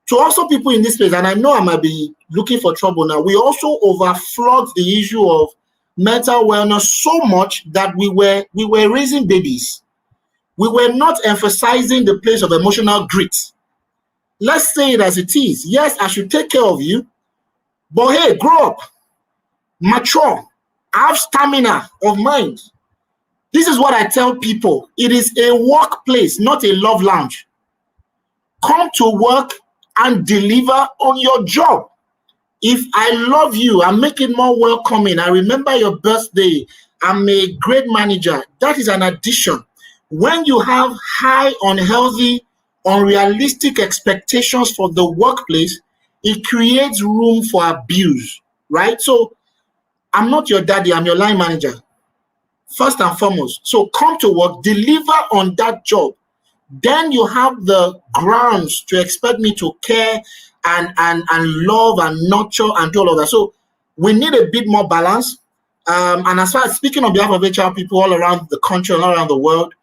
So also people in this space, and I know I might be looking for trouble now, we also overflogged the issue of mental wellness so much that we were raising babies. We were not emphasizing the place of emotional grit. Let's say it as it is. Yes, I should take care of you, but hey, grow up, mature, have stamina of mind. This is what I tell people. It is a workplace, not a love lounge. Come to work and deliver on your job. If I love you, I make it more welcoming. I remember your birthday. I'm a great manager. That is an addition. When you have high, unhealthy, unrealistic expectations for the workplace, it creates room for abuse, right? So I'm not your daddy, I'm your line manager, first and foremost. So come to work, deliver on that job. Then you have the grounds to expect me to care and love and nurture and do all of that. So we need a bit more balance. And as far as speaking on behalf of HR people all around the country and all around the world,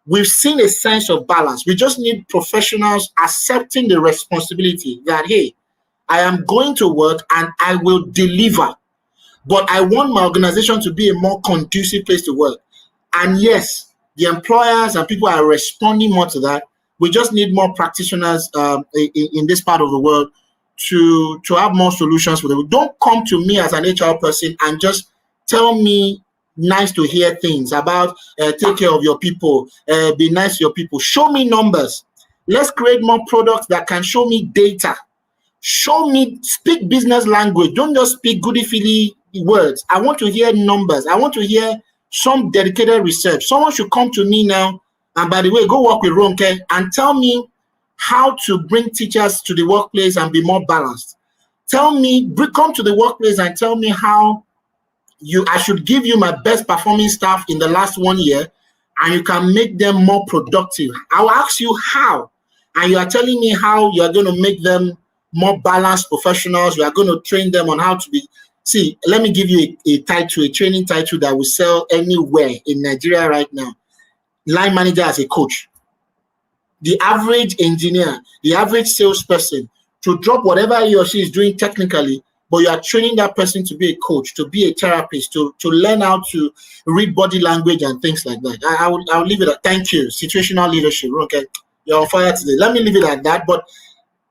we've seen a sense of balance. We just need professionals accepting the responsibility that, hey, I am going to work and I will deliver, but I want my organization to be a more conducive place to work. And yes, the employers and people are responding more to that. We just need more practitioners in this part of the world to have more solutions for them. Don't come to me as an HR person and just tell me nice to hear things about take care of your people, be nice to your people. Show me numbers. Let's create more products that can show me data. Show me, speak business language. Don't just speak goody-feely words. I want to hear numbers. I want to hear some dedicated research. Someone should come to me now, and by the way, go work with Ronke and tell me how to bring teachers to the workplace and be more balanced. Tell me, come to the workplace and tell me how I should give you my best performing staff in the last 1 year, and you can make them more productive. I'll ask you how, and you are telling me how you are going to make them more balanced professionals. You are going to train them on how to be. See, let me give you a title, a training title that will sell anywhere in Nigeria right now. Line manager as a coach. The average engineer, the average salesperson, to drop whatever he or she is doing technically but you are training that person to be a coach, to be a therapist, to learn how to read body language and things like that. I'll leave it at thank you. Situational leadership. Okay, you're on fire today. Let me leave it at that. But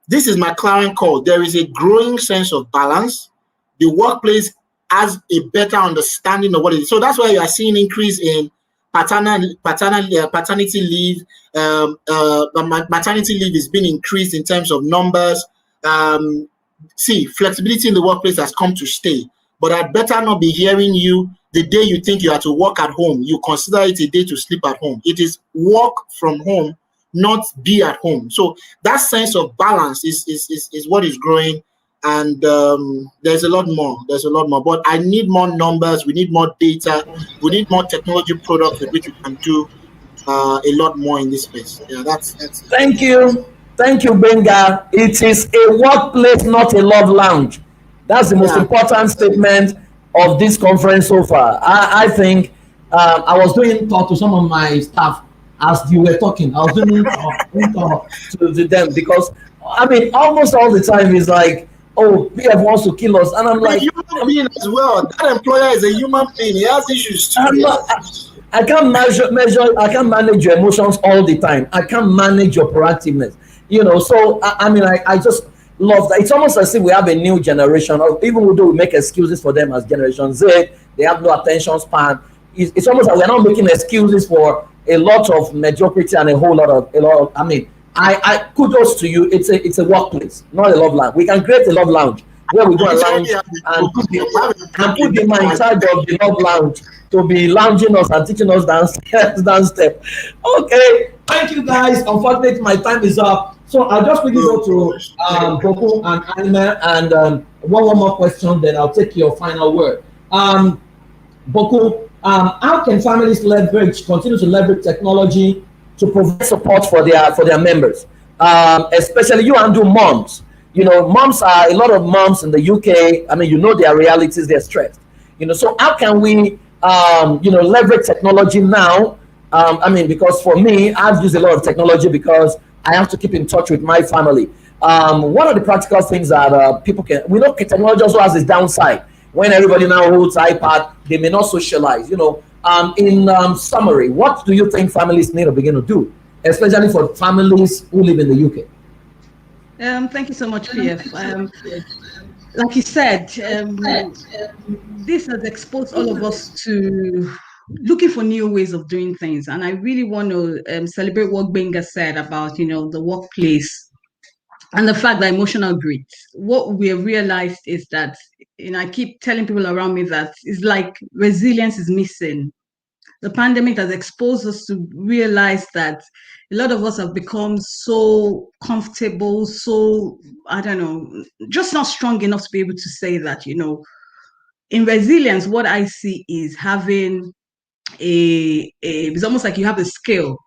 this is my clarion call. There is a growing sense of balance. The workplace has a better understanding of what it is. So that's why you are seeing increase in paternity leave. Maternity leave is being increased in terms of numbers. See, flexibility in the workplace has come to stay. But I'd better not be hearing you the day you think you have to work at home. You consider it a day to sleep at home. It is work from home, not be at home. So that sense of balance is what is growing. And there's a lot more. But I need more numbers. We need more data. We need more technology products with which we can do a lot more in this space. Yeah, that's Thank you. Thank you, Benga. It is a workplace, not a love lounge. That's the most important statement of this conference so far. I think I was doing talk to some of my staff as you were talking. I was doing talk to them because, I mean, almost all the time is like, oh, PF wants to kill us. And I'm like, human being as well. That employer is a human being. He has issues too. I can't I can't manage your emotions all the time. I can't manage your proactiveness. You know, so I just love that. It's almost as if we have a new generation, or even though we make excuses for them as Generation Z, they have no attention span. It's almost like we're not making excuses for a lot of mediocrity and a lot of I kudos to you. It's a workplace, not a love lounge. We can create a love lounge where we go and lounge and put the man in charge of the love lounge to be lounging us and teaching us dance step. Okay, thank you guys. Unfortunately, my time is up. So I'll just quickly go to Boku and Anime and one more question, then I'll take your final word. Boku, how can families continue to leverage technology to provide support for their members, especially you and moms? You know, moms are a lot of moms in the UK. I mean, you know their realities, they're stressed. You know, so how can we, leverage technology now? Because for me, I've used a lot of technology because I have to keep in touch with my family. One of the practical things that people can, we know technology also has its downside. When everybody now holds iPad, they may not socialize. You know, in summary, what do you think families need to begin to do, especially for families who live in the UK? Thank you so much, PF. Like you said, this has exposed all of us to looking for new ways of doing things. And I really want to celebrate what Benga said about, the workplace and the fact that emotional grit. What we have realized is that, I keep telling people around me that it's like resilience is missing. The pandemic has exposed us to realize that a lot of us have become so comfortable, so, I don't know, just not strong enough to be able to say that, in resilience, what I see is having it's almost like you have a scale.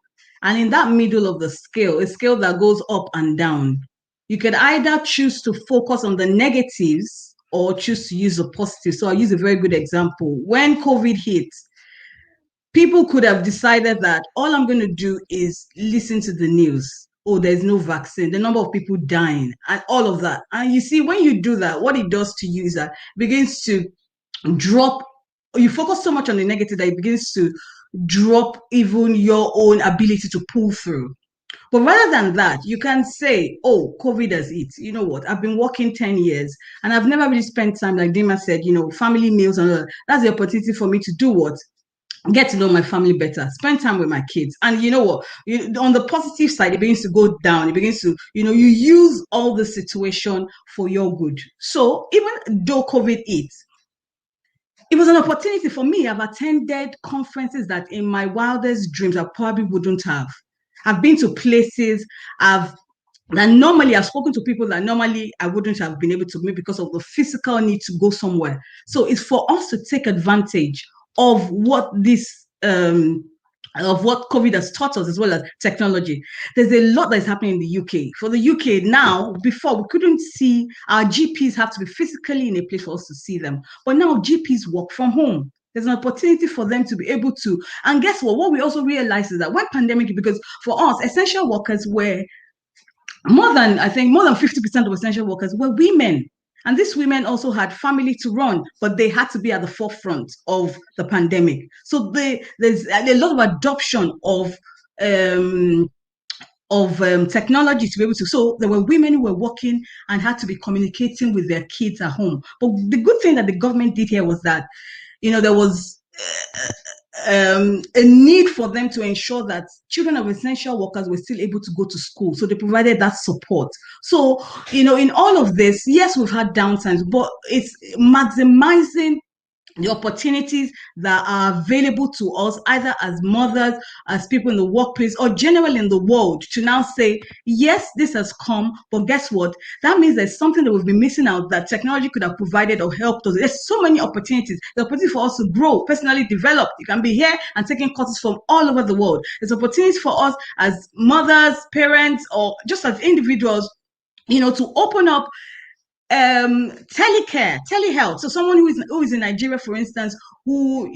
And in that middle of the scale, a scale that goes up and down, you can either choose to focus on the negatives or choose to use the positive. So I'll use a very good example. When COVID hit, people could have decided that all I'm going to do is listen to the news. Oh, there's no vaccine, the number of people dying, and all of that. And you see, when you do that, what it does to you is that it begins to drop. You focus so much on the negative that it begins to drop even your own ability to pull through. But rather than that, you can say, oh, COVID has hit. You know what? I've been working 10 years and I've never really spent time, like Dima said, family meals and all that. That's the opportunity for me to do what? Get to know my family better, spend time with my kids. And you know what? On the positive side, it begins to go down. It begins to, you use all the situation for your good. So even though COVID hit, it was an opportunity for me. I've attended conferences that in my wildest dreams I probably wouldn't have. I've been to places that normally I've spoken to people that normally I wouldn't have been able to meet because of the physical need to go somewhere. So it's for us to take advantage of what of what COVID has taught us, as well as technology. There's a lot that is happening in the UK. For the UK now, before we couldn't see, our GPs have to be physically in a place for us to see them. But now GPs work from home. There's an opportunity for them to be able to. And guess what? What we also realized is that when pandemic, because for us, essential workers were more than 50% of essential workers were women. And these women also had family to run, but they had to be at the forefront of the pandemic. So there's a lot of adoption of technology to be able to. So there were women who were working and had to be communicating with their kids at home. But the good thing that the government did here was that, there was a need for them to ensure that children of essential workers were still able to go to school. So they provided that support. So, in all of this, yes, we've had downtimes, but it's maximizing the opportunities that are available to us, either as mothers, as people in the workplace, or generally in the world, to now say, yes, this has come, but guess what? That means there's something that we've been missing out that technology could have provided or helped us. There's so many opportunities. The opportunity for us to grow, personally develop. You can be here and taking courses from all over the world. There's opportunities for us as mothers, parents, or just as individuals, to open up telecare, telehealth. So someone who is in Nigeria, for instance, who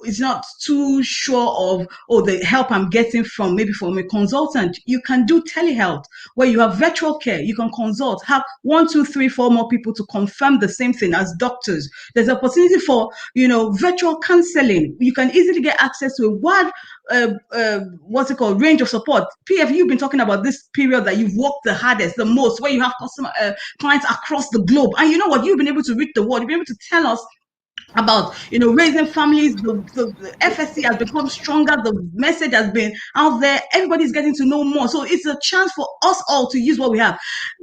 is not too sure of the help I'm getting from a consultant, you can do telehealth where you have virtual care. You can consult, have 1, 2, 3, 4 more people to confirm the same thing as doctors. There's opportunity for virtual counseling. You can easily get access to a wide range of support. PF, you've been talking about this period that you've worked the hardest, the most, where you have clients across the globe, and you know what, you've been able to reach the world. You've been able to tell us about raising families. The FSC has become stronger. The message has been out there. Everybody's getting to know more. So it's a chance for us all to use what we have.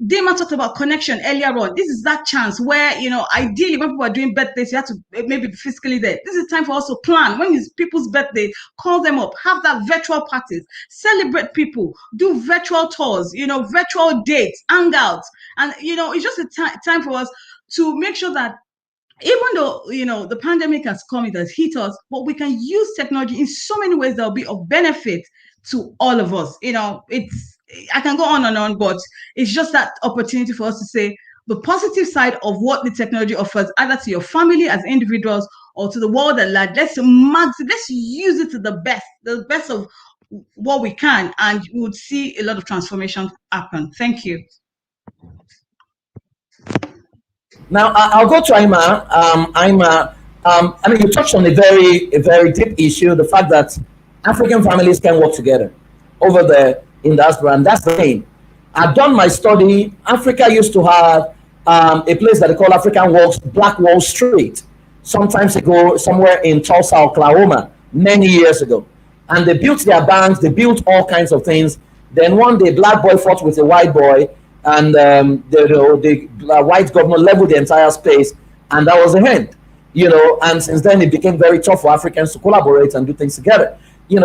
Dima talked about connection earlier on. This is that chance where ideally when people are doing birthdays, you have to maybe be physically there. This is time for us to plan. When it's people's birthday, call them up, have that virtual parties, celebrate people, do virtual tours, virtual dates, hangouts, and it's just a time for us to make sure that even though the pandemic has come, it has hit us, but we can use technology in so many ways that will be of benefit to all of us. I can go on and on, but it's just that opportunity for us to say the positive side of what the technology offers, either to your family as individuals or to the world at large. Let's use it to the best of what we can, and we would see a lot of transformation happen. Thank you. Now I'll go to Ima. Ima, you touched on a very deep issue: the fact that African families can work together over there in diaspora, and that's the thing. I've done my study. Africa used to have a place that they call Black Wall Street, sometimes ago, somewhere in Tulsa, Oklahoma, many years ago, and they built their banks, they built all kinds of things. Then one day, black boy fought with a white boy, and the white governor leveled the entire space, and that was the end. And since then it became very tough for Africans to collaborate and do things together.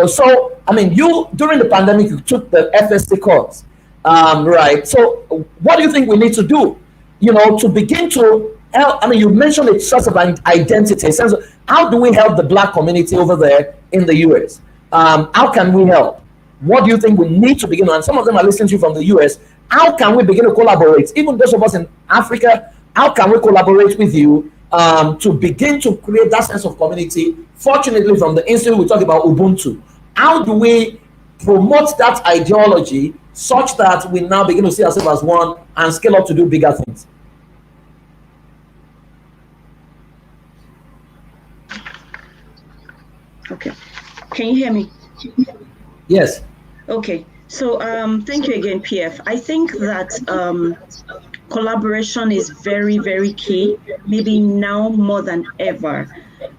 So you during the pandemic you took the FSC course, right? So what do you think we need to do, to begin to help? You mentioned a sort of an identity sense of how do we help the Black community over there in the US? How can we help? What do you think we need to begin? And some of them are listening to you from the US. How can we begin to collaborate? Even those of us in Africa, how can we collaborate with you to begin to create that sense of community? Fortunately, from the Institute, we talk about Ubuntu. How do we promote that ideology such that we now begin to see ourselves as one and scale up to do bigger things? Okay. Can you hear me? Yes. Okay. So thank you again, PF. I think that collaboration is very, very key, maybe now more than ever.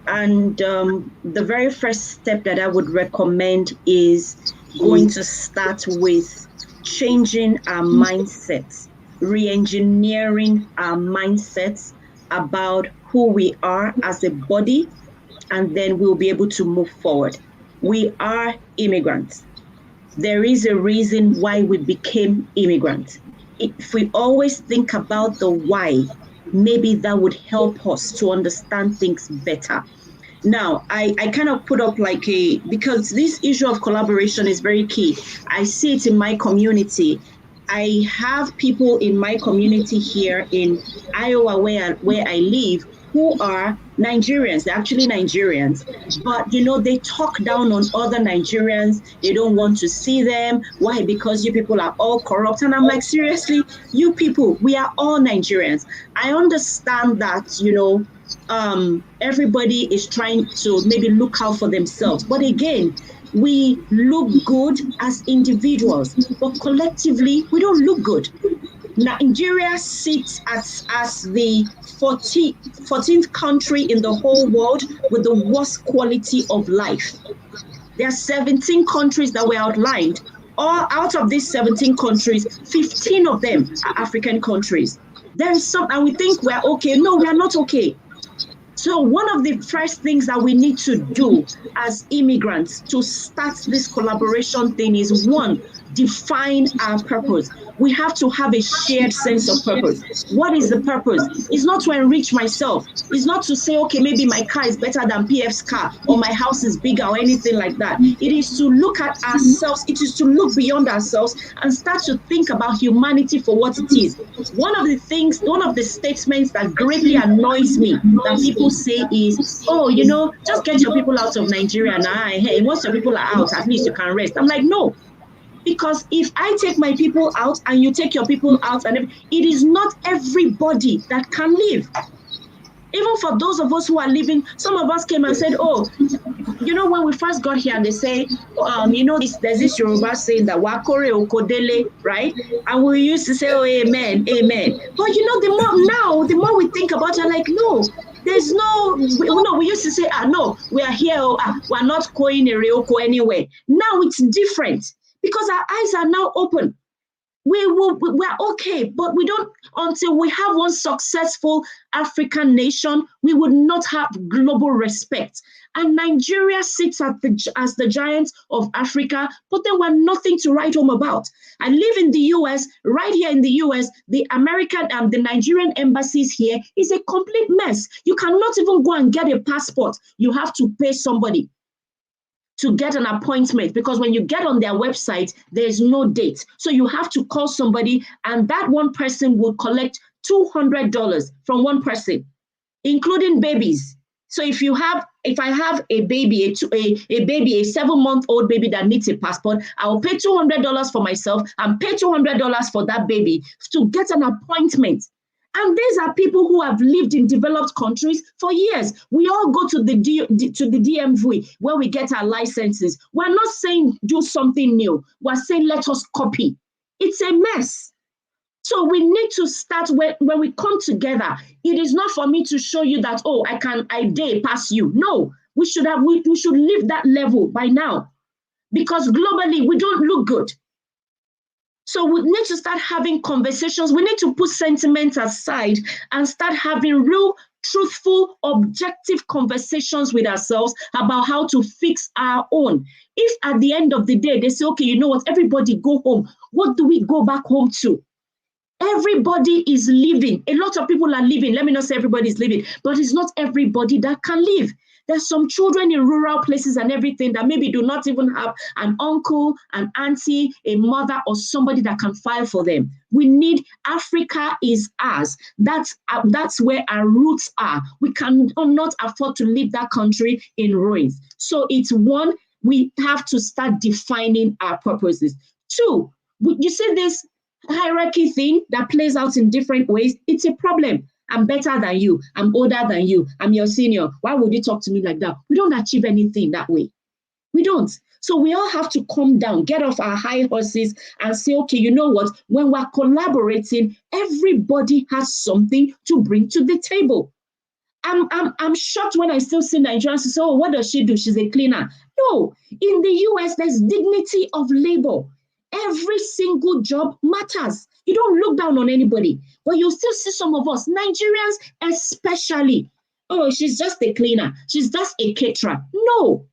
And the very first step that I would recommend is going to start with changing our mindsets, re-engineering our mindsets about who we are as a body, and then we'll be able to move forward. We are immigrants. There is a reason why we became immigrants. If we always think about the why, maybe that would help us to understand things better. Now, I kind of put up because this issue of collaboration is very key. I see it in my community. I have people in my community here in Iowa where I live who are Nigerians. They're actually Nigerians, but you know, they talk down on other Nigerians. They don't want to see them. Why? Because you people are all corrupt. And I'm like, seriously, you people, we are all Nigerians. I understand that, you know, everybody is trying to maybe look out for themselves. But again, we look good as individuals, but collectively, we don't look good. Nigeria sits as the 14th country in the whole world with the worst quality of life. There are 17 countries that were outlined. All out of these 17 countries, 15 of them are African countries. There is some, and we think we're okay. No, we are not okay. So one of the first things that we need to do as immigrants to start this collaboration thing is, one, define our purpose. We have to have a shared sense of purpose. What is the purpose? It's not to enrich myself. It's not to say, okay, maybe my car is better than PF's car, or my house is bigger, or anything like that. It is to look at ourselves. It is to look beyond ourselves and start to think about humanity for what it is. One of the statements that greatly annoys me that people say is, oh, you know, just get your people out of Nigeria now. Hey, once your people are out, at least you can rest. I'm like, no. Because if I take my people out and you take your people out, and it is not everybody that can live. Even for those of us who are living, some of us came and said, oh, you know, when we first got here, they say, you know, there's this Yoruba saying that wakore okodele, right? And we used to say, oh, amen, amen. But you know, the more we think about it, like, no, there's no, we used to say, no, we are here, we're not going Erioko anywhere. Now it's different because our eyes are now open. We're okay, but we don't, until we have one successful African nation, we would not have global respect. And Nigeria sits as the giants of Africa, but then we're nothing to write home about. I live in the US, right here in the US, the American and the Nigerian embassies here is a complete mess. You cannot even go and get a passport. You have to pay somebody to get an appointment, because when you get on their website, there's no date. So you have to call somebody, and that one person will collect $200 from one person, including babies. So if I have a baby, a 7-month-old baby that needs a passport, I'll pay $200 for myself and pay $200 for that baby to get an appointment. And these are people who have lived in developed countries for years. We all go to the DMV where we get our licenses. We're not saying do something new. We're saying let us copy. It's a mess. So we need to start when we come together. It is not for me to show you that, oh, I dare pass you. No, we should leave that level by now, because globally we don't look good. So we need to start having conversations. We need to put sentiments aside and start having real, truthful, objective conversations with ourselves about how to fix our own. If at the end of the day, they say, okay, you know what, everybody go home. What do we go back home to? Everybody is living. A lot of people are living. Let me not say everybody is living, but it's not everybody that can live. There's some children in rural places and everything that maybe do not even have an uncle, an auntie, a mother, or somebody that can file for them. We need, Africa is ours. That's where our roots are. We cannot afford to leave that country in ruins. So it's one, we have to start defining our purposes. Two, you see this hierarchy thing that plays out in different ways. It's a problem. I'm better than you. I'm older than you. I'm your senior. Why would you talk to me like that? We don't achieve anything that way. We don't. So we all have to calm down, get off our high horses and say, okay, you know what? When we're collaborating, everybody has something to bring to the table. I'm shocked when I still see Nigerians say, oh, what does she do? She's a cleaner. No, in the US, there's dignity of labor. Every single job matters. You don't look down on anybody, but you'll still see some of us, Nigerians especially, oh, she's just a cleaner. She's just a caterer. No,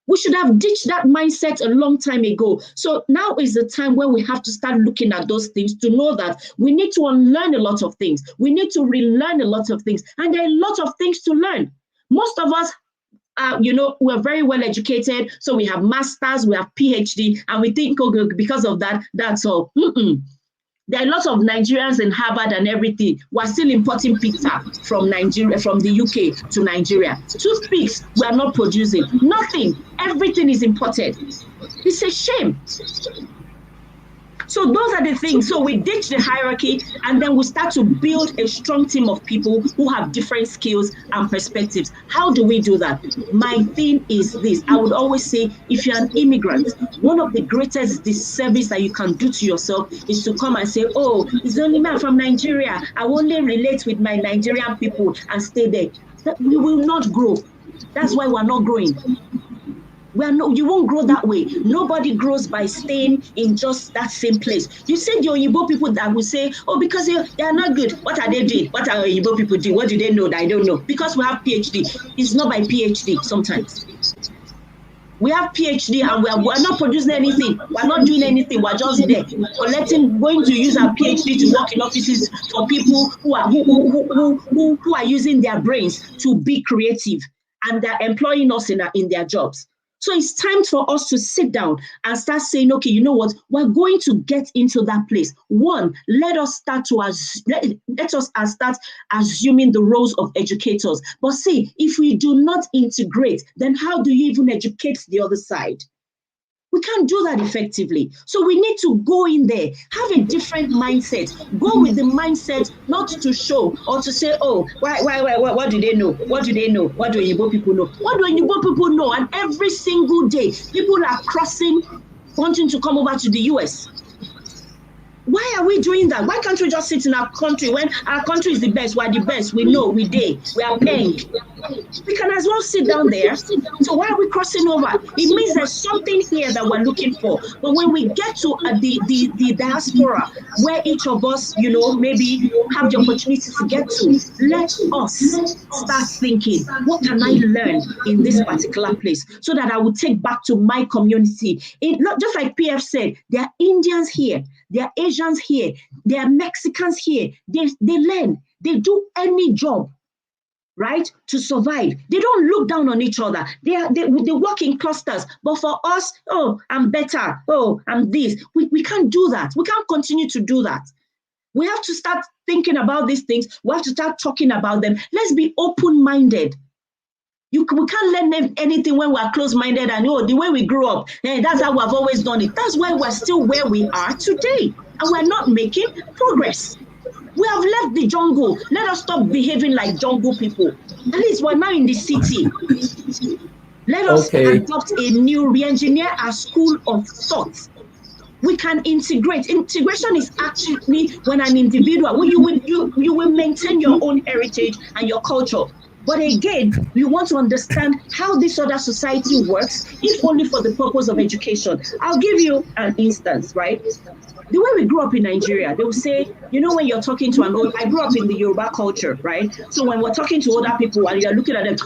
we should have ditched that mindset a long time ago. So now is the time when we have to start looking at those things to know that we need to unlearn a lot of things. We need to relearn a lot of things. And there are a lot of things to learn. Most of us, we're very well educated. So we have masters, we have PhD, and we think, oh, because of that, that's all. There are lots of Nigerians in Harvard and everything. We're still importing pizza from Nigeria, from the UK to Nigeria. Toothpicks, we are not producing. Nothing. Everything is imported. It's a shame. So those are the things. So we ditch the hierarchy and then we start to build a strong team of people who have different skills and perspectives. How do we do that? My thing is this. I would always say, if you're an immigrant, one of the greatest disservice that you can do to yourself is to come and say, oh, it's only me from Nigeria. I only relate with my Nigerian people and stay there. We will not grow. That's why we're not growing. You won't grow that way. Nobody grows by staying in just that same place. You said your Igbo people that will say, oh, because they are not good. What are they doing? What are Igbo people doing? What do they know that I don't know? Because we have PhD. It's not by PhD sometimes. We have PhD and we're not producing anything. We're not doing anything. We're just there going to use our PhD to work in offices for people who are using their brains to be creative, and they're employing us in their jobs. So it's time for us to sit down and start saying, okay, you know what? We're going to get into that place. One, let us start assuming the roles of educators. But see, if we do not integrate, then how do you even educate the other side? We can't do that effectively. So we need to go in there, have a different mindset. Go with the mindset not to show or to say, oh, what do they know? What do they know? What do Igbo people know? What do Igbo people know? And every single day, people are crossing, wanting to come over to the US. Why are we doing that? Why can't we just sit in our country when our country is the best? We're the best. We know, we are paying. We can as well sit down there. So why are we crossing over? It means there's something here that we're looking for. But when we get to the diaspora, where each of us, maybe have the opportunity to get to, let us start thinking, what can I learn in this particular place so that I will take back to my community? Just like PF said, there are Indians here. There are Asians here, there are Mexicans here. They learn, they do any job, right, to survive. They don't look down on each other. They work in clusters. But for us, oh, I'm better. Oh, I'm this. We can't do that. We can't continue to do that. We have to start thinking about these things. We have to start talking about them. Let's be open-minded. We can't learn anything when we're close-minded and the way we grew up, that's how we've always done it. That's why we're still where we are today, and we're not making progress. We have left the jungle. Let us stop behaving like jungle people. At least we're now in the city. Let us adopt a new, re-engineer our school of thought. We can integrate. Integration is actually when an individual, you will maintain your own heritage and your culture. But again, we want to understand how this other society works, if only for the purpose of education. I'll give you an instance, right? The way we grew up in Nigeria, they will say, when you're talking to I grew up in the Yoruba culture, right? So when we're talking to other people and you're looking at them,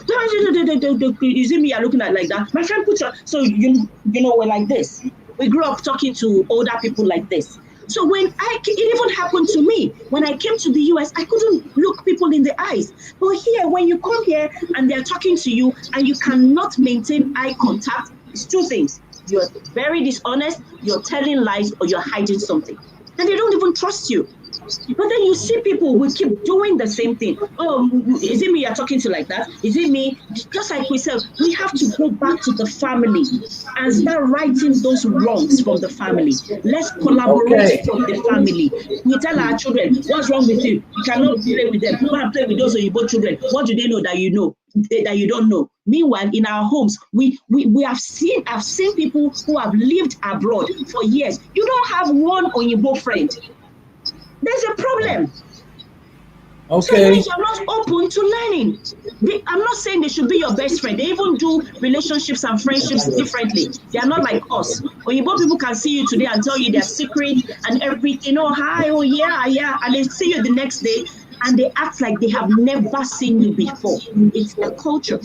you see me, you're looking at like that. My friend so we're like this. We grew up talking to older people like this. So it even happened to me. When I came to the US, I couldn't look people in the eyes. But here, when you come here and they're talking to you and you cannot maintain eye contact, it's two things. You're very dishonest, you're telling lies, or you're hiding something. And they don't even trust you. But then you see people will keep doing the same thing. Oh, is it me you're talking to like that? Is it me? Just like we said, we have to go back to the family and start righting those wrongs from the family. Let's collaborate from the family. We tell our children, what's wrong with you? You cannot play with them. You want to play with those Igbo children. What do they know that you know? That you don't know. Meanwhile, in our homes, I've seen people who have lived abroad for years. You don't have one Oyinbo friend. There's a problem. Okay. So you're not open to learning. I'm not saying they should be your best friend. They even do relationships and friendships differently. They are not like us. Oyinbo people can see you today and tell you their secret and everything. Oh, hi, oh, yeah. And they see you the next day and they act like they have never seen you before. It's a culture.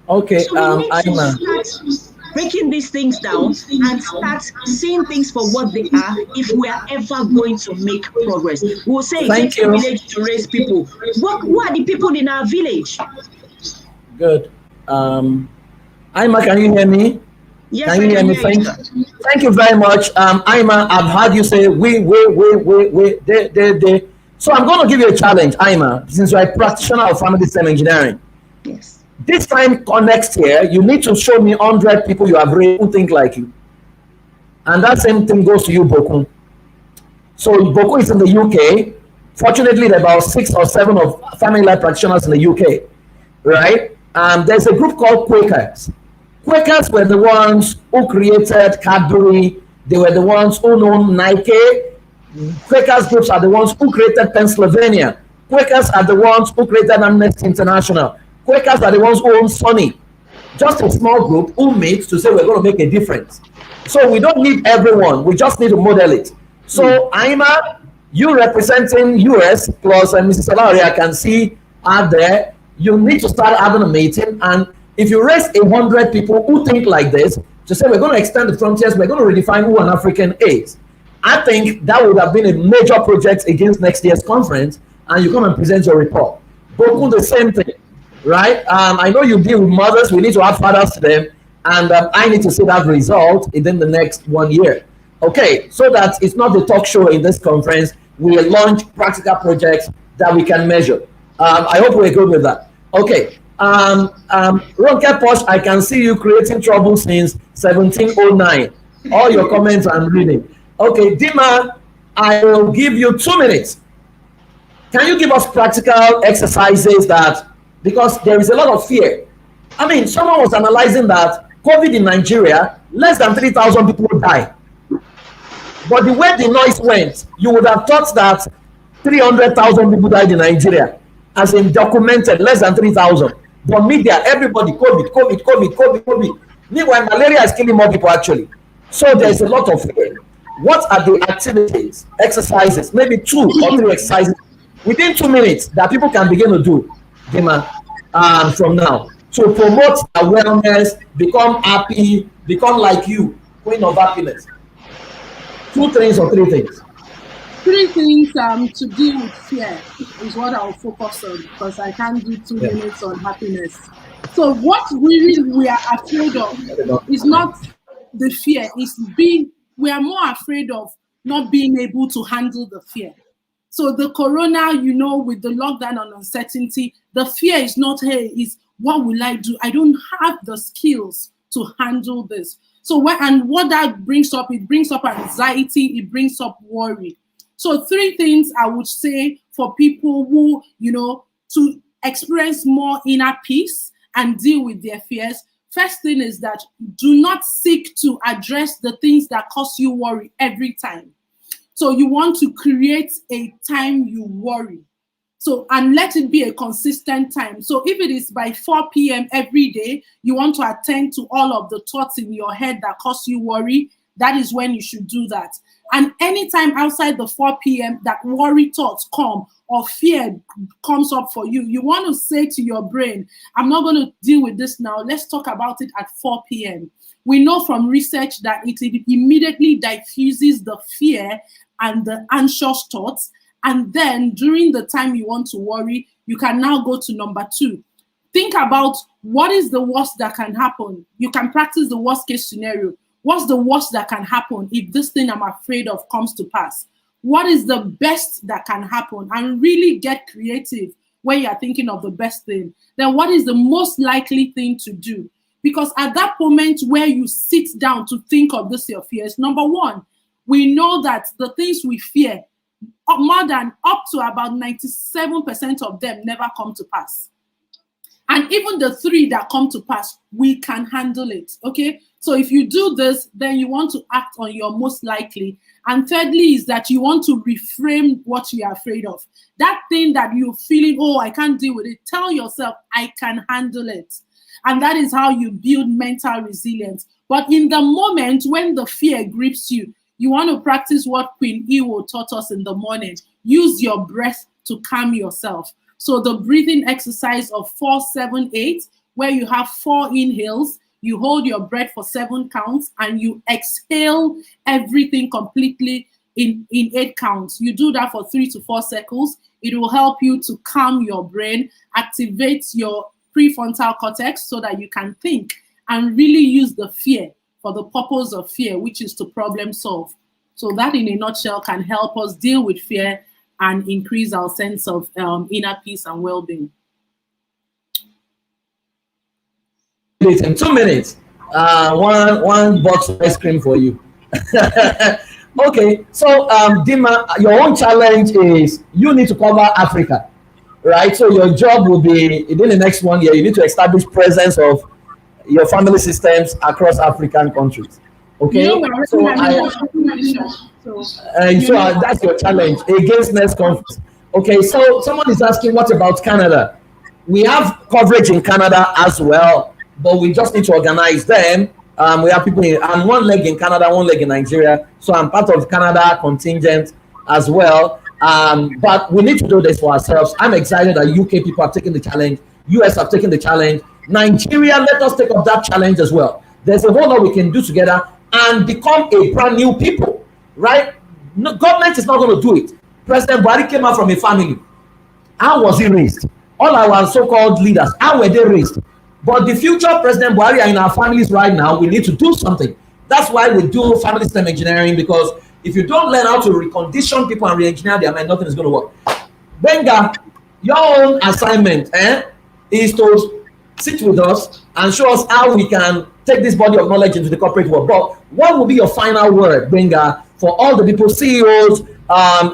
Okay, so we need to start breaking these things down and start seeing things for what they are if we are ever going to make progress. We'll say it takes a village to raise people. Who are the people in our village? Good. Aima, can you hear me? Yes, Can I you hear can me? hear you, sir. Thank you very much. Ima, I've heard you say we, they. So I'm going to give you a challenge, Ima, since you're a Yes, sir. practitioner of family system engineering. Yes. This time or next year, you need to show me 100 people you have raised who think like you. And that same thing goes to you, Boku. So Boku is in the UK. Fortunately, there are about 6 or 7 of family life practitioners in the UK, right? There's a group called Quakers. Quakers were the ones who created Cadbury. They were the ones who know Nike. Quakers groups are the ones who created Pennsylvania. Quakers are the ones who created Amnesty International. Quakers are the ones who own Sony. Just a small group who meet to say we're going to make a difference. So we don't need everyone. We just need to model it. So Aima, you representing US plus Mrs. Salari, I can see out there. You need to start having a meeting, and if you raise 100 people who think like this to say we're going to extend the frontiers, we're going to redefine who an African is. I think that would have been a major project against next year's conference, and you come and present your report. Boku, the same thing, right? I know you deal with mothers. We need to add fathers to them, and I need to see that result within the next 1 year. Okay, so that it's not the talk show in this conference. We launch practical projects that we can measure. I hope we're good with that. Okay. Ronke Posh, I can see you creating trouble since 1709. All your comments I'm reading. Okay, Dima, I will give you 2 minutes. Can you give us practical exercises that, because there is a lot of fear. I mean, someone was analyzing that COVID in Nigeria, less than 3,000 people die. But the way the noise went, you would have thought that 300,000 people died in Nigeria, as in documented, less than 3,000. But media, everybody, COVID. Meanwhile, malaria is killing more people actually. So there's a lot of fear. What are the activities, exercises, maybe 2 or 3 exercises within 2 minutes that people can begin to do, Dima, from now to promote their wellness, become happy, become like you, queen of happiness? 2 things or 3 things? 3 things to deal with fear is what I'll focus on, because I can't do 2 minutes on happiness. So what really we are afraid of is not the fear, we are more afraid of not being able to handle the fear. So the corona, with the lockdown and uncertainty, the fear is not, hey, is what will I do? I don't have the skills to handle this. So what that brings up, it brings up anxiety, it brings up worry. So 3 things I would say for people who, to experience more inner peace and deal with their fears. First thing is that do not seek to address the things that cause you worry every time. So you want to create a time you worry. So, and let it be a consistent time. So if it is by 4 p.m. every day, you want to attend to all of the thoughts in your head that cause you worry, that is when you should do that. And anytime outside the 4 p.m. that worry thoughts come or fear comes up for you, you want to say to your brain, I'm not going to deal with this now. Let's talk about it at 4 p.m. We know from research that it immediately diffuses the fear and the anxious thoughts. And then during the time you want to worry, you can now go to number 2. Think about what is the worst that can happen. You can practice the worst case scenario. What's the worst that can happen if this thing I'm afraid of comes to pass? What is the best that can happen? And really get creative when you're thinking of the best thing. Then what is the most likely thing to do? Because at that moment where you sit down to think of this, your fears, number 1, we know that the things we fear, more than up to about 97% of them never come to pass. And even the 3 that come to pass, we can handle it, okay? So if you do this, then you want to act on your most likely. And thirdly is that you want to reframe what you're afraid of. That thing that you're feeling, oh, I can't deal with it. Tell yourself, I can handle it. And that is how you build mental resilience. But in the moment when the fear grips you, you want to practice what Queen Iwo taught us in the morning. Use your breath to calm yourself. So the breathing exercise of 4-7-8, where you have 4 inhales, you hold your breath for 7 counts, and you exhale everything completely in 8 counts. You do that for 3 to 4 seconds. It will help you to calm your brain, activate your prefrontal cortex so that you can think and really use the fear for the purpose of fear, which is to problem solve. So that in a nutshell can help us deal with fear and increase our sense of inner peace and well-being. In 2 minutes, one box of ice cream for you. Okay, so Dima, your own challenge is you need to cover Africa, right? So your job will be within the next 1 year. You need to establish presence of your family systems across African countries. Okay, so that's your challenge against next conference. Okay, so someone is asking, what about Canada? We have coverage in Canada as well, but we just need to organize them. We have people I'm one leg in Canada, one leg in Nigeria, so I'm part of Canada contingent as well. But we need to do this for ourselves. I'm excited that UK people have taken the challenge, US have taken the challenge, Nigeria, let us take up that challenge as well. There's a whole lot we can do together and become a brand new people, right? No, government is not going to do it. President Buhari came out from a family. How was he raised? All our so-called leaders, how were they raised? But the future President Buhari are in our families right now. We need to do something. That's why we do family system engineering, because if you don't learn how to recondition people and re-engineer their mind, nothing is going to work. Benga, your own assignment is to sit with us and show us how we can take this body of knowledge into the corporate world. But what will be your final word, Benga, for all the people, CEOs,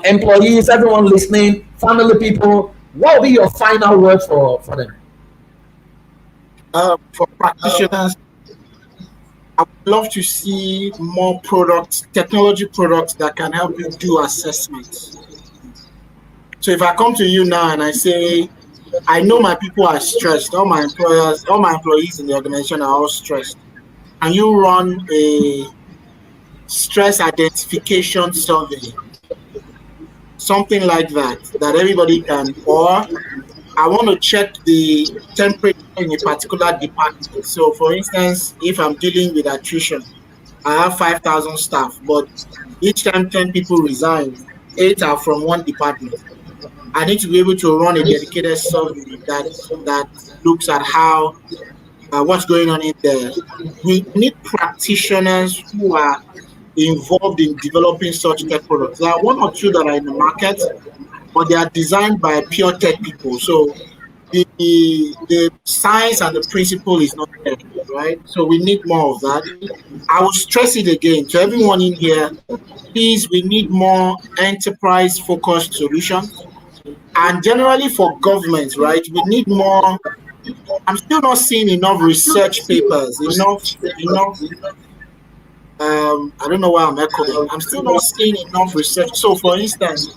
employees, everyone listening, family people? What will be your final word for them? For practitioners, I would love to see more products, technology products that can help you do assessments. So if I come to you now and I say, I know my people are stressed, all my employees in the organization are all stressed, and you run a stress identification survey, something like that everybody can, or I want to check the temperature in a particular department. So for instance, if I'm dealing with attrition, I have 5,000 staff, but each time 10 people resign, 8 are from one department. I need to be able to run a dedicated survey that looks at how what's going on in there. We need practitioners who are involved in developing such tech products. There are 1 or 2 that are in the market, but they are designed by pure tech people. So the science and the principle is not there, right? So we need more of that. I will stress it again to everyone in here. Please, we need more enterprise-focused solutions. And generally for governments, right, we need more. I'm still not seeing enough research papers, enough. I don't know why I'm echoing. I'm still not seeing enough research. So, for instance,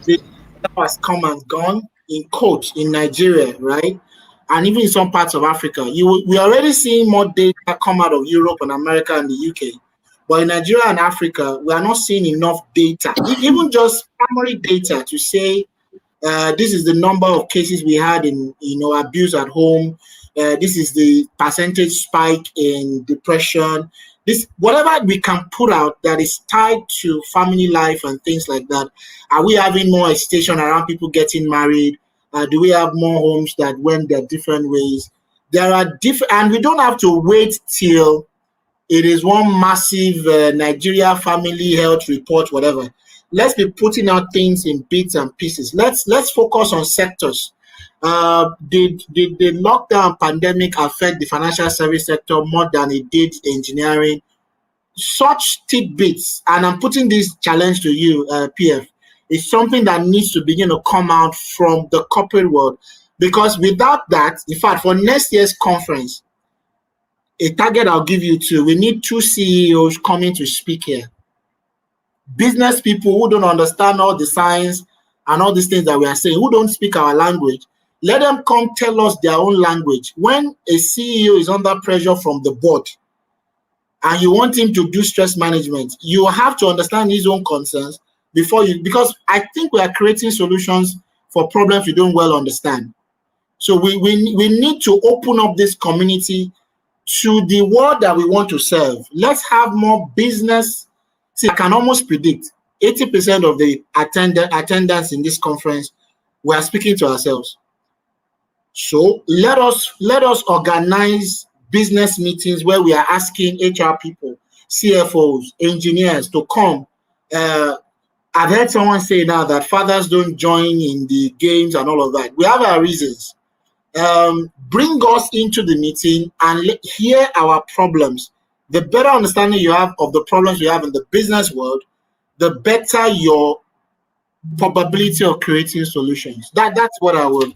the has come and gone in quotes in Nigeria, right, and even in some parts of Africa. We're already seeing more data come out of Europe and America and the UK, but in Nigeria and Africa, we are not seeing enough data, even just primary data to say. This is the number of cases we had in abuse at home. This is the percentage spike in depression. This whatever we can put out that is tied to family life and things like that. Are we having more agitation around people getting married? Do we have more homes that went their different ways? There are different, and we don't have to wait till it is one massive Nigeria family health report, whatever. Let's be putting out things in bits and pieces. Let's focus on sectors. Did the lockdown pandemic affect the financial service sector more than it did engineering? Such tidbits, and I'm putting this challenge to you, PF, is something that needs to begin to come out from the corporate world. Because without that, in fact, for next year's conference, a target I'll give you two. We need 2 CEOs coming to speak here. Business people who don't understand all the science and all these things that we are saying, who don't speak our language, let them come tell us their own language. When a CEO is under pressure from the board and you want him to do stress management, you have to understand his own concerns because I think we are creating solutions for problems we don't well understand. So we need to open up this community to the world that we want to serve. Let's have more business. See, I can almost predict 80% of the attendance in this conference, we are speaking to ourselves. So let us organize business meetings where we are asking HR people, CFOs, engineers to come. I've heard someone say now that fathers don't join in the games and all of that. We have our reasons. Bring us into the meeting and hear our problems. The better understanding you have of the problems you have in the business world, the better your probability of creating solutions. That's what I would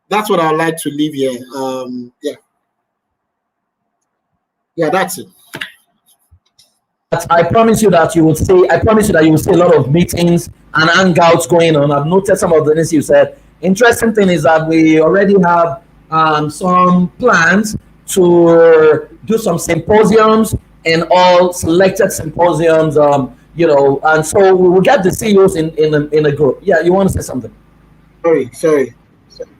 like to leave here. That's it. I promise you that you will see. I promise you that you will see a lot of meetings and hangouts going on. I've noted some of the things you said. Interesting thing is that we already have some plans to do some symposiums and all selected symposiums. And so we will get the CEOs in a group. Yeah, you want to say something? Sorry.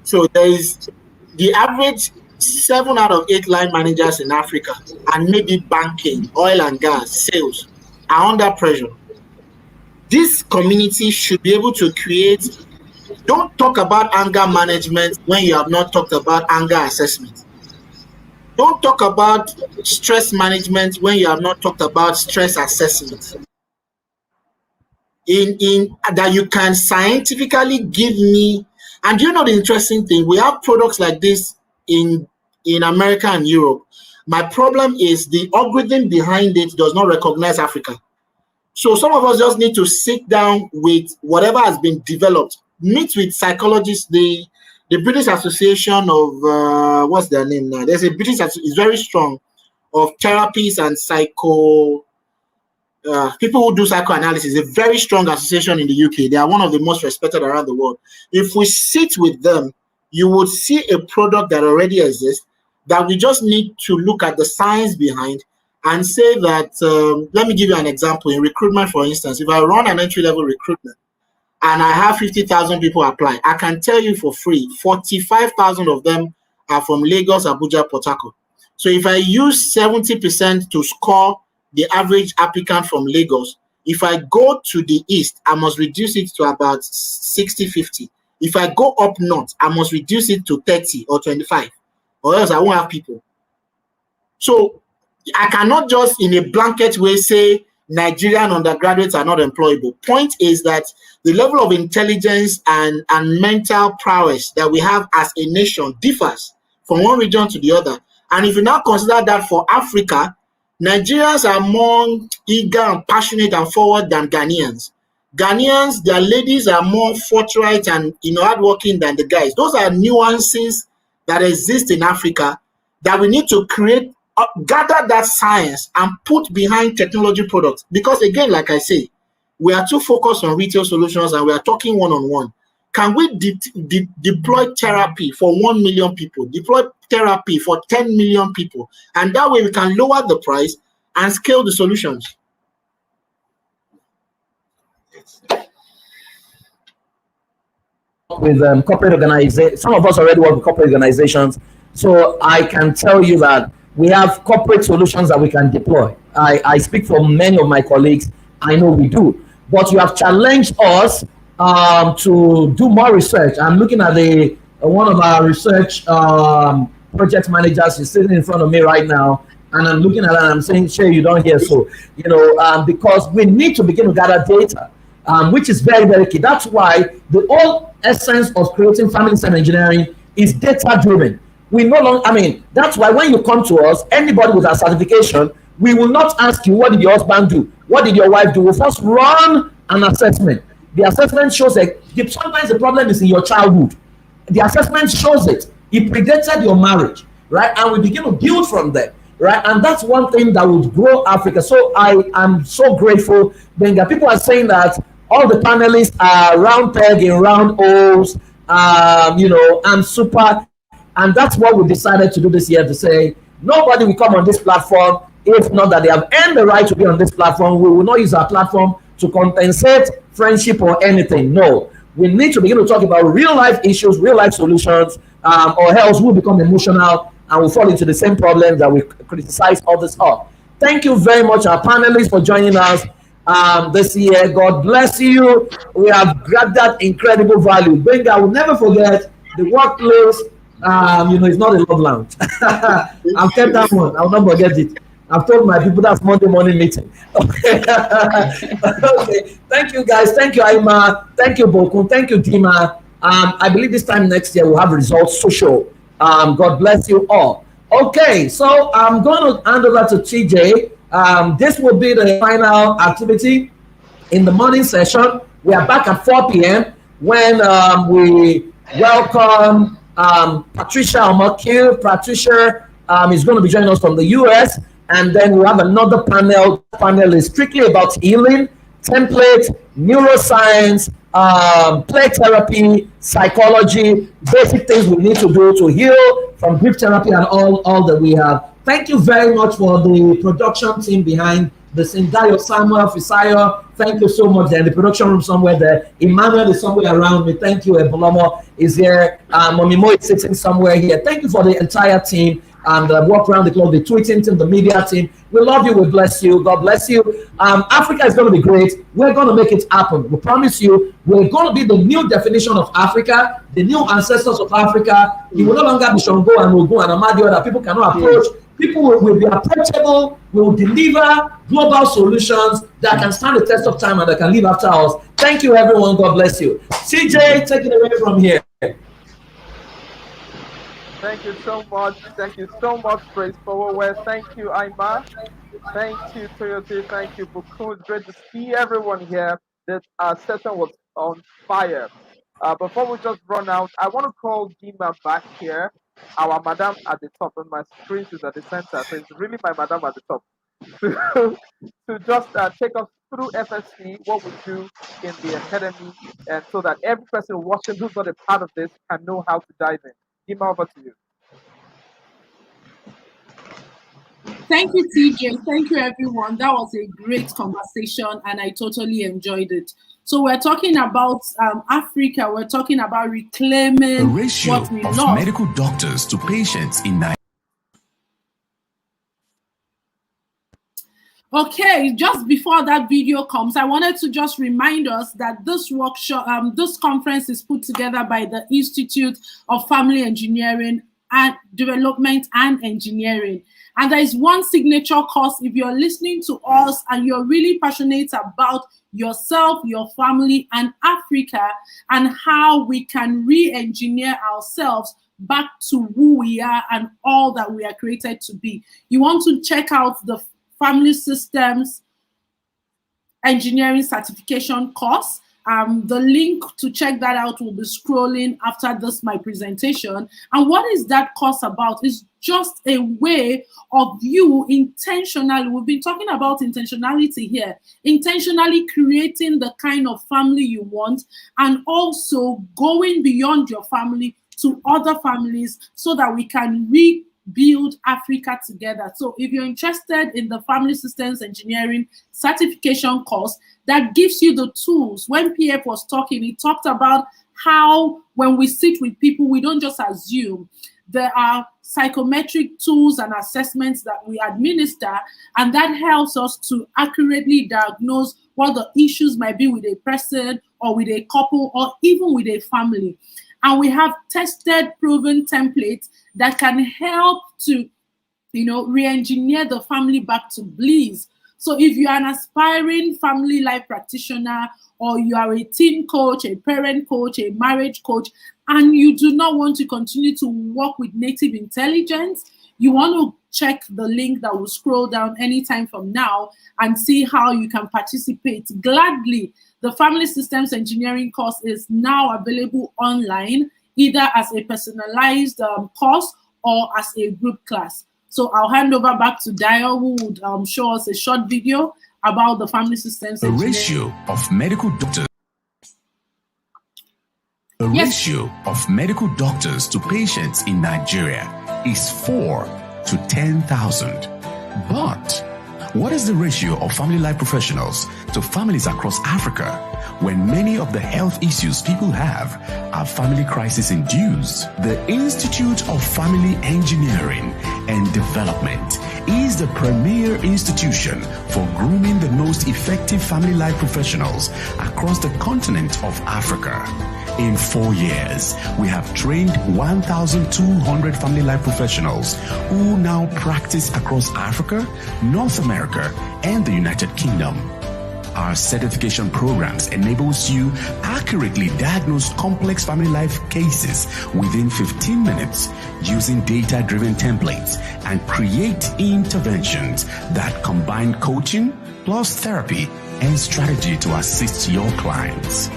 So there is the average 7 out of 8 line managers in Africa, and maybe banking, oil and gas, sales, are under pressure. This community should be able to create. Don't talk about anger management when you have not talked about anger assessment. Don't talk about stress management when you have not talked about stress assessment. In that you can scientifically give me. And you know the interesting thing, we have products like this in America and Europe. My problem is the algorithm behind it does not recognize Africa. So some of us just need to sit down with whatever has been developed, meet with psychologists, the British Association of, what's their name now? There's a British, it's very strong, of therapies and people who do psychoanalysis, a very strong association in the UK. They are one of the most respected around the world. If we sit with them, you would see a product that already exists that we just need to look at the science behind and say that, let me give you an example. In recruitment, for instance, if I run an entry-level recruitment and I have 50,000 people apply, I can tell you for free, 45,000 of them are from Lagos, Abuja, Port Harcourt. So if I use 70% to score the average applicant from Lagos, if I go to the east, I must reduce it to about 60-50. If I go up north, I must reduce it to 30 or 25, or else I won't have people. So I cannot just in a blanket way say Nigerian undergraduates are not employable. Point is that the level of intelligence and mental prowess that we have as a nation differs from one region to the other. And if you now consider that for Africa, Nigerians are more eager and passionate and forward than Ghanaians. Ghanaians, their ladies are more forthright and hardworking than the guys. Those are nuances that exist in Africa that we need to create, gather that science and put behind technology products. Because again, like I say, we are too focused on retail solutions and we are talking one-on-one. Can we deploy therapy for 1 million people, deploy therapy for 10 million people, and that way we can lower the price and scale the solutions? With corporate organizations, some of us already work with corporate organizations, so I can tell you that we have corporate solutions that we can deploy. I speak for many of my colleagues. I know we do, but you have challenged us to do more research. I'm looking at one of our research project managers is sitting in front of me right now, and I'm looking at it and I'm saying, Shay, you don't hear. So, because we need to begin to gather data, which is very, very key. That's why the whole essence of creating family science engineering is data driven. We no longer, that's why when you come to us, anybody with a certification, we will not ask you, what did your husband do? What did your wife do? We'll first run an assessment. The assessment shows that sometimes the problem is in your childhood. The assessment shows it. It predated your marriage, right? And we begin to build from there, right? And that's one thing that would grow Africa. So I am so grateful. Benga, people are saying that all the panelists are round peg in round holes. I'm super. And that's what we decided to do this year, to say, nobody will come on this platform if not that they have earned the right to be on this platform. We will not use our platform to compensate friendship or anything. No, we need to begin to talk about real life issues, real life solutions, or else we'll become emotional and we'll fall into the same problems that we criticize others of. Thank you very much, our panelists, for joining us this year. God bless you. We have grabbed that incredible value. Benga, I will never forget the workplace It's not a love lounge. I've kept that one. I'll not forget it. I've told my people that's Monday morning meeting. Okay. Okay. Thank you, guys. Thank you, Aima. Thank you, Bokun. Thank you, Dima. I believe this time next year we'll have results social. God bless you all. Okay, so I'm going to hand over to TJ. This will be the final activity in the morning session. We are back at 4 p.m. when we welcome Patricia Omakil. Patricia is going to be joining us from the US. And then we have another panel. Panel is strictly about healing, template, neuroscience, play therapy, psychology, basic things we need to do to heal from grief therapy and all that we have. Thank you very much for the production team behind the scene. Dayo, Samuel, Fisayo, thank you so much. They're in the production room somewhere there. Emmanuel is somewhere around me. Thank you. Ebolomo is here. Momimo is sitting somewhere here. Thank you for the entire team. And walk around the clock, the tweeting team, the media team. We love you. We bless you. God bless you. Africa is going to be great. We're going to make it happen. We promise you. We're going to be the new definition of Africa, the new ancestors of Africa. You will no longer be Shango and Ogun and Amadio that people cannot approach. People will be approachable. We will deliver global solutions that can stand the test of time and that can live after us. Thank you, everyone. God bless you. CJ, take it away from here. Thank you so much. Thank you so much, Praise Forward. Thank you, Aima. Thank you, Toyote. Thank you, Buku. Great to see everyone here. This session was on fire. Before we just run out, I want to call Dima back here. Our madam at the top, and my screen is at the center. So it's really my madam at the top. to just take us through FSC, what we do in the academy, and so that every person watching who's not a part of this can know how to dive in. Dima, over to you. Thank you, TJ. Thank you, everyone. That was a great conversation, and I totally enjoyed it. So we're talking about Africa. We're talking about reclaiming the ratio what we of lost. medical doctors to patients in Nigeria. Okay, just before that video comes, I wanted to just remind us that this workshop, this conference is put together by the Institute of Family Engineering and Development and Engineering. And there is one signature course. If you're listening to us and you're really passionate about yourself, your family, and Africa, and how we can re-engineer ourselves back to who we are and all that we are created to be, you want to check out the Family Systems Engineering Certification course. The link to check that out will be scrolling after this, my presentation. And what is that course about? It's just a way of you intentionally, we've been talking about intentionality here, intentionally creating the kind of family you want, and also going beyond your family to other families so that we can rebuild Africa together. So if you're interested in the Family Systems Engineering Certification course, that gives you the tools. When PF was talking, he talked about how when we sit with people, we don't just assume. There are psychometric tools and assessments that we administer, and that helps us to accurately diagnose what the issues might be with a person or with a couple or even with a family. And we have tested, proven templates that can help to, re-engineer the family back to bliss. So if you are an aspiring family life practitioner, or you are a teen coach, a parent coach, a marriage coach, and you do not want to continue to work with native intelligence, you want to check the link that will scroll down anytime from now and see how you can participate gladly. The Family Systems Engineering course is now available online, either as a personalized course or as a group class. So I'll hand over back to Dio, who would show us a short video about the Family Systems The Engineering. ratio of medical doctors. The ratio of medical doctors to patients in Nigeria is 4 to 10,000. But what is the ratio of family life professionals to families across Africa when many of the health issues people have are family crisis induced? The Institute of Family Engineering and Development is the premier institution for grooming the most effective family life professionals across the continent of Africa. In 4 years, we have trained 1,200 family life professionals who now practice across Africa, North America, and the United Kingdom. Our certification programs enables you accurately diagnose complex family life cases within 15 minutes using data-driven templates and create interventions that combine coaching plus therapy and strategy to assist your clients.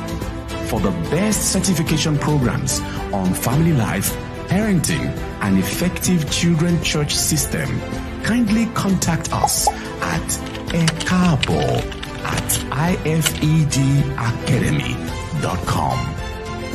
For the best certification programs on family life, parenting, and effective children church system, kindly contact us at ekabo@ifedacademy.com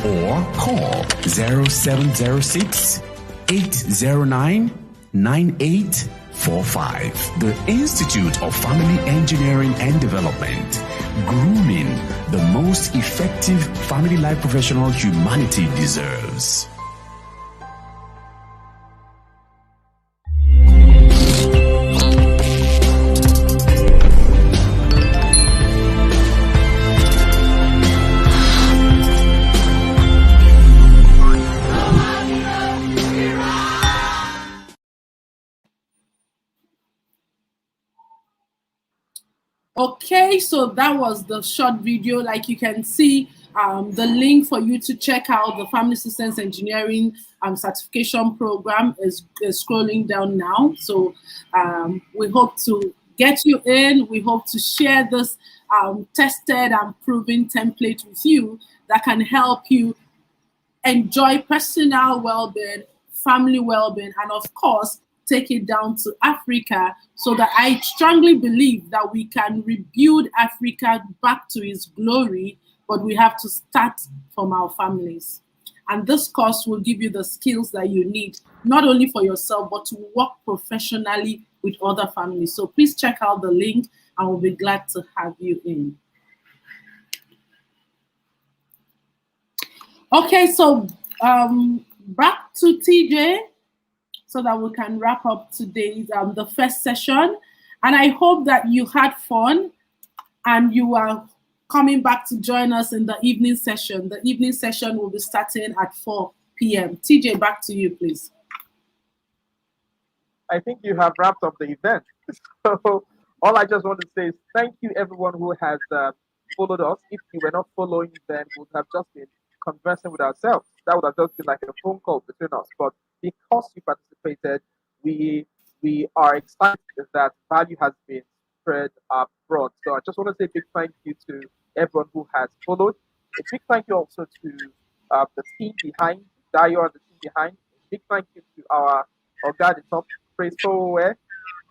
or call 0706 809 9845. The Institute of Family Engineering and Development, grooming the most effective family life professional humanity deserves. Okay, so that was the short video. Like you can see, the link for you to check out the Family Systems Engineering certification program is scrolling down now. So we hope to get you in. We hope to share this tested and proven template with you that can help you enjoy personal well-being, family well-being, and of course, take it down to Africa, so that I strongly believe that we can rebuild Africa back to its glory, but we have to start from our families. And this course will give you the skills that you need, not only for yourself, but to work professionally with other families. So please check out the link and we'll be glad to have you in. Okay, so back to TJ so that we can wrap up today's the first session. And I hope that you had fun and you are coming back to join us in the evening session. The evening session will be starting at 4 p.m. TJ, back to you, please. I think you have wrapped up the event. So all I just want to say is thank you everyone who has followed us. If you were not following, then we would have just been conversing with ourselves. That would have just been like a phone call between us. But because you participated, we are excited that value has been spread abroad. So I just want to say a big thank you to everyone who has followed. A big thank you also to the team behind, Dio and the team behind. A big thank you to our guy at the top, Praise Forward,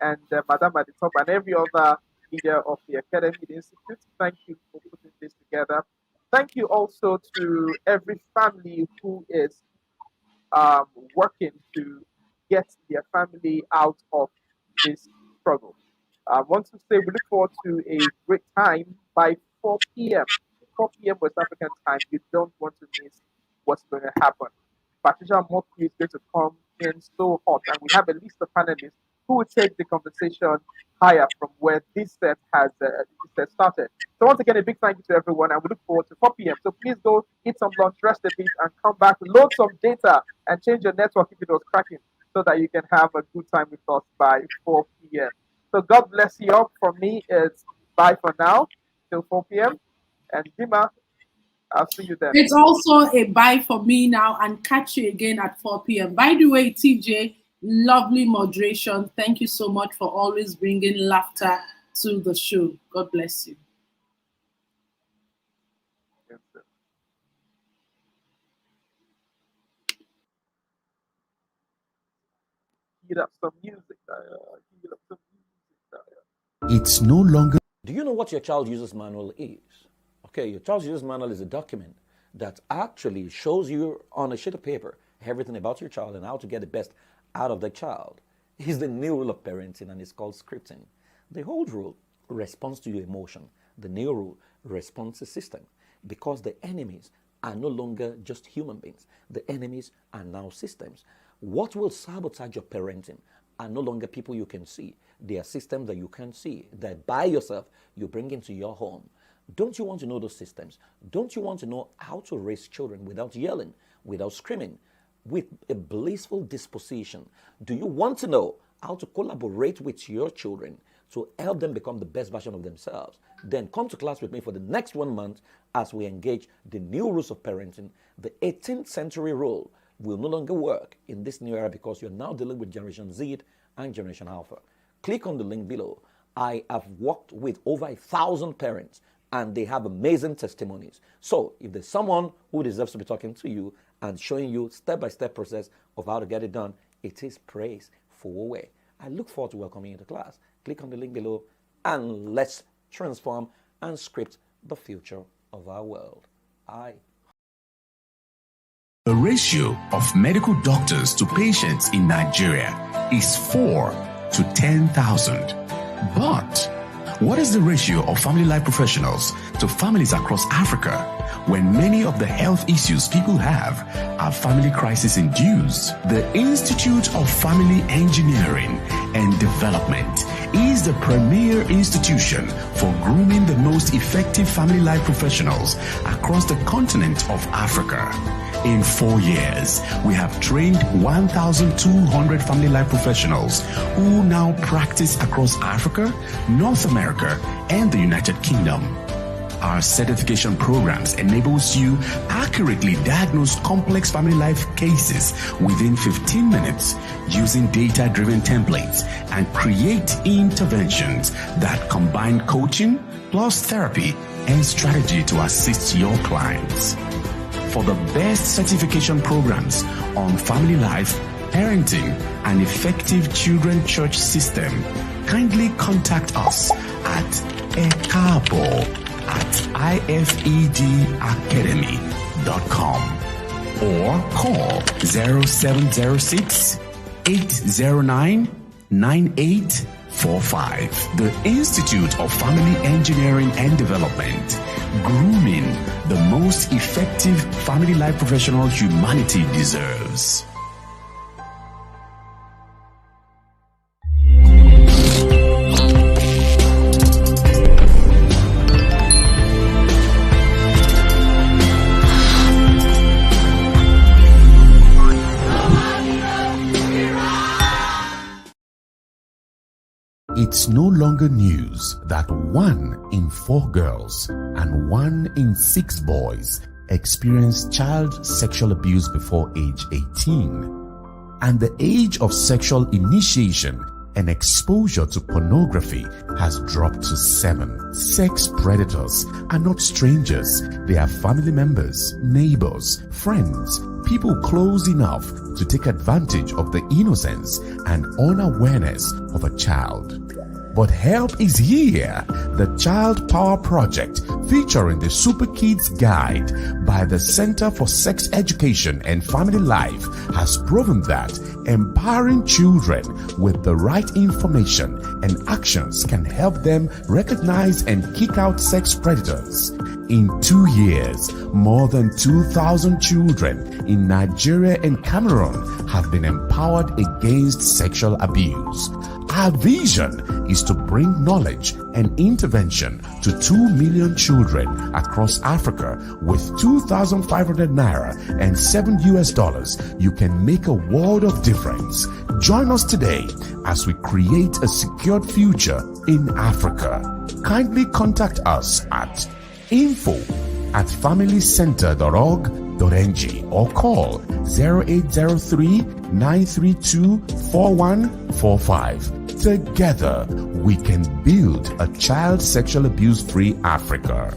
and Madam at the top, and every other leader of the Academy, the Institute. Thank you for putting this together. Thank you also to every family who is working to get their family out of this struggle. I want to say we look forward to a great time by 4 p.m. 4 p.m. West African time. You don't want to miss what's going to happen. Patricia Mokri is going to come in so hot, and we have a list of panelists who will take the conversation higher from where this set has started. So once again, a big thank you to everyone, and we look forward to 4 p.m. So please go eat some lunch, rest a bit, and come back, load some data, and change your network if it was cracking, so that you can have a good time with us by 4 p.m. So God bless you all. For me, it's bye for now till 4 p.m. And Dima, I'll see you then. It's also a bye for me now, and catch you again at 4 p.m. By the way, TJ, lovely moderation. Thank you so much for always bringing laughter to the show. God bless you. Yes, sir. Heat up some music. Heat up some music. It's no longer. Do you know what your child user's manual is? Okay, your child user's manual is a document that actually shows you on a sheet of paper everything about your child and how to get the best out of the child. It's the new rule of parenting, and it's called scripting. The old rule responds to your emotion. The new rule responds to system, because the enemies are no longer just human beings. The enemies are now systems. What will sabotage your parenting are no longer people you can see. They are systems that you can't see, that by yourself you bring into your home. Don't you want to know those systems? Don't you want to know how to raise children without yelling, without screaming, with a blissful disposition? Do you want to know how to collaborate with your children to help them become the best version of themselves? Then come to class with me for the next 1 month as we engage the new rules of parenting. The 18th century rule will no longer work in this new era because you're now dealing with Generation Z and Generation Alpha. Click on the link below. I have worked with over 1,000 parents and they have amazing testimonies. So if there's someone who deserves to be talking to you and showing you step-by-step process of how to get it done, it is Praise Forward. I look forward to welcoming you to class. Click on the link below and let's transform and script the future of our world. The ratio of medical doctors to patients in Nigeria is 4 to 10,000. But what is the ratio of family life professionals to families across Africa when many of the health issues people have are family crisis induced? The Institute of Family Engineering and Development is the premier institution for grooming the most effective family life professionals across the continent of Africa. In 4 years, we have trained 1,200 family life professionals who now practice across Africa, North America, and the United Kingdom. Our certification programs enables you accurately diagnose complex family life cases within 15 minutes using data-driven templates and create interventions that combine coaching plus therapy and strategy to assist your clients. For the best certification programs on family life, parenting, and effective children church system, kindly contact us at ekabo@ifedacademy.com or call 0706 809 9845. The Institute of Family Engineering and Development, grooming the most effective family life professional humanity deserves. It's no longer news that 1 in 4 girls and 1 in 6 boys experience child sexual abuse before age 18. And the age of sexual initiation and exposure to pornography has dropped to 7. Sex predators are not strangers. They are family members, neighbors, friends, people close enough to take advantage of the innocence and unawareness of a child. But help is here. The Child Power Project, featuring the Super Kids Guide by the Center for Sex Education and Family Life, has proven that empowering children with the right information and actions can help them recognize and kick out sex predators. In 2 years, more than 2,000 children in Nigeria and Cameroon have been empowered against sexual abuse. Our vision is to bring knowledge and intervention to 2 million children across Africa. With 2,500 naira and $7. You can make a world of difference. Join us today as we create a secured future in Africa. Kindly contact us at info@familycenter.org.ng or call 0803 932 4145. Together, we can build a child sexual abuse free Africa.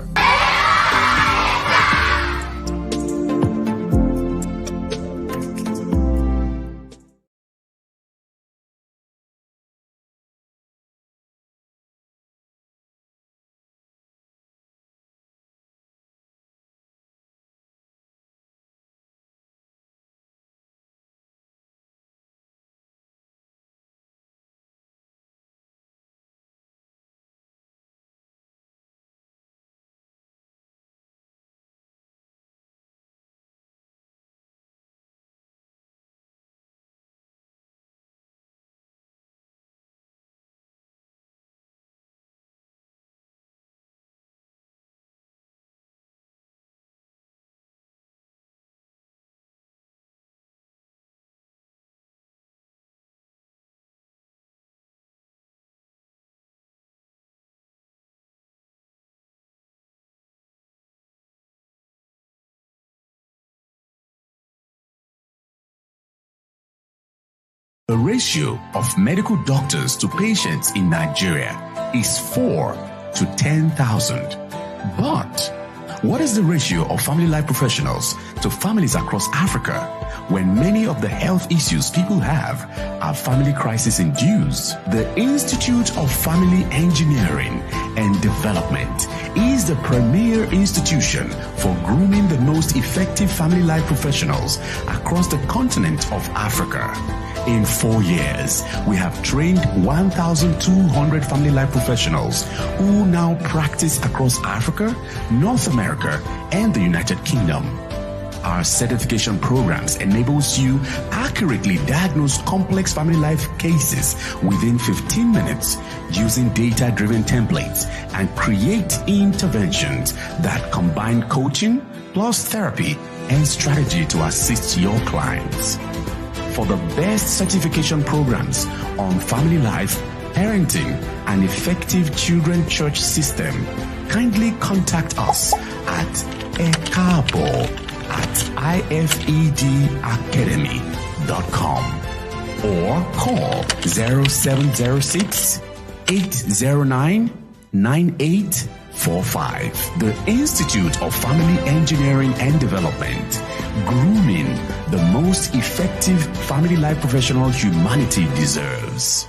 The ratio of medical doctors to patients in Nigeria is 4 to 10,000. But what is the ratio of family life professionals to families across Africa when many of the health issues people have are family crisis induced? The Institute of Family Engineering and Development is the premier institution for grooming the most effective family life professionals across the continent of Africa. In 4 years, we have trained 1,200 family life professionals who now practice across Africa, North America, and the United Kingdom. Our certification programs enables you accurately diagnose complex family life cases within 15 minutes using data-driven templates and create interventions that combine coaching plus therapy and strategy to assist your clients. For the best certification programs on family life, parenting, and effective children church system, kindly contact us at ekabo@ifedacademy.com or call 0706 809 9845. The Institute of Family Engineering and Development, grooming the most effective family life professional humanity deserves.